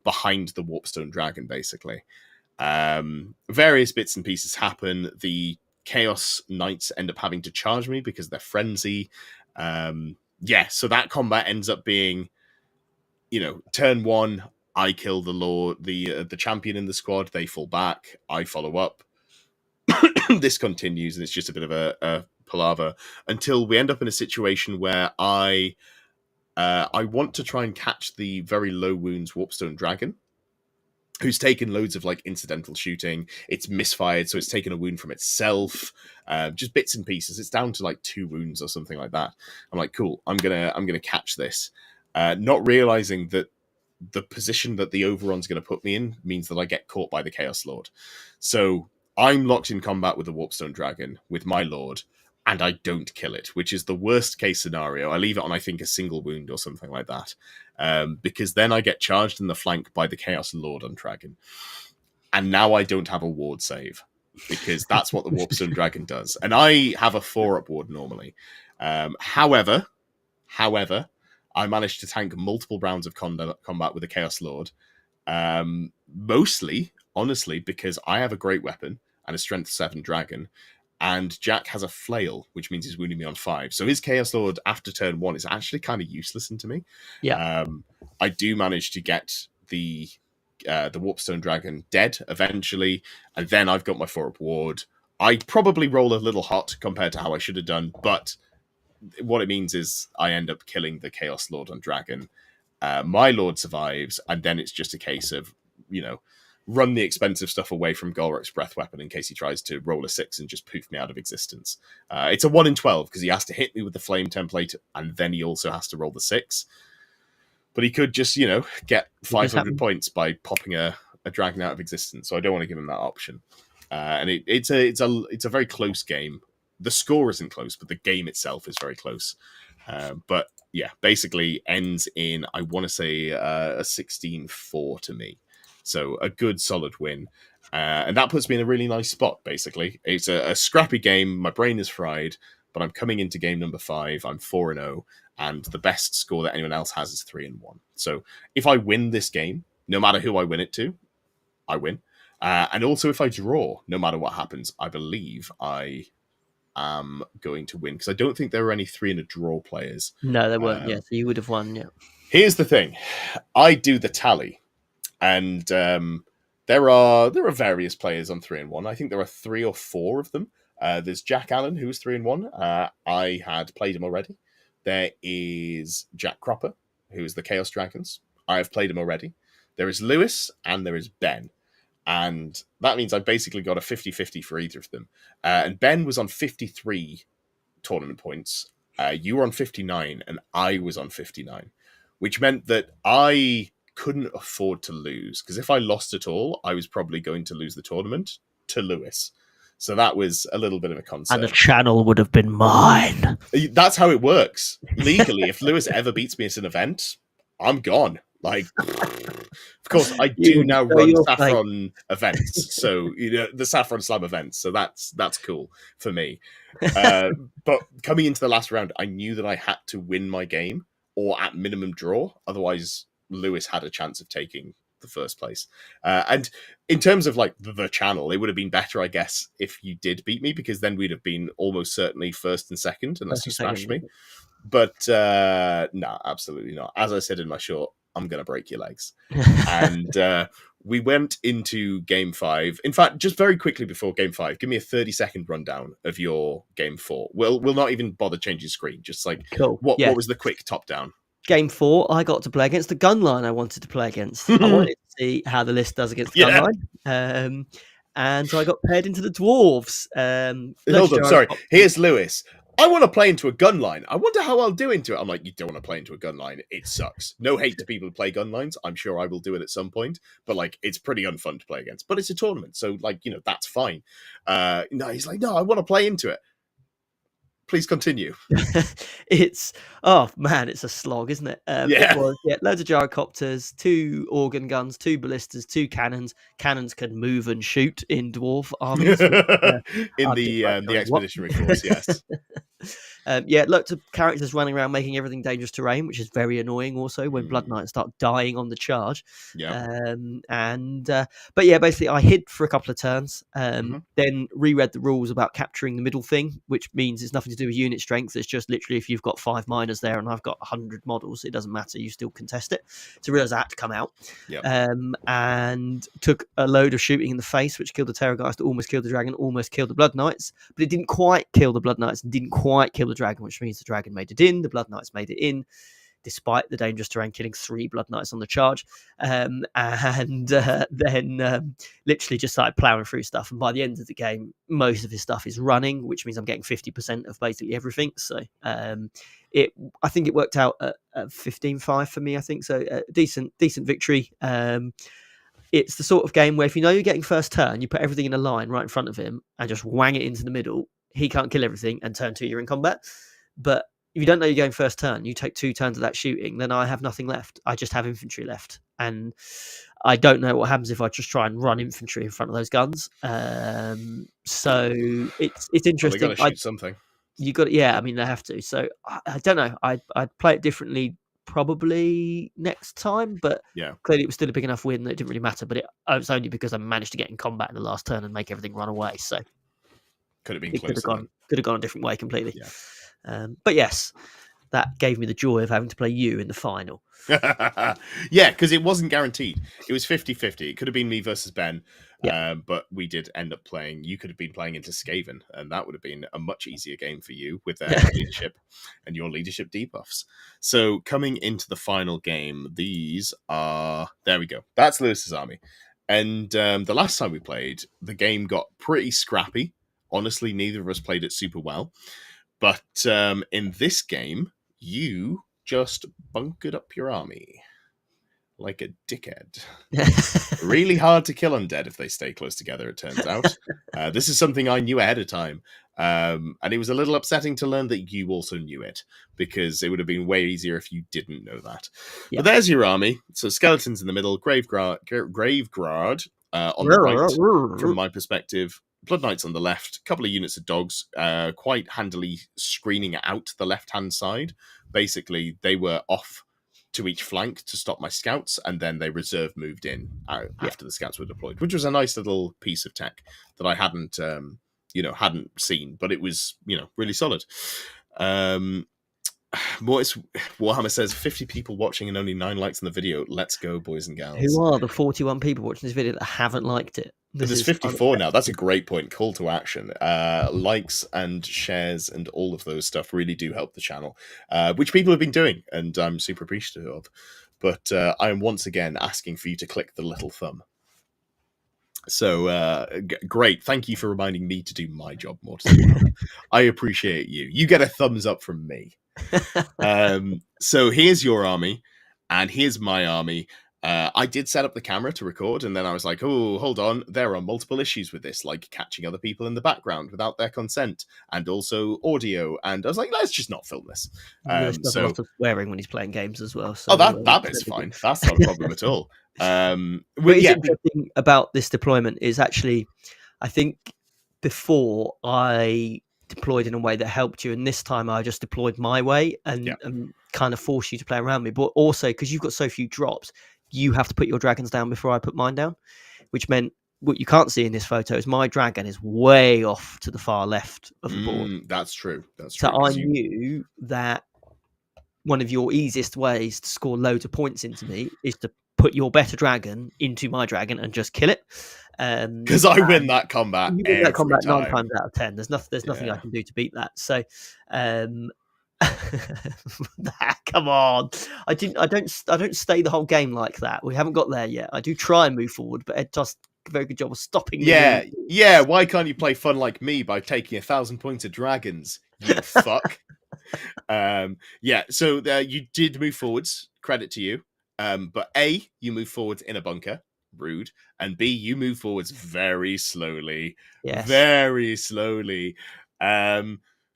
behind the Warpstone Dragon, basically. Various bits and pieces happen. The Chaos Knights end up having to charge me because they're frenzy. So that combat ends up being, turn 1, I kill the lord, the champion in the squad. They fall back. I follow up. This continues, and it's just a bit of a palaver until we end up in a situation where I want to try and catch the very low wounds Warpstone Dragon, who's taken loads of like incidental shooting. It's misfired, so it's taken a wound from itself. Just bits and pieces. It's down to like 2 wounds or something like that. I'm like, cool. I'm gonna catch this. Not realizing that the position that the Overon's going to put me in means that I get caught by the Chaos Lord. So I'm locked in combat with the Warpstone Dragon, with my Lord. and I don't kill it, which is the worst case scenario. I leave it on, I think, a single wound or something like that, because then I get charged in the flank by the Chaos Lord on Dragon, and now I don't have a ward save, because that's what the Warpstone Dragon does, and I have a 4-up ward normally. However, I managed to tank multiple rounds of combat with the Chaos Lord, mostly, honestly, because I have a great weapon and a Strength 7 Dragon, and Jack has a flail, which means he's wounding me on 5. So his Chaos Lord after turn 1 is actually kind of useless to me. Yeah. I do manage to get the Warpstone Dragon dead eventually, and then I've got my 4-up ward. I probably roll a little hot compared to how I should have done, but what it means is I end up killing the Chaos Lord on Dragon. My Lord survives, and then it's just a case of, run the expensive stuff away from Golrick's breath weapon in case he tries to roll a 6 and just poof me out of existence. It's a 1 in 12 because he has to hit me with the flame template, and then he also has to roll the 6. But he could just, get 500 points by popping a dragon out of existence. So I don't want to give him that option. And it's a very close game. The score isn't close, but the game itself is very close. But yeah, basically ends in, I want to say, a 16-4 to me. So a good solid win. And that puts me in a really nice spot, basically. It's a scrappy game. My brain is fried, but I'm coming into game number 5. I'm 4-0, and the best score that anyone else has is 3-1. So if I win this game, no matter who I win it to, I win. And also if I draw, no matter what happens, I believe I am going to win, because I don't think there were any 3-in-a-draw players. No, there weren't. So you would have won. Yeah. Here's the thing: I do the tally, and there are various players on 3-1. I think there are 3 or 4 of them. There's Jack Allen, who was 3-1. I had played him already. There is Jack Cropper, who is the Chaos Dragons. I have played him already. There is Lewis, and there is Ben. And that means I've basically got a 50-50 for either of them. And Ben was on 53 tournament points. You were on 59, and I was on 59, which meant that I couldn't afford to lose, because if I lost at all, I was probably going to lose the tournament to Lewis. So that was a little bit of a concern. And the channel would have been mine. That's how it works. Legally, if Lewis ever beats me at an event, I'm gone. Like, of course, I do now run Saffron events. So, the Saffron Slam events. So that's cool for me. But coming into the last round, I knew that I had to win my game, or at minimum draw. Otherwise, Lewis had a chance of taking the first place. And in terms of like the channel, it would have been better, I guess, if you did beat me, because then we'd have been almost certainly first and second, unless you smashed me. But no, absolutely not. As I said in my short, I'm going to break your legs. And we went into game 5. In fact, just very quickly before game 5, give me a 30-second rundown of your game 4. We'll not even bother changing screen. Just like, cool. What was the quick top down? Game 4, I got to play against the gun line I wanted to play against. I wanted to see how the list does against the gun line. And so I got paired into the dwarves. Hold on, sorry. Here's Lewis. I want to play into a gun line. I wonder how I'll do into it. I'm like, you don't want to play into a gun line. It sucks. No hate to people who play gun lines. I'm sure I will do it at some point. But like, it's pretty unfun to play against. But it's a tournament. So like, that's fine. No, he's like, no, I want to play into it. Please continue. It's a slog, isn't it? Yeah. It was, loads of gyrocopters, 2 organ guns, 2 ballistas, 2 cannons. Cannons can move and shoot in dwarf armies. In the expeditionary force, yes. Lots of characters running around making everything dangerous terrain, which is very annoying also when Blood Knights start dying on the charge. Basically I hid for a couple of turns, then reread the rules about capturing the middle thing, which means it's nothing to do with unit strength. It's just literally if you've got 5 miners there and I've got 100 models, it doesn't matter, you still contest it. To realize that had to come out. And took a load of shooting in the face, which killed the Terrorgeist, almost killed the dragon, almost killed the Blood Knights, but it didn't quite kill the Blood Knights and didn't quite kill the dragon, which means the dragon made it in, the Blood Knights made it in, despite the dangerous terrain killing 3 Blood Knights on the charge. Then literally just started ploughing through stuff, and by the end of the game most of his stuff is running, which means I'm getting 50% of basically everything. So I think it worked out at 15-5 for me, I think. So decent victory. It's the sort of game where if you know you're getting first turn, you put everything in a line right in front of him and just wang it into the middle. he can't kill everything, and turn 2 you're in combat. But if you don't know you're going first turn, you take 2 turns of that shooting, then I have nothing left. I just have infantry left, and I don't know what happens if I just try and run infantry in front of those guns. So it's Well, they interesting. got to shoot something. You got, yeah. I mean, they have to. So I don't know. I'd play it differently probably next time, but Yeah. clearly it was still a big enough win that it didn't really matter. But it was only because I managed to get in combat in the last turn and make everything run away. So Could have been it could have closer. gone a different way completely. Yeah. But yes, that gave me the joy of having to play you in the final. Yeah, because it wasn't guaranteed. It was 50-50. It could have been me versus Ben, but we did end up playing. You could have been playing into Skaven, and that would have been a much easier game for you with their leadership and your leadership debuffs. So coming into the final game, these are... There we go. That's Lewis's army. And the last time we played, the game got pretty scrappy. Honestly, neither of us played it super well. But in this game, you just bunkered up your army like a dickhead. Really hard to kill undead if they stay close together, it turns out. This is something I knew ahead of time. And it was a little upsetting to learn that you also knew it, because it would have been way easier if you didn't know that. But there's your army. So skeletons in the middle, Graveguard on the right, from my perspective. Blood Knights on the left, a couple of units of dogs, quite handily screening out the left-hand side. Basically, they were off to each flank to stop my scouts, and then they reserve moved in after the scouts were deployed, which was a nice little piece of tech that I hadn't seen, but it was, really solid. Warhammer says 50 people watching and only 9 likes on the video. Let's go, boys and gals. Who are the 41 people watching this video that haven't liked it? There's 54 now. That's a great point. Call to action. Likes and shares and all of those stuff really do help the channel, which people have been doing, and I'm super appreciative of. But I am once again asking for you to click the little thumb. So great. Thank you for reminding me to do my job more. I appreciate you. You get a thumbs up from me. So here's your army, and here's my army. I did set up the camera to record, and then I was like, oh, hold on, there are multiple issues with this, like catching other people in the background without their consent, and also audio, and I was like, let's just not film this. So a lot of swearing when he's playing games as well. So, that bit's fine. That's not a problem at all. What is interesting about this deployment is actually, I think before I deployed in a way that helped you, and this time I just deployed my way and kind of forced you to play around me, but also because you've got so few drops, you have to put your dragons down before I put mine down, which meant what you can't see in this photo is my dragon is way off to the far left of the board. That's true. So I knew that one of your easiest ways to score loads of points into me is to put your better dragon into my dragon and just kill it. Because I win that combat. You win that combat 9 times out of 10. There's nothing I can do to beat that. So, come on. I don't stay the whole game like that. We haven't got there yet. I do try and move forward, but Ed does a very good job of stopping me. Yeah. Why can't you play fun like me by taking 1,000 points of dragons? You fuck. So you did move forwards. Credit to you. But A, you move forwards in a bunker. Rude. And B, you move forwards very slowly. Yes. Very slowly.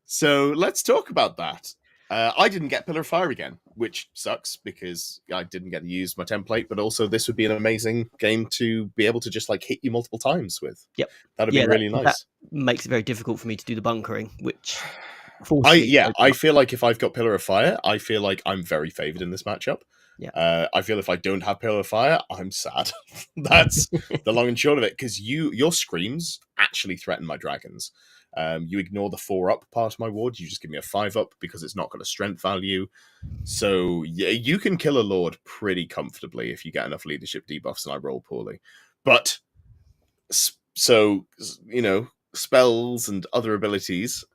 So let's talk about that. I didn't get Pillar of Fire again, which sucks because I didn't get to use my template, but also this would be an amazing game to be able to just like hit you multiple times with. Yep. That'd be really nice. That makes it very difficult for me to do the bunkering, which I feel like if I've got Pillar of Fire, I feel like I'm very favored in this matchup. Yeah. I feel if I don't have Pillar of Fire, I'm sad. That's the long and short of it, because your screams actually threaten my dragons. You ignore the 4-up part of my ward. You just give me a 5-up because it's not got a strength value. So yeah, you can kill a lord pretty comfortably if you get enough leadership debuffs and I roll poorly. But so spells and other abilities.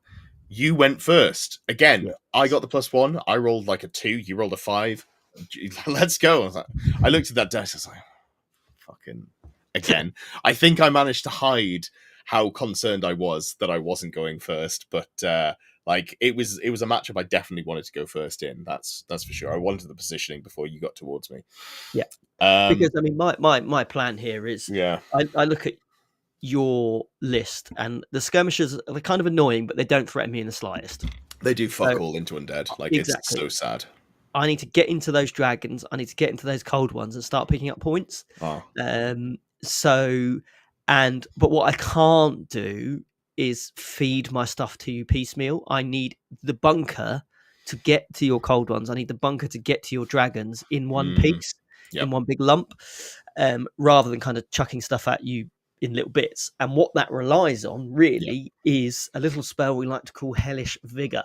You went first again. Yeah. I got the +1. I rolled like a 2. You rolled a 5. Let's go. I looked at that dice. I was like, fucking again. I think I managed to hide how concerned I was that I wasn't going first, but it was a matchup I definitely wanted to go first in. That's for sure. I wanted the positioning before you got towards me. Yeah. Because I mean, my plan here is, I look at your list, and the skirmishers are kind of annoying, but they don't threaten me in the slightest. They do fuck So- all into undead. Like, Exactly. it's so sad. I need to get into those dragons. I need to get into those cold ones and start picking up points. Oh. But what I can't do is feed my stuff to you piecemeal. I need the bunker to get to your cold ones. I need the bunker to get to your dragons in one piece, Yep. in one big lump, rather than kind of chucking stuff at you in little bits. And what that relies on really is a little spell we like to call Hellish Vigor,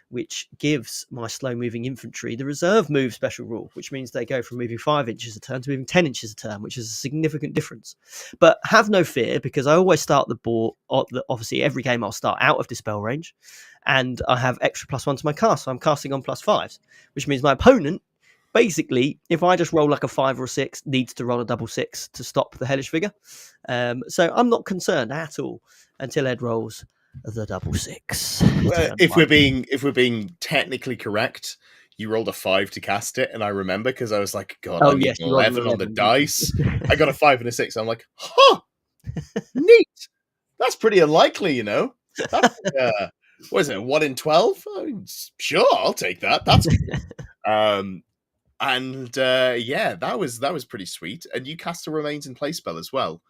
which gives my slow moving infantry the reserve move special rule, which means they go from moving 5 inches a turn to moving 10 inches a turn, which is a significant difference. But have no fear, because I always start the board, obviously every game I'll start out of dispel range, and I have extra +1 to my cast, so I'm casting on +5s, which means my opponent, basically, if I just roll like a 5 or a 6, needs to roll a double 6 to stop the Hellish Vigor. So I'm not concerned at all until Ed rolls the double 6. Well, if we're being technically correct, you rolled a 5 to cast it, and I remember because I was like, God, I need an 11 on the dice. I got a 5 and a 6. I'm like, huh, neat. That's pretty unlikely, you know. That's, what is it, 1 in 12? I mean, sure, I'll take that. That's that was pretty sweet. And you cast a remains in play spell as well.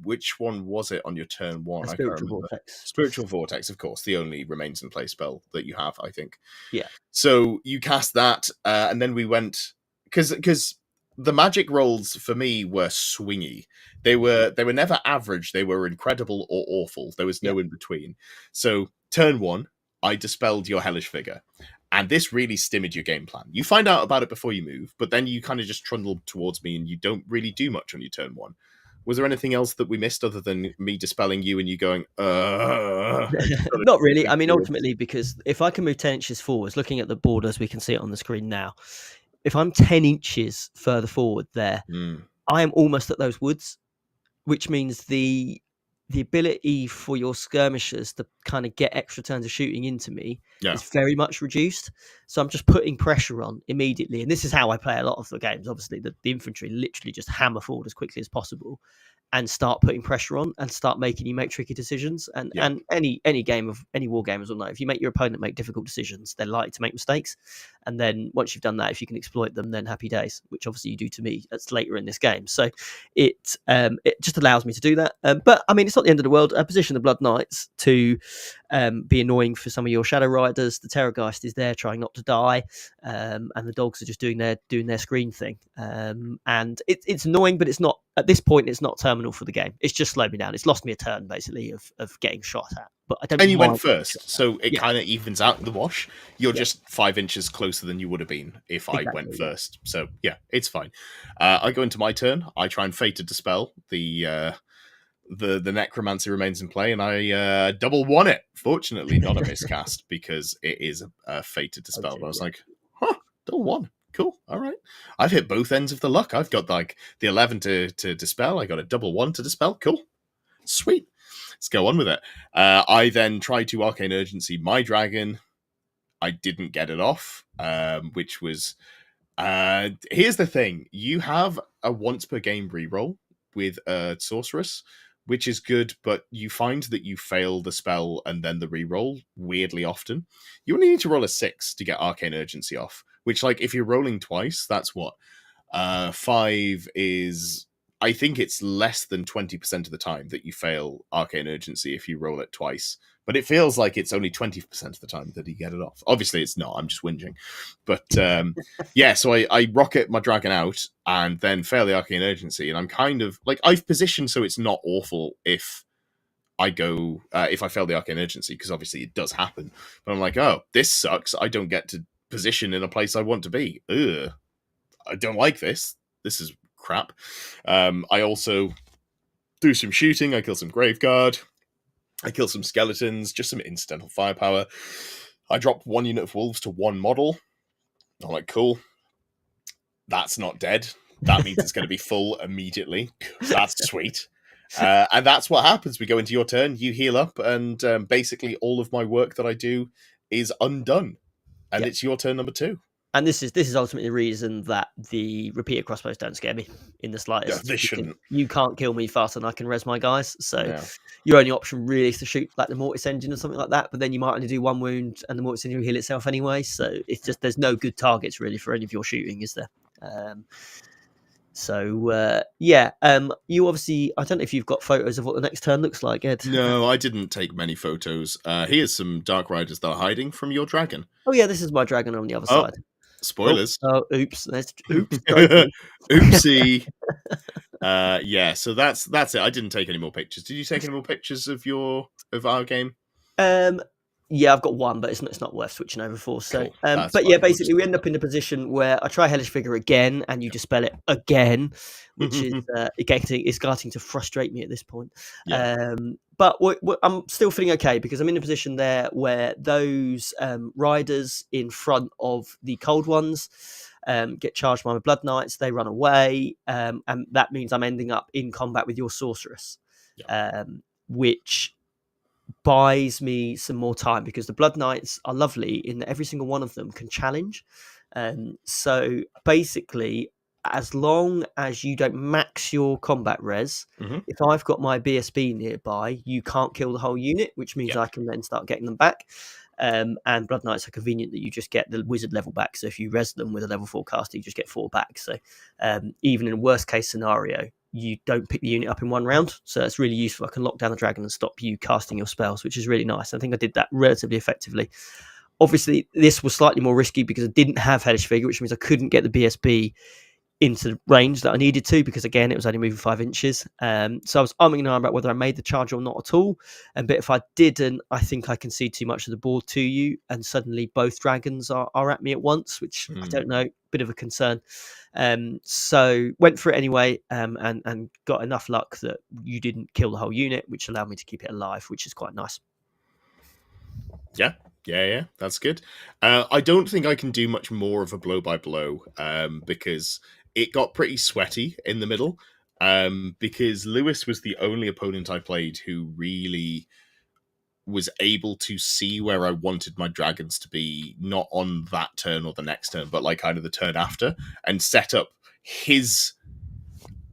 Which one was it on your turn 1? I can't remember. Vortex. Spiritual Vortex, of course, the only remains in play spell that you have, I think. Yeah. So you cast that, and then we went because the magic rolls for me were swingy. They were never average. They were incredible or awful. There was no in between. So turn 1, I dispelled your Hellish Vigor. And this really stimmed your game plan. You find out about it before you move, but then you kind of just trundle towards me and you don't really do much on your turn 1. Was there anything else that we missed other than me dispelling you and you going, Not really. I mean, ultimately, because if I can move 10 inches forwards, looking at the board as we can see it on the screen now, if I'm 10 inches further forward there, I am almost at those woods, which means the ability for your skirmishers to kind of get extra turns of shooting into me is very much reduced. So I'm just putting pressure on immediately. And this is how I play a lot of the games. Obviously, the infantry literally just hammer forward as quickly as possible and start putting pressure on and start making you make tricky decisions. And any game of any war gamers will know, if you make your opponent make difficult decisions, they're likely to make mistakes. And then once you've done that, if you can exploit them, then happy days, which obviously you do to me. That's later in this game. So it just allows me to do that. But I mean, it's not the end of the world. I position the Blood Knights to be annoying for some of your Shadow Riders. The Terrorgeist is there trying not to die, and the dogs are just doing their screen thing. And it's annoying, but it's not, at this point, it's not terminal for the game. It's just slowed me down. It's lost me a turn basically of getting shot at. But I don't. And you went first, so it kind of evens out in the wash. You're just 5 inches closer than you would have been if I went first. So yeah, it's fine. I go into my turn. I try and fate to dispel the necromancy remains in play, and I double won it. Fortunately, not a miscast because it is a fate to dispel. But I was like, huh, double one. Cool. All right. I've hit both ends of the luck. I've got like the 11 to dispel. I got a double 1 to dispel. Cool. Sweet. Let's go on with it. I then tried to Arcane Urgency my dragon. I didn't get it off, which was... here's the thing. You have a once per game reroll with a sorceress, which is good, but you find that you fail the spell and then the reroll weirdly often. You only need to roll a 6 to get Arcane Urgency off, which, like, if you're rolling twice, that's what? 5 is... I think it's less than 20% of the time that you fail Arcane Urgency if you roll it twice. But it feels like it's only 20% of the time that you get it off. Obviously, it's not. I'm just whinging. But so I rocket my dragon out and then fail the Arcane Urgency. And I'm kind of like, I've positioned so it's not awful if I go, if I fail the Arcane Urgency, because obviously it does happen. But I'm like, oh, this sucks. I don't get to position in a place I want to be. Ugh. I don't like this. This is crap. I also do some shooting. I kill some Graveguard. I kill some skeletons, just some incidental firepower. I drop 1 unit of wolves to 1 model. I'm like, cool. That's not dead. That means it's going to be full immediately. That's sweet. And that's what happens. We go into your turn, you heal up, and basically all of my work that I do is undone. And it's your turn number 2. And this is ultimately the reason that the repeater crossbows don't scare me in the slightest. They because shouldn't. You can't kill me faster than I can res my guys. So Yeah. your only option really is to shoot like the mortis engine or something like that. But then you might only do one wound, and the mortis engine will heal itself anyway. So it's just there's no good targets really for any of your shooting, is there? You obviously, I don't know if you've got photos of what the next turn looks like, Ed. No, I didn't take many photos. Here's some Dark Riders that are hiding from your dragon. Oh yeah, this is my dragon on the other Oh, side. spoilers. Oops. Oops. Dragon. Oopsie. Yeah, so that's it. I didn't take any more pictures. Did you take any more pictures of our game? Yeah, I've got one, but it's not worth switching over for. So, Cool. That's but fine. yeah, We'll basically, just we end up in a position where I try Hellish Figure again, and you dispel it again, which is starting to frustrate me at this point. Yeah. But I'm still feeling okay because I'm in a position there where those riders in front of the cold ones get charged by my Blood Knights. They run away, and that means I'm ending up in combat with your sorceress, which buys me some more time because the Blood Knights are lovely in that every single one of them can challenge. So basically, as long as you don't max your combat res, if I've got my BSB nearby, you can't kill the whole unit, which means I can then start getting them back. And Blood Knights are convenient that you just get the wizard level back. So if you res them with a level 4 caster, you just get 4 back. So even in a worst case scenario, you don't pick the unit up in one round. So that's really useful. I can lock down the dragon and stop you casting your spells, which is really nice. I think I did that relatively effectively. Obviously, this was slightly more risky because I didn't have Hellish Figure, which means I couldn't get the BSB into the range that I needed to because, again, it was only moving 5 inches. So I was umming and ahhing about whether I made the charge or not at all. But if I didn't, I think I concede too much of the board to you, and suddenly both dragons are at me at once, which I don't know, bit of a concern. So went for it anyway, and got enough luck that you didn't kill the whole unit, which allowed me to keep it alive, which is quite nice. Yeah, that's good. I don't think I can do much more of a blow by blow because it got pretty sweaty in the middle because Lewis was the only opponent I played who really was able to see where I wanted my dragons to be, not on that turn or the next turn, but like kind of the turn after, and set up his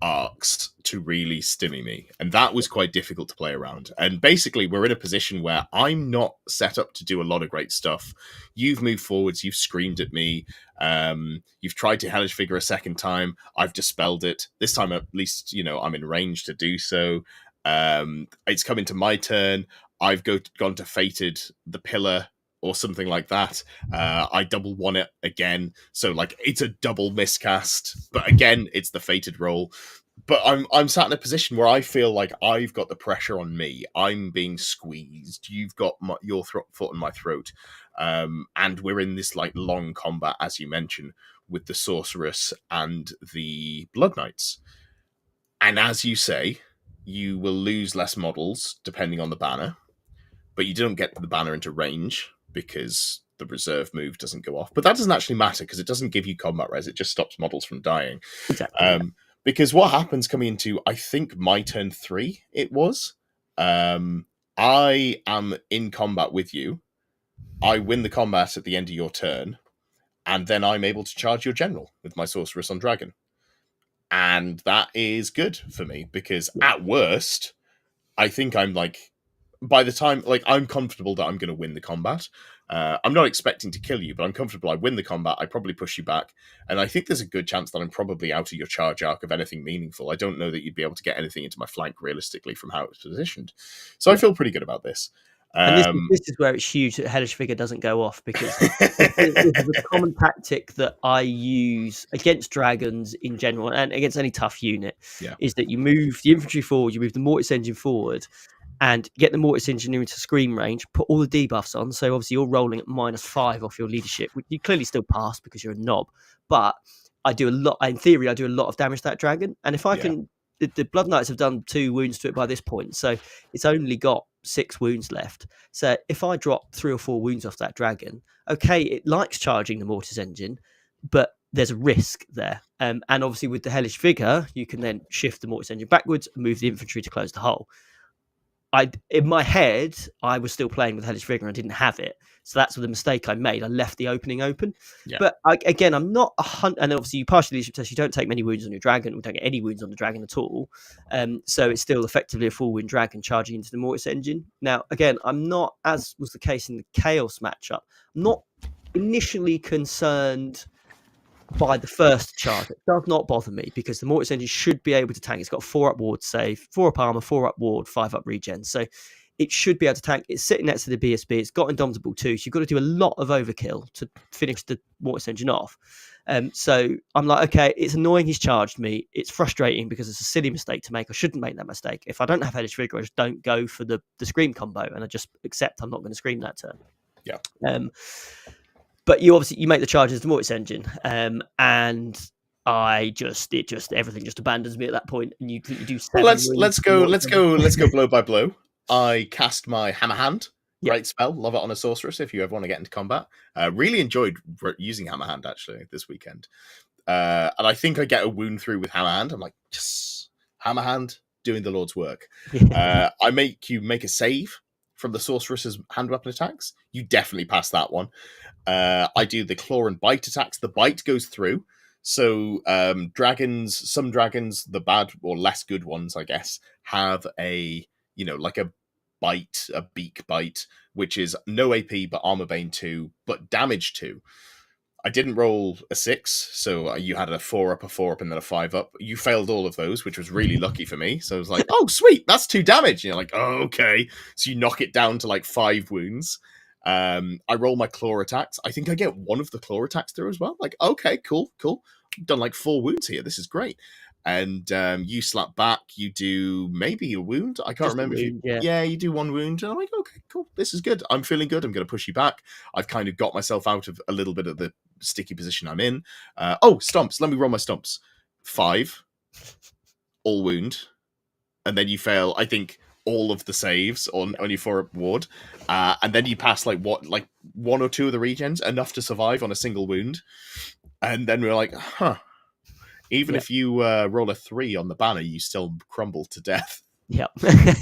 arcs to really stimmy me, and that was quite difficult to play around. And basically we're in a position where I'm not set up to do a lot of great stuff. You've moved forwards, you've screamed at me, you've tried to Hellish Figure a second time, I've dispelled it. This time at least, I'm in range to do so. It's come into my turn, I've gone to Fated the Pillar or something like that. I double won it again. So like it's a double miscast, but again, it's the Fated roll. But I'm sat in a position where I feel like I've got the pressure on me. I'm being squeezed. You've got your foot in my throat. And we're in this like long combat, as you mentioned, with the Sorceress and the Blood Knights. And as you say, you will lose less models depending on the banner, but you don't get the banner into range because the reserve move doesn't go off. But that doesn't actually matter because it doesn't give you combat res. It just stops models from dying. Exactly. Because what happens coming into, I think, my turn 3, it was, I am in combat with you. I win the combat at the end of your turn, and then I'm able to charge your general with my Sorceress on Dragon. And that is good for me because at worst, I think I'm like, by the time, like, I'm comfortable that I'm going to win the combat. I'm not expecting to kill you, but I'm comfortable I win the combat, I probably push you back, and I think there's a good chance that I'm probably out of your charge arc of anything meaningful. I don't know that you'd be able to get anything into my flank realistically from how it's positioned. So I feel pretty good about this. And this is where it's huge that Hellish Figure doesn't go off because this is a common tactic that I use against dragons in general and against any tough unit, is that you move the infantry forward, you move the Mortis Engine forward, and get the Mortis Engineer into screen range, put all the debuffs on. So obviously you're rolling at -5 off your leadership, which you clearly still pass because you're a knob. But I do a lot, in theory, I do a lot of damage to that dragon. And if I can, the Blood Knights have done 2 wounds to it by this point. So it's only got 6 wounds left. So if I drop 3 or 4 wounds off that dragon, okay, it likes charging the Mortis Engine, but there's a risk there. And obviously with the Hellish Figure, you can then shift the Mortis Engine backwards and move the infantry to close the hole. in my head, I was still playing with Hellish Vigor and I didn't have it. So that's the mistake I made. I left the opening open. Yeah. But again, I'm not 100. And obviously, you pass your leadership test. You don't take many wounds on your dragon. We don't get any wounds on the dragon at all. So it's still effectively a full wound dragon charging into the Mortis engine. Now, again, I'm not, as was the case in the Chaos matchup, I'm not initially concerned by the first charge. It does not bother me because the Mortis engine should be able to tank. It's got 4-up ward save, 4-up armor, 4-up ward, 5-up regen. So it should be able to tank. It's sitting next to the BSB. It's got Indomitable too. So you've got to do a lot of overkill to finish the Mortis engine off. So I'm like, okay, it's annoying he's charged me. It's frustrating because it's a silly mistake to make. I shouldn't make that mistake. If I don't have Hellish Vigor, I just don't go for the Scream combo and I just accept I'm not going to Scream that turn. Yeah. But you obviously make the charges to the Mortis engine, and everything just abandons me at that point, and you do. Well, let's go blow by blow. I cast my Hammer Hand. Yep. Great spell. Love it on a sorceress if you ever want to get into combat. Really enjoyed using Hammer Hand actually this weekend, and I think I get a wound through with Hammer Hand. I'm like, yes, Hammer Hand doing the Lord's work. I make you make a save from the sorceress's hand weapon attacks. You definitely pass that one. I do the claw and bite attacks. The bite goes through. So some dragons, the bad or less good ones, I guess, have a, like a bite, a beak bite, which is no AP, but armor bane 2, but damage 2. I didn't roll a 6, so you had a 4-up, a 4-up, and then a 5-up. You failed all of those, which was really lucky for me. So I was like, oh, sweet, that's 2 damage. And you're like, oh, okay. So you knock it down to like 5 wounds. I roll my claw attacks. I think I get one of the claw attacks through as well. Like, okay, cool. I've done like 4 wounds here. This is great. And you slap back. You do maybe a wound. I can't remember. You do 1 wound. And I'm like, okay, cool. This is good. I'm feeling good. I'm going to push you back. I've kind of got myself out of a little bit of the sticky position I'm in. Stomps. Let me roll my stomps. 5. All wound. And then you fail, I think, all of the saves on your 4-up ward. And then you pass like 1 or 2 of the regens, enough to survive on a single wound. And then we're like, even if you roll a 3 on the banner, you still crumble to death. Yep.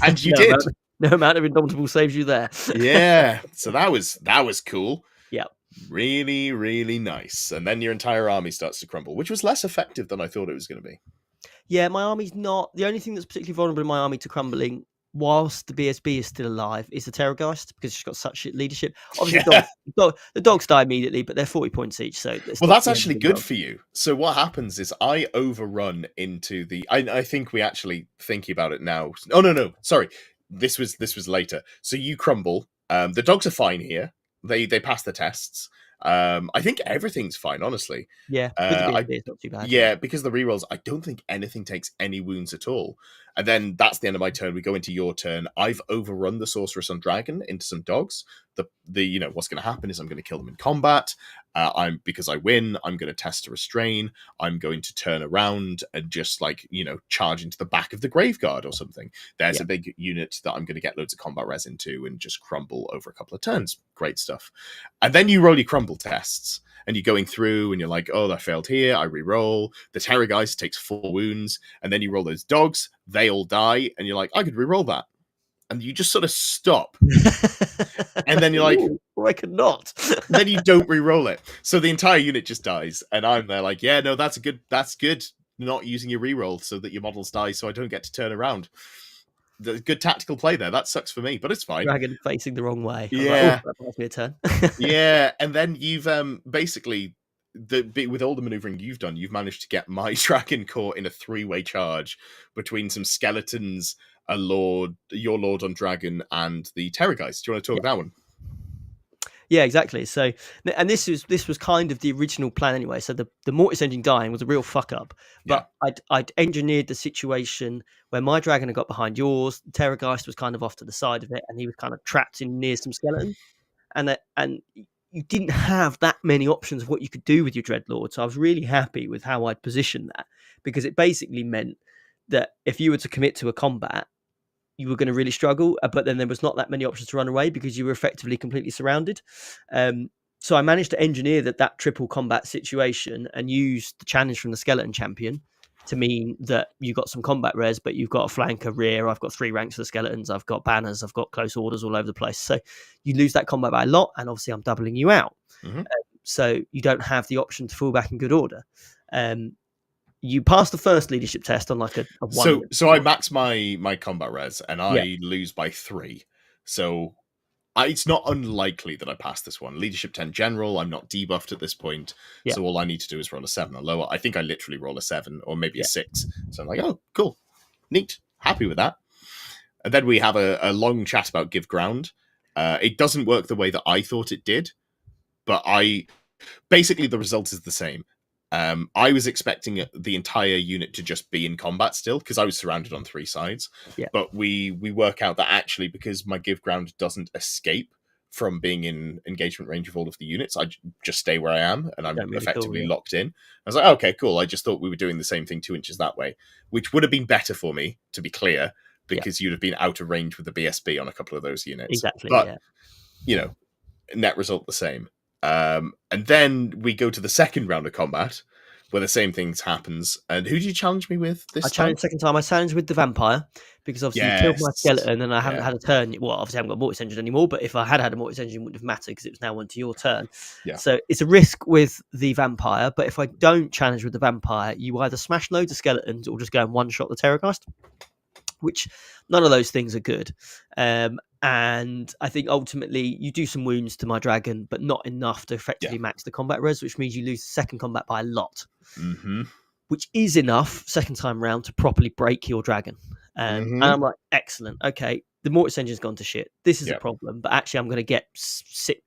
And you did. No amount of Indomitable saves you there. Yeah. So that was cool. Yeah. Really, really nice. And then your entire army starts to crumble, which was less effective than I thought it was going to be. Yeah, my army's not. The only thing that's particularly vulnerable in my army to crumbling, whilst the BSB is still alive, is the Terrorgeist, because she's got such shit leadership. Obviously, the dogs die immediately, but they're 40 points each. So that's actually good for you. So what happens is I overrun into the. I think we actually thinking about it now. Oh no, sorry. This was later. So you crumble. The dogs are fine here. They pass the tests. I think everything's fine, honestly. Yeah, it's not too bad. Yeah, because the rerolls, I don't think anything takes any wounds at all. And then that's the end of my turn. We go into your turn. I've overrun the sorceress on dragon into some dogs. What's going to happen is I'm going to kill them in combat. Because I win, I'm going to test to restrain. I'm going to turn around and just charge into the back of the Graveguard or something. There's a big unit that I'm going to get loads of combat res into and just crumble over a couple of turns. Great stuff. And then you roll your crumble tests. And you're going through and you're like, oh, I failed here. I re-roll. The Terrorgeist takes 4 wounds. And then you roll those dogs. They all die. And you're like, I could re-roll that. And you just sort of stop. And then you're like, I could not. Then you don't re-roll it. So the entire unit just dies. And I'm there like, yeah, no, that's good. Not using your re-roll so that your models die so I don't get to turn around. The good tactical play there. That sucks for me, but it's fine. Dragon facing the wrong way. Yeah. That buys me a turn. Yeah, and then you've basically with all the maneuvering you've done, you've managed to get my dragon caught in a 3-way charge between some skeletons, your lord on dragon, and the Terrorgeist. Do you want to talk about that one? Yeah, exactly. So, and this was kind of the original plan anyway. So the Mortis engine dying was a real fuck up. But I'd engineered the situation where my dragon had got behind yours. The Terrorgeist was kind of off to the side of it, and he was kind of trapped in near some skeletons. And you didn't have that many options of what you could do with your Dreadlord. So I was really happy with how I'd positioned that, because it basically meant that if you were to commit to a combat, you were going to really struggle, but then there was not that many options to run away because you were effectively completely surrounded. So I managed to engineer that triple combat situation and use the challenge from the Skeleton Champion to mean that you've got some combat res, but you've got a flank, a rear. I've got 3 ranks of the skeletons. I've got banners. I've got close orders all over the place. So you lose that combat by a lot, and obviously I'm doubling you out. Mhm. So you don't have the option to fall back in good order. You pass the first leadership test on like a 1. So I max my combat res and I Yeah. lose by 3. So it's not unlikely that I pass this one. Leadership 10 general, I'm not debuffed at this point. Yeah. So all I need to do is roll a 7 or lower. I think I literally roll a 7 or maybe Yeah. a 6. So I'm like, oh, cool. Neat. Happy with that. And then we have a long chat about give ground. It doesn't work the way that I thought it did, but basically the result is the same. I was expecting the entire unit to just be in combat still because I was surrounded on 3 sides. Yeah. But we work out that actually because my give ground doesn't escape from being in engagement range of all of the units, I just stay where I am and I'm Don't really effectively cool, yeah. locked in. I was like, okay, cool. I just thought we were doing the same thing 2 inches that way, which would have been better for me, to be clear, because you'd have been out of range with the BSB on a couple of those units. Exactly. But, Yeah. you know, net result the same. And then we go to the second round of combat where the same things happens. And who did you challenge me with this I time? challenged second time. I challenged with the vampire because obviously you killed my Yes. skeleton and I haven't Yeah. had a turn. Well, obviously I haven't got Mortis Engine anymore, but if I had a Mortis Engine, it wouldn't have mattered because it was now on to your turn. Yeah. So it's a risk with the vampire, but if I don't challenge with the vampire, you either smash loads of skeletons or just go and one-shot the Terrorgeist, which none of those things are good. And I think ultimately you do some wounds to my dragon, but not enough to effectively max the combat res, which means you lose the second combat by a lot. Mm-hmm. Which is enough second time round to properly break your dragon. And I'm like, excellent. Okay, the Mortis Engine's gone to shit. This is a problem, but actually I'm going to get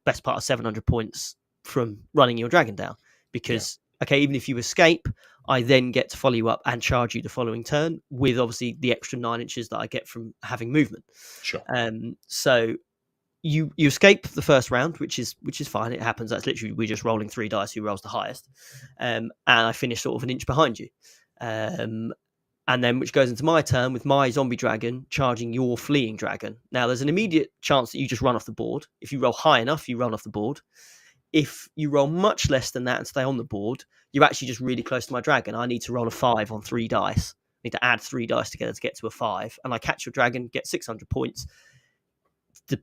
best part of 700 points from running your dragon down because, okay, even if you escape, I then get to follow you up and charge you the following turn with obviously the extra 9 inches that I get from having movement. Sure. So you escape the first round, which is fine. It happens. That's literally we're just rolling 3 dice. Who rolls the highest? And I finish sort of an inch behind you. And then which goes into my turn with my zombie dragon charging your fleeing dragon. Now there's an immediate chance that you just run off the board. If you roll high enough, you run off the board. If you roll much less than that and stay on the board, you're actually just really close to my dragon. I need to roll a 5 on 3 dice. I need to add 3 dice together to get to a 5. And I catch your dragon, get 600 points. The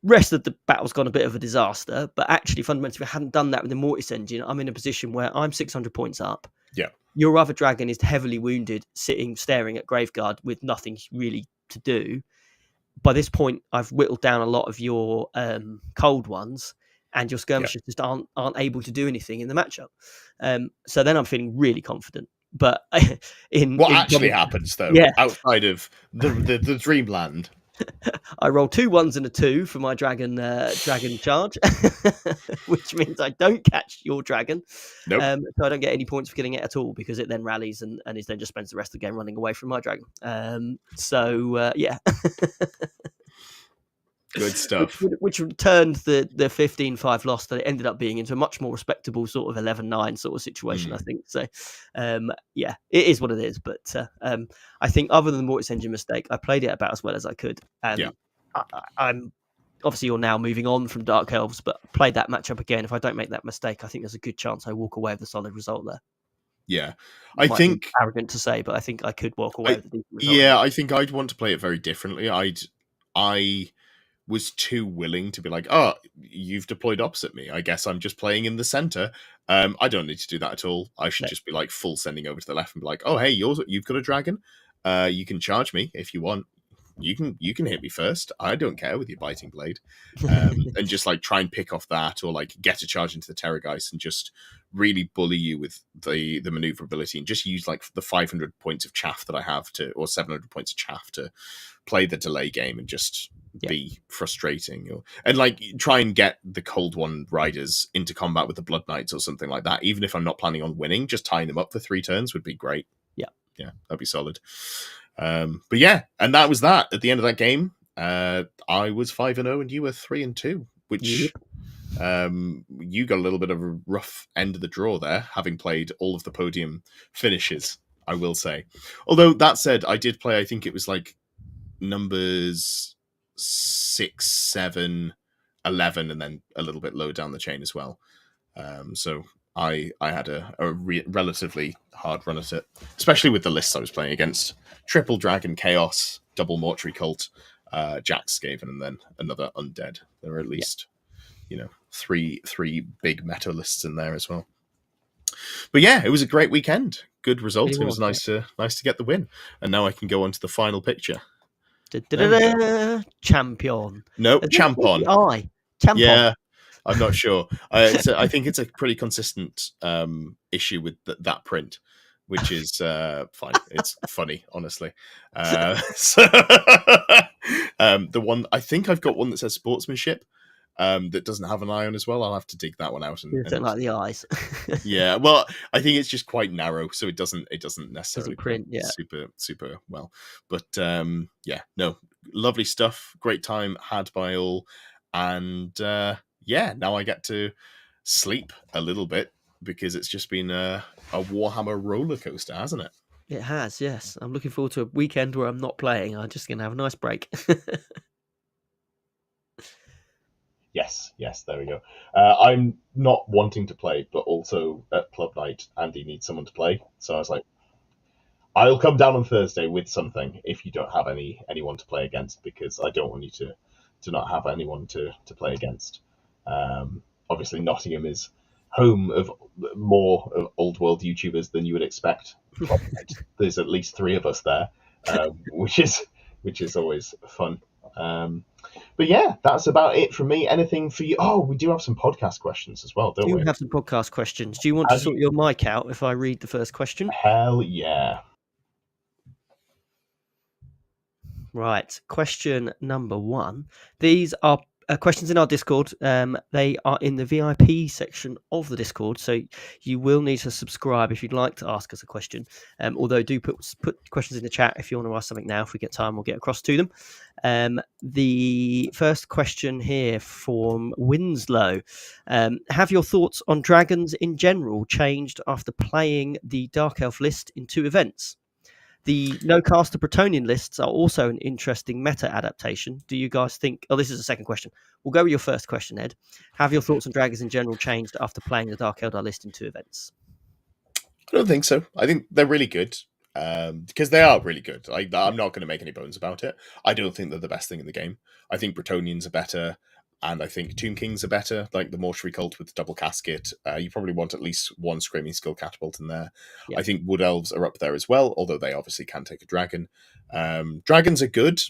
rest of the battle's gone a bit of a disaster, but actually fundamentally if I hadn't done that with the Mortis Engine, I'm in a position where I'm 600 points up. Yeah. Your other dragon is heavily wounded, sitting staring at Graveguard with nothing really to do. By this point, I've whittled down a lot of your cold ones, and your skirmishers just aren't able to do anything in the matchup. So then I'm feeling really confident. But what actually happens though, outside of the dreamland? I roll 2 1s and a 2 for my dragon charge, which means I don't catch your dragon. Nope. So I don't get any points for killing it at all because it then rallies and it then just spends the rest of the game running away from my dragon. Yeah. Good stuff. Which turned the 15-5 loss that it ended up being into a much more respectable sort of 11-9 sort of situation, I think. So, it is what it is. But I think other than the Mortis Engine mistake, I played it about as well as I could. I'm obviously you're now moving on from Dark Elves, but played that matchup again. If I don't make that mistake, I think there's a good chance I walk away with a solid result there. Yeah, I think be arrogant to say, but I think I could walk away with a decent result. Yeah, I think I'd want to play it very differently. I was too willing to be like, oh, you've deployed opposite me. I guess I'm just playing in the center. I don't need to do that at all. I should just be like full sending over to the left and be like, oh, hey, you've got a dragon. You can charge me if you want. You can hit me first. I don't care with your biting blade. And just like try and pick off that or like get a charge into the Terrorgeist and just really bully you with the maneuverability and just use like the 500 points of chaff that I have or 700 points of chaff to play the delay game and just be frustrating and like try and get the Cold One riders into combat with the Blood Knights or something like that. Even if I'm not planning on winning, just tying them up for 3 turns would be great. Yeah, that'd be solid. But yeah, and that was that. At the end of that game, I was 5-0 and you were 3-2, which you got a little bit of a rough end of the draw there, having played all of the podium finishes, I will say. Although that said, I did play, I think it was like numbers 6, 7, 11, and then a little bit low down the chain as well. So I had a relatively hard run at it, especially with the lists I was playing against: triple dragon chaos, double mortuary cult, Jack Skaven, and then another undead. There were at least three big meta lists in there as well. But yeah, it was a great weekend. Good result. It was nice to get the win, and now I can go on to the final picture. Champion. No, Champon. Champon. Yeah, I'm not sure. I think it's a pretty consistent issue with that print, which is fine. It's funny, honestly. So, the one I think I've got one that says sportsmanship. That doesn't have an eye on as well. I'll have to dig that one out. I don't like the eyes. Yeah, well, I think it's just quite narrow, so it doesn't necessarily print super well. But yeah, no, lovely stuff. Great time had by all, and yeah, now I get to sleep a little bit because it's just been a Warhammer roller coaster, hasn't it? It has, yes. I'm looking forward to a weekend where I'm not playing. I'm just going to have a nice break. Yes, there we go. I'm not wanting to play, but also at club night, Andy needs someone to play. So I was like, I'll come down on Thursday with something if you don't have anyone to play against, because I don't want you to not have anyone to play against. Obviously, Nottingham is home of more of old world YouTubers than you would expect. There's at least 3 of us there, which is always fun. But yeah, that's about it from me. Anything for you? Oh, we do have some podcast questions as well, don't we? We have some podcast questions. Do you want to sort your mic out if I read the first question? Hell yeah. Right. Question number 1. These are questions in our Discord. They are in the VIP section of the Discord, so you will need to subscribe if you'd like to ask us a question. Although do put questions in the chat if you want to ask something now. If we get time, we'll get across to them. The first question here from Winslow. Have your thoughts on dragons in general changed after playing the Dark Elf list in 2 events? The no-caster Bretonian lists are also an interesting meta adaptation. Do you guys think... Oh, this is the second question. We'll go with your first question, Ed. Have your thoughts on dragons in general changed after playing the Dark Eldar list in 2 events? I don't think so. I think they're really good. Because they are really good. I'm not going to make any bones about it. I don't think they're the best thing in the game. I think Bretonians are better, and I think Tomb Kings are better, like the Mortuary Cult with the double casket. You probably want at least 1 Screaming Skull Catapult in there. Yeah. I think Wood Elves are up there as well, although they obviously can take a dragon. Dragons are good,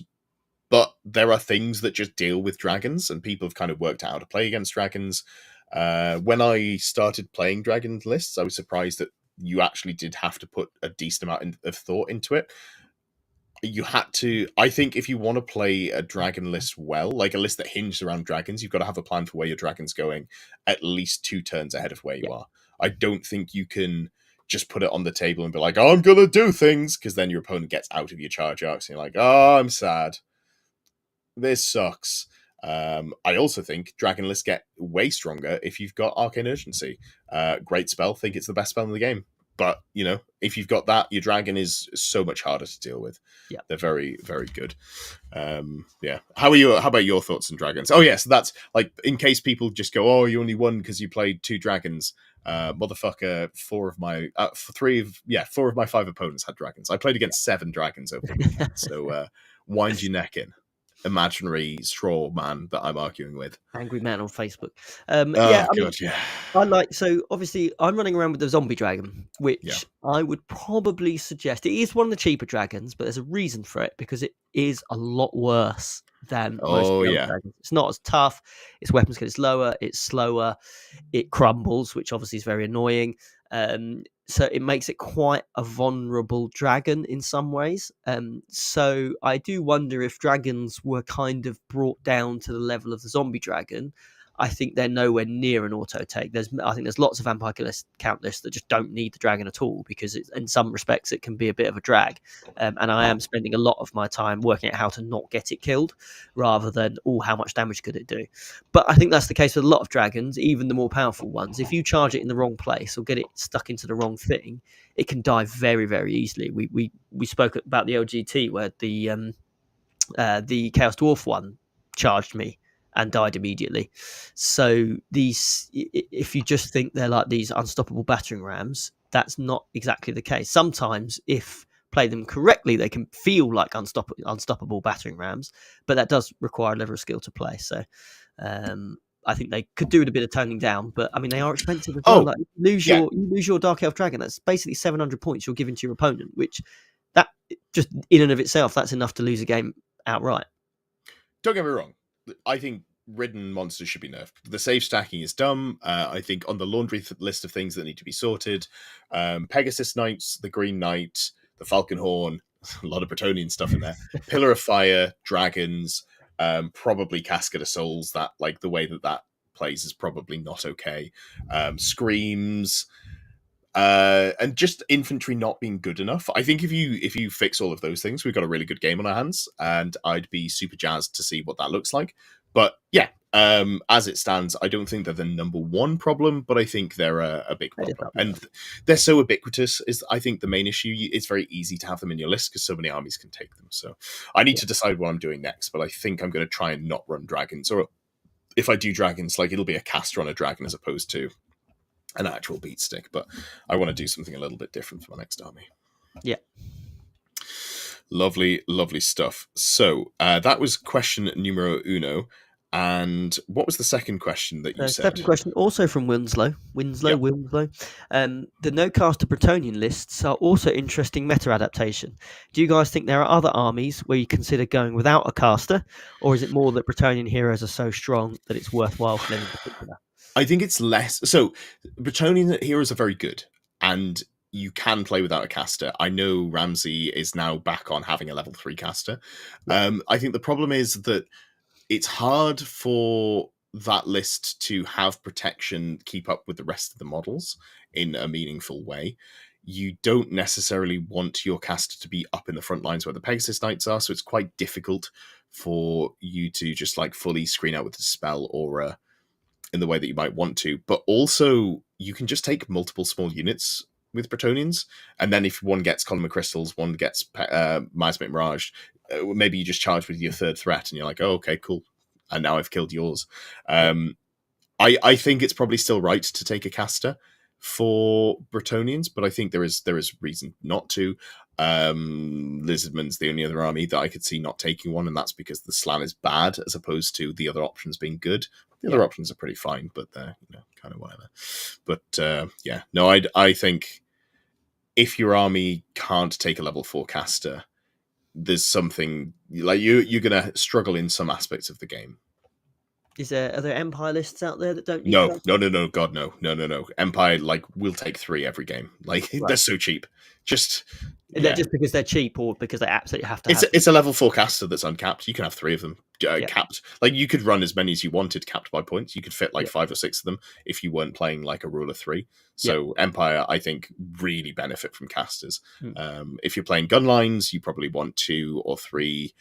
but there are things that just deal with dragons, and people have kind of worked out how to play against dragons. When I started playing dragon lists, I was surprised that you actually did have to put a decent amount of thought into it. You had to, I think if you want to play a dragon list well, like a list that hinges around dragons, you've got to have a plan for where your dragon's going at least 2 turns ahead of where you are. I don't think you can just put it on the table and be like, oh, I'm going to do things, because then your opponent gets out of your charge arcs and you're like, oh, I'm sad. This sucks. I also think dragon lists get way stronger if you've got Arcane Urgency. Great spell. Think it's the best spell in the game. But, if you've got that, your dragon is so much harder to deal with. Yeah. They're very, very good. Yeah. How about your thoughts on dragons? Oh, yes. That's like, in case people just go, oh, you only won because you played 2 dragons. Motherfucker, 4 of my 5 opponents had dragons. I played against 7 dragons over the weekend. So wind your neck in. Imaginary straw man that I'm arguing with. Angry man on Facebook. So obviously I'm running around with the zombie dragon, which I would probably suggest. It is one of the cheaper dragons, but there's a reason for it, because it is a lot worse than most dragons. It's not as tough. Its weapon skill is lower. It's slower. It crumbles, which obviously is very annoying. So it makes it quite a vulnerable dragon in some ways. So I do wonder if dragons were kind of brought down to the level of the zombie dragon. I think they're nowhere near an auto take. I think there's lots of vampire count lists that just don't need the dragon at all, because in some respects it can be a bit of a drag. And I am spending a lot of my time working out how to not get it killed, rather than how much damage could it do. But I think that's the case with a lot of dragons, even the more powerful ones. If you charge it in the wrong place or get it stuck into the wrong thing, it can die very, very easily. We spoke about the LGT where the Chaos Dwarf one charged me and died immediately. So if you just think they're like these unstoppable battering rams, that's not exactly the case. Sometimes, if play them correctly, they can feel like unstoppable battering rams, but that does require a level of skill to play. So I think they could do with a bit of toning down, but I mean, they are expensive as well. Like, you lose your Dark Elf Dragon, that's basically 700 points you're giving to your opponent, which that just in and of itself, that's enough to lose a game outright. Don't get me wrong. I think ridden monsters should be nerfed. The save stacking is dumb. I think on the laundry list of things that need to be sorted, Pegasus Knights, the Green Knight, the Falcon Horn, a lot of Bretonian stuff in there. Pillar of Fire, dragons, probably Casket of Souls. That, like, the way that plays is probably not okay. Screams. And just infantry not being good enough. I think if you fix all of those things, we've got a really good game on our hands, and I'd be super jazzed to see what that looks like. But yeah, as it stands, I don't think they're the number one problem, but I think they're a big problem, and they're so ubiquitous. Is I think the main issue. It's very easy to have them in your list because so many armies can take them. So I need to decide what I'm doing next, but I think I'm going to try and not run dragons, or if I do dragons, like, it'll be a caster on a dragon as opposed to an actual beat stick, but I want to do something a little bit different for my next army. Yeah. Lovely, lovely stuff. So that was question numero uno. And what was the second question that you said? Second question, also from Winslow. The no-caster Bretonian lists are also interesting meta adaptation. Do you guys think there are other armies where you consider going without a caster, or is it more that Bretonian heroes are so strong that it's worthwhile for them in particular? I think it's less. So Bretonian heroes are very good, and you can play without a caster. I know Ramsey is now back on having a level 3 caster. I think the problem is that it's hard for that list to have protection keep up with the rest of the models in a meaningful way. You don't necessarily want your caster to be up in the front lines where the Pegasus Knights are, so it's quite difficult for you to just, like, fully screen out with a spell or in the way that you might want to. But also, you can just take multiple small units with Bretonians, and then if one gets Column of Crystals, one gets Miasmic Mirage, maybe you just charge with your third threat, and you're like, oh, okay, cool, and now I've killed yours. I think it's probably still right to take a caster for Bretonians, but I think there is reason not to. Lizardman's the only other army that I could see not taking one, and that's because the slan is bad as opposed to the other options being good. The other options are pretty fine, but they're, kind of whatever. But I think if your army can't take a level 4 caster, there's something like you're gonna struggle in some aspects of the game. Are there Empire lists out there that don't use No, God, no. Empire, like, we'll take 3 every game. Like, they're so cheap. Just because they're cheap, or because they absolutely have to. It's a level 4 caster that's uncapped. You can have 3 of them capped. Like, you could run as many as you wanted, capped by points. You could fit 5 or 6 of them if you weren't playing like a rule of 3. So Empire, I think, really benefit from casters. If you're playing gun lines, you probably want 2 or 3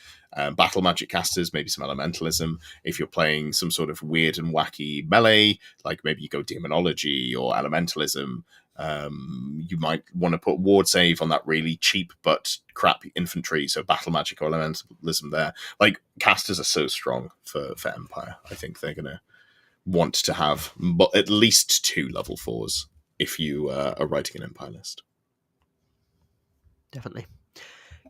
battle magic casters, maybe some elementalism. If you're playing some sort of weird and wacky melee, like maybe you go demonology or elementalism. You might want to put ward save on that really cheap but crap infantry, so battle magic or elementalism there. Like, casters are so strong for Empire. I think they're going to want to have at least 2 level 4s if you are writing an Empire list. Definitely.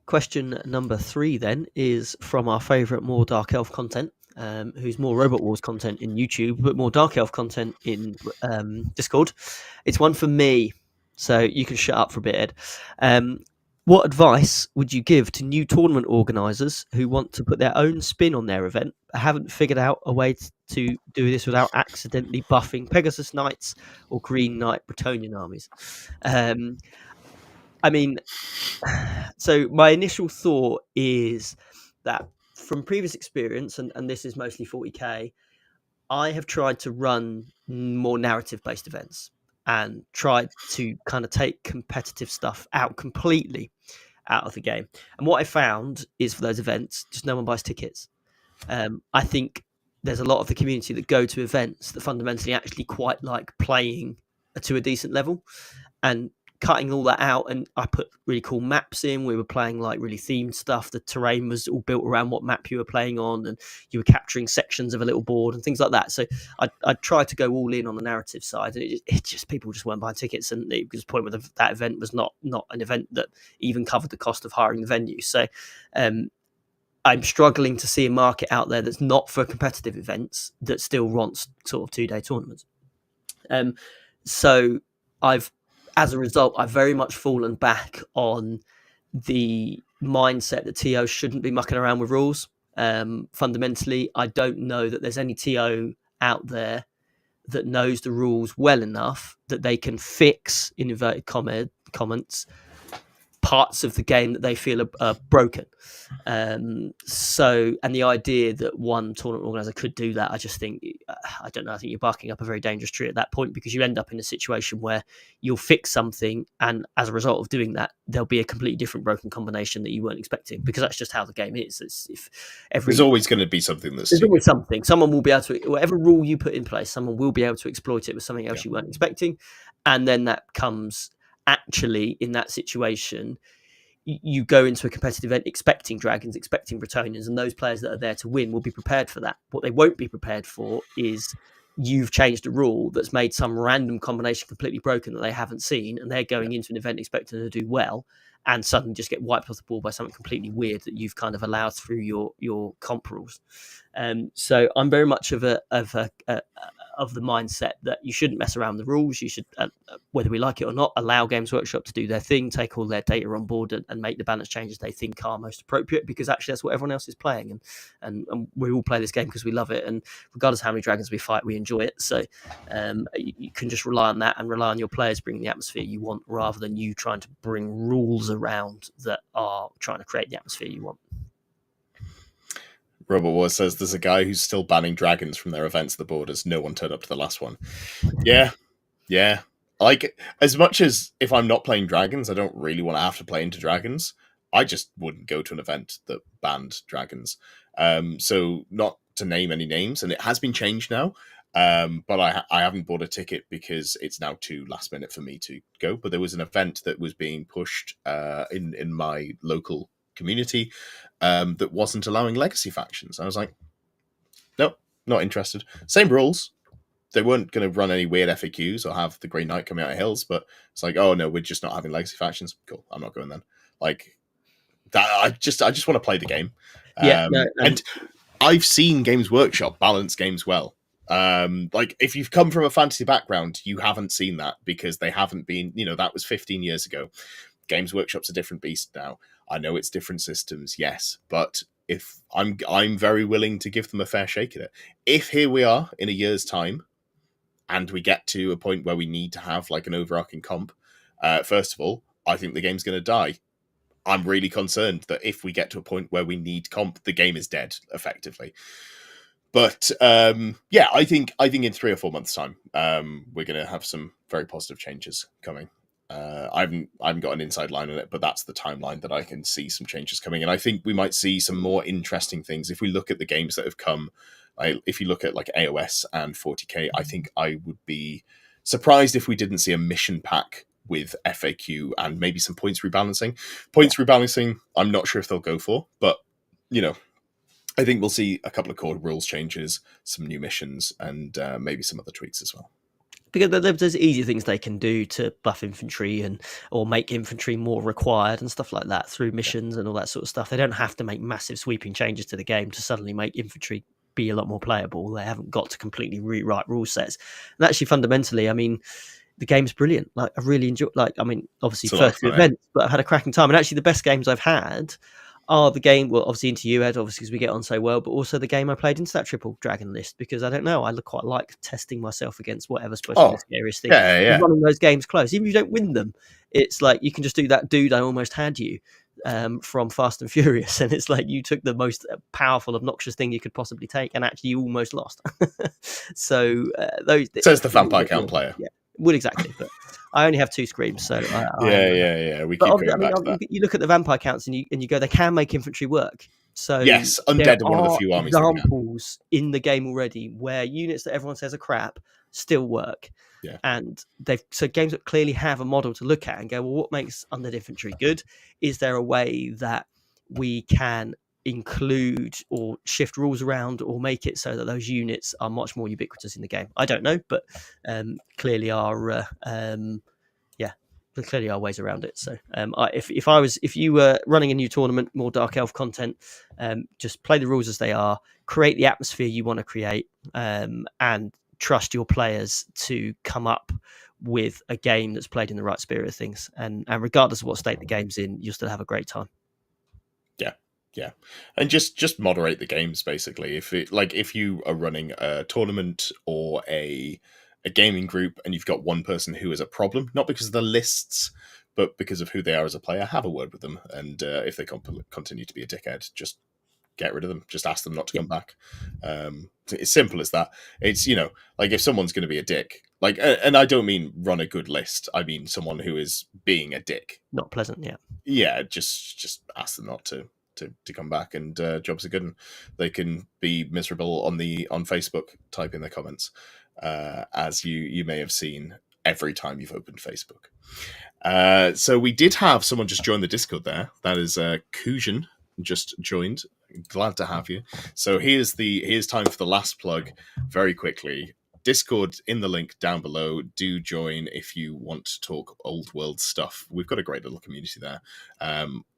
Question number 3 then is from our favourite more Dark Elf content, who's more Robot Wars content in YouTube, but more Dark Elf content in Discord. It's one for me, so you can shut up for a bit, Ed. What advice would you give to new tournament organisers who want to put their own spin on their event, but haven't figured out a way to do this without accidentally buffing Pegasus Knights or Green Knight Bretonian armies? So my initial thought is that from previous experience, and this is mostly 40k, I have tried to run more narrative-based events and tried to kind of take competitive stuff completely out of the game. And what I found is, for those events, just no one buys tickets. I think there's a lot of the community that go to events that fundamentally actually quite like playing to a decent level, and cutting all that out, and I put really cool maps in. We were playing like really themed stuff. The terrain was all built around what map you were playing on, and you were capturing sections of a little board and things like that. So I tried to go all in on the narrative side, and it just people just weren't buying tickets, and it was the point where that event was not an event that even covered the cost of hiring the venue. So I'm struggling to see a market out there that's not for competitive events that still wants sort of 2-day tournaments. So as a result, I've very much fallen back on the mindset that TO shouldn't be mucking around with rules. Fundamentally, I don't know that there's any TO out there that knows the rules well enough that they can fix, in inverted comments, parts of the game that they feel are broken. And the idea that one tournament organizer could do that, I just think, I don't know, I think you're barking up a very dangerous tree at that point, because you end up in a situation where you'll fix something, and as a result of doing that, there'll be a completely different broken combination that you weren't expecting, because that's just how the game is. There's always going to be something there's always something. Someone will be able to, whatever rule you put in place, someone will be able to exploit it with something else you weren't expecting. And then that comes, actually, in that situation, you go into a competitive event expecting dragons, expecting Bretonians, and those players that are there to win will be prepared for that. What they won't be prepared for is you've changed a rule that's made some random combination completely broken that they haven't seen, and they're going into an event expecting to do well, and suddenly just get wiped off the ball by something completely weird that you've kind of allowed through your comp rules. So I'm very much of the mindset that you shouldn't mess around with the rules. You should, whether we like it or not, allow Games Workshop to do their thing, take all their data on board, and make the balance changes they think are most appropriate, because actually that's what everyone else is playing, and we all play this game because we love it, and regardless of how many dragons we fight, we enjoy it. So you can just rely on that, and rely on your players bringing the atmosphere you want, rather than you trying to bring rules around that are trying to create the atmosphere you want. Robert Wars says there's a guy who's still banning dragons from their events at the borders. No one turned up to the last one. Yeah. Like, as much as if I'm not playing dragons, I don't really want to have to play into dragons. I just wouldn't go to an event that banned dragons. So not to name any names, and it has been changed now. But I haven't bought a ticket because it's now too last minute for me to go. But there was an event that was being pushed in my local community that wasn't allowing legacy factions. I was like, nope, not interested. Same rules. They weren't going to run any weird FAQs or have the Grey Knight coming out of hills, but it's like, oh no, we're just not having legacy factions. Cool, I'm not going then. Like that, I just want to play the game. And I've seen Games Workshop balance games well. Like if you've come from a fantasy background, you haven't seen that, because they haven't been, that was 15 years ago. Games Workshop's a different beast now. I know it's different systems, yes, but if I'm very willing to give them a fair shake at it. If here we are in a year's time, and we get to a point where we need to have like an overarching comp, first of all, I think the game's going to die. I'm really concerned that if we get to a point where we need comp, the game is dead, effectively. But I think in 3 or 4 months' time, we're going to have some very positive changes coming. I haven't got an inside line on it, but that's the timeline that I can see some changes coming. And I think we might see some more interesting things if we look at the games that have come. If you look at like AOS and 40k, I think I would be surprised if we didn't see a mission pack with FAQ and maybe some points rebalancing. Points rebalancing, I'm not sure if they'll go for, but I think we'll see a couple of core rules changes, some new missions, and maybe some other tweaks as well. Because there's easy things they can do to buff infantry or make infantry more required and stuff like that through missions and all that sort of stuff. They don't have to make massive sweeping changes to the game to suddenly make infantry be a lot more playable. They haven't got to completely rewrite rule sets. And actually, fundamentally, I mean, the game's brilliant. Like, I really enjoy. Like, I mean, obviously first few events, but I've had a cracking time. And actually, the best games I've had are the game, well, obviously into you, Ed, obviously because we get on so well, but also the game I played into that triple dragon list, because I don't know, I quite like testing myself against whatever's supposed to be the scariest thing. Yeah. Running those games close, even if you don't win them, it's like you can just do that dude I almost had you from Fast and Furious, and it's like you took the most powerful, obnoxious thing you could possibly take, and actually you almost lost. So those says the vampire count player. Yeah, well, exactly, but I only have 2 screams, so yeah. We keep going back to that. You look at the vampire counts and you go, they can make infantry work. So yes, undead are one of the few armies. Examples in the game already where units that everyone says are crap still work. Yeah. And so games that clearly have a model to look at and go, well, what makes undead infantry good? Is there a way that we can include or shift rules around or make it so that those units are much more ubiquitous in the game? I don't know, but clearly are there clearly are ways around it. So if you were running a new tournament, more Dark Elf content, just play the rules as they are, create the atmosphere you want to create, and trust your players to come up with a game that's played in the right spirit of things. And regardless of what state the game's in, you'll still have a great time. Yeah, and just moderate the games basically. If you are running a tournament or a gaming group and you've got one person who is a problem, not because of the lists, but because of who they are as a player, have a word with them. And if they continue to be a dickhead, just get rid of them. Just ask them not to come back. It's simple as that. It's, like if someone's going to be a dick, and I don't mean run a good list. I mean someone who is being a dick. Not pleasant, yeah. Yeah, just ask them not to come back, and jobs are good, and they can be miserable on Facebook. Type in the comments, as you may have seen every time you've opened Facebook. So we did have someone just join the Discord there. That is Kujan just joined. Glad to have you. So here's time for the last plug very quickly. Discord in the link down below. Do join if you want to talk old world stuff. We've got a great little community there.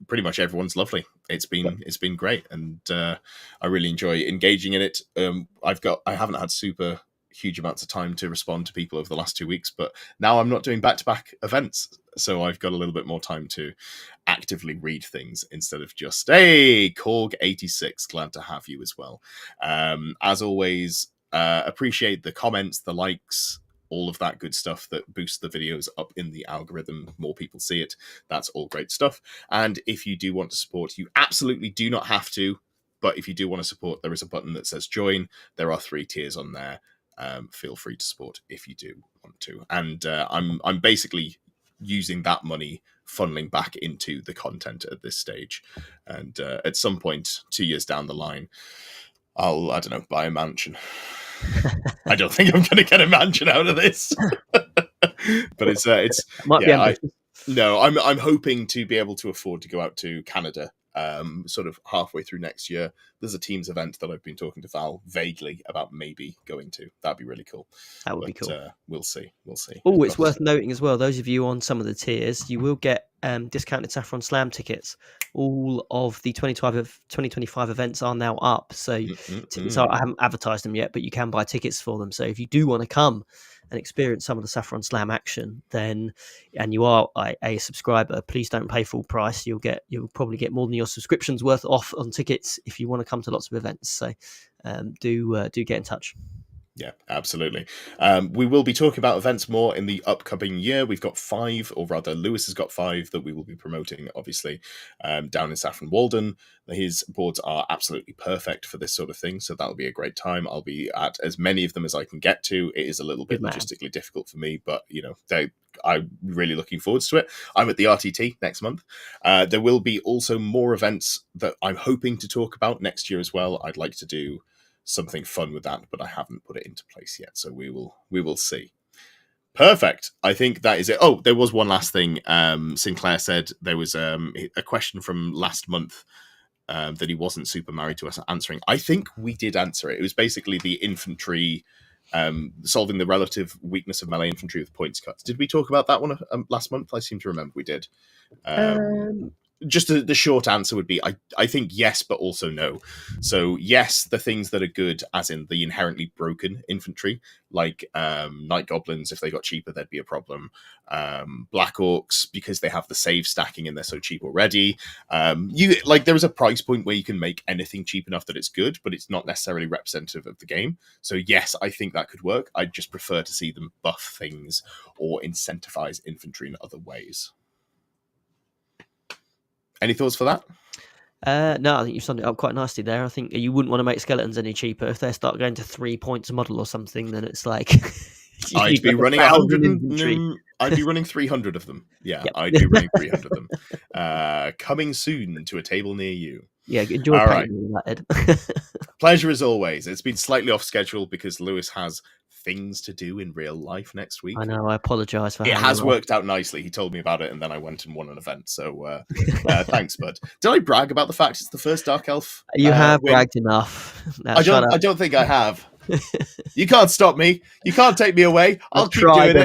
Pretty much everyone's lovely. It's been great, and I really enjoy engaging in it. I haven't had super huge amounts of time to respond to people over the last 2 weeks, but now I'm not doing back-to-back events, so I've got a little bit more time to actively read things instead of just, hey, Korg86, glad to have you as well. As always, appreciate the comments, the likes, all of that good stuff that boosts the videos up in the algorithm. More people see it. That's all great stuff. And if you do want to support, you absolutely do not have to, but if you do want to support, there is a button that says join. There are 3 tiers on there. Feel free to support if you do want to. And I'm basically using that money funneling back into the content at this stage. And at some point, 2 years down the line, I don't know, buy a mansion. I don't think I'm going to get a mansion out of this, but it's might be ambitious. I'm hoping to be able to afford to go out to Canada, sort of halfway through next year. There's a Teams event that I've been talking to Val vaguely about maybe going to. That'd be really cool. That would be cool. We'll see. Oh, it's worth noting as well, those of you on some of the tiers, you will get discounted Saffron Slam tickets. All of the 2025 events are now up. So I haven't advertised them yet, but you can buy tickets for them. So if you do want to come and experience some of the Saffron Slam action, then, and you are a subscriber, please don't pay full price. You'll probably get more than your subscription's worth off on tickets if you want to come to lots of events. So do get in touch. Yeah, absolutely. We will be talking about events more in the upcoming year. We've got 5, or rather Lewis has got 5 that we will be promoting, obviously, down in Saffron Walden. His boards are absolutely perfect for this sort of thing, so that'll be a great time. I'll be at as many of them as I can get to. It is a little bit logistically difficult for me, but, I'm really looking forward to it. I'm at the RTT next month. There will be also more events that I'm hoping to talk about next year as well. I'd like to do something fun with that, but I haven't put it into place yet, so we will see. Perfect. I think that is it. Oh, there was one last thing. Sinclair said there was a question from last month that he wasn't super married to us answering. I think we did answer it. It was basically the infantry, solving the relative weakness of melee infantry with points cuts. Did we talk about that one last month? I seem to remember we did. Just the short answer would be I think yes, but also no. So yes, the things that are good, as in the inherently broken infantry, like Night Goblins, if they got cheaper, there'd be a problem. Black Orcs, because they have the save stacking and they're so cheap already. There is a price point where you can make anything cheap enough that it's good, but it's not necessarily representative of the game. So yes, I think that could work. I'd just prefer to see them buff things or incentivize infantry in other ways. Any thoughts for that? No, I think you've summed it up quite nicely there. I think you wouldn't want to make skeletons any cheaper. If they start going to 3 points a model or something, then it's like I'd be running 100. I'd be running 300 of them. Yeah, yep. I'd be running 300 of them. Coming soon to a table near you. Yeah, enjoy that, Ed. Pleasure as always. It's been slightly off schedule because Lewis has things to do in real life next week. I know. I apologise for It having has you on. worked out nicely. He told me about it, and then I went and won an event. So thanks, bud. Did I brag about the fact it's the first Dark Elf? You have win? bragged enough. Now, I shut don't. up. I don't think I have. You can't stop me. You can't take me away. I'll keep tried doing it.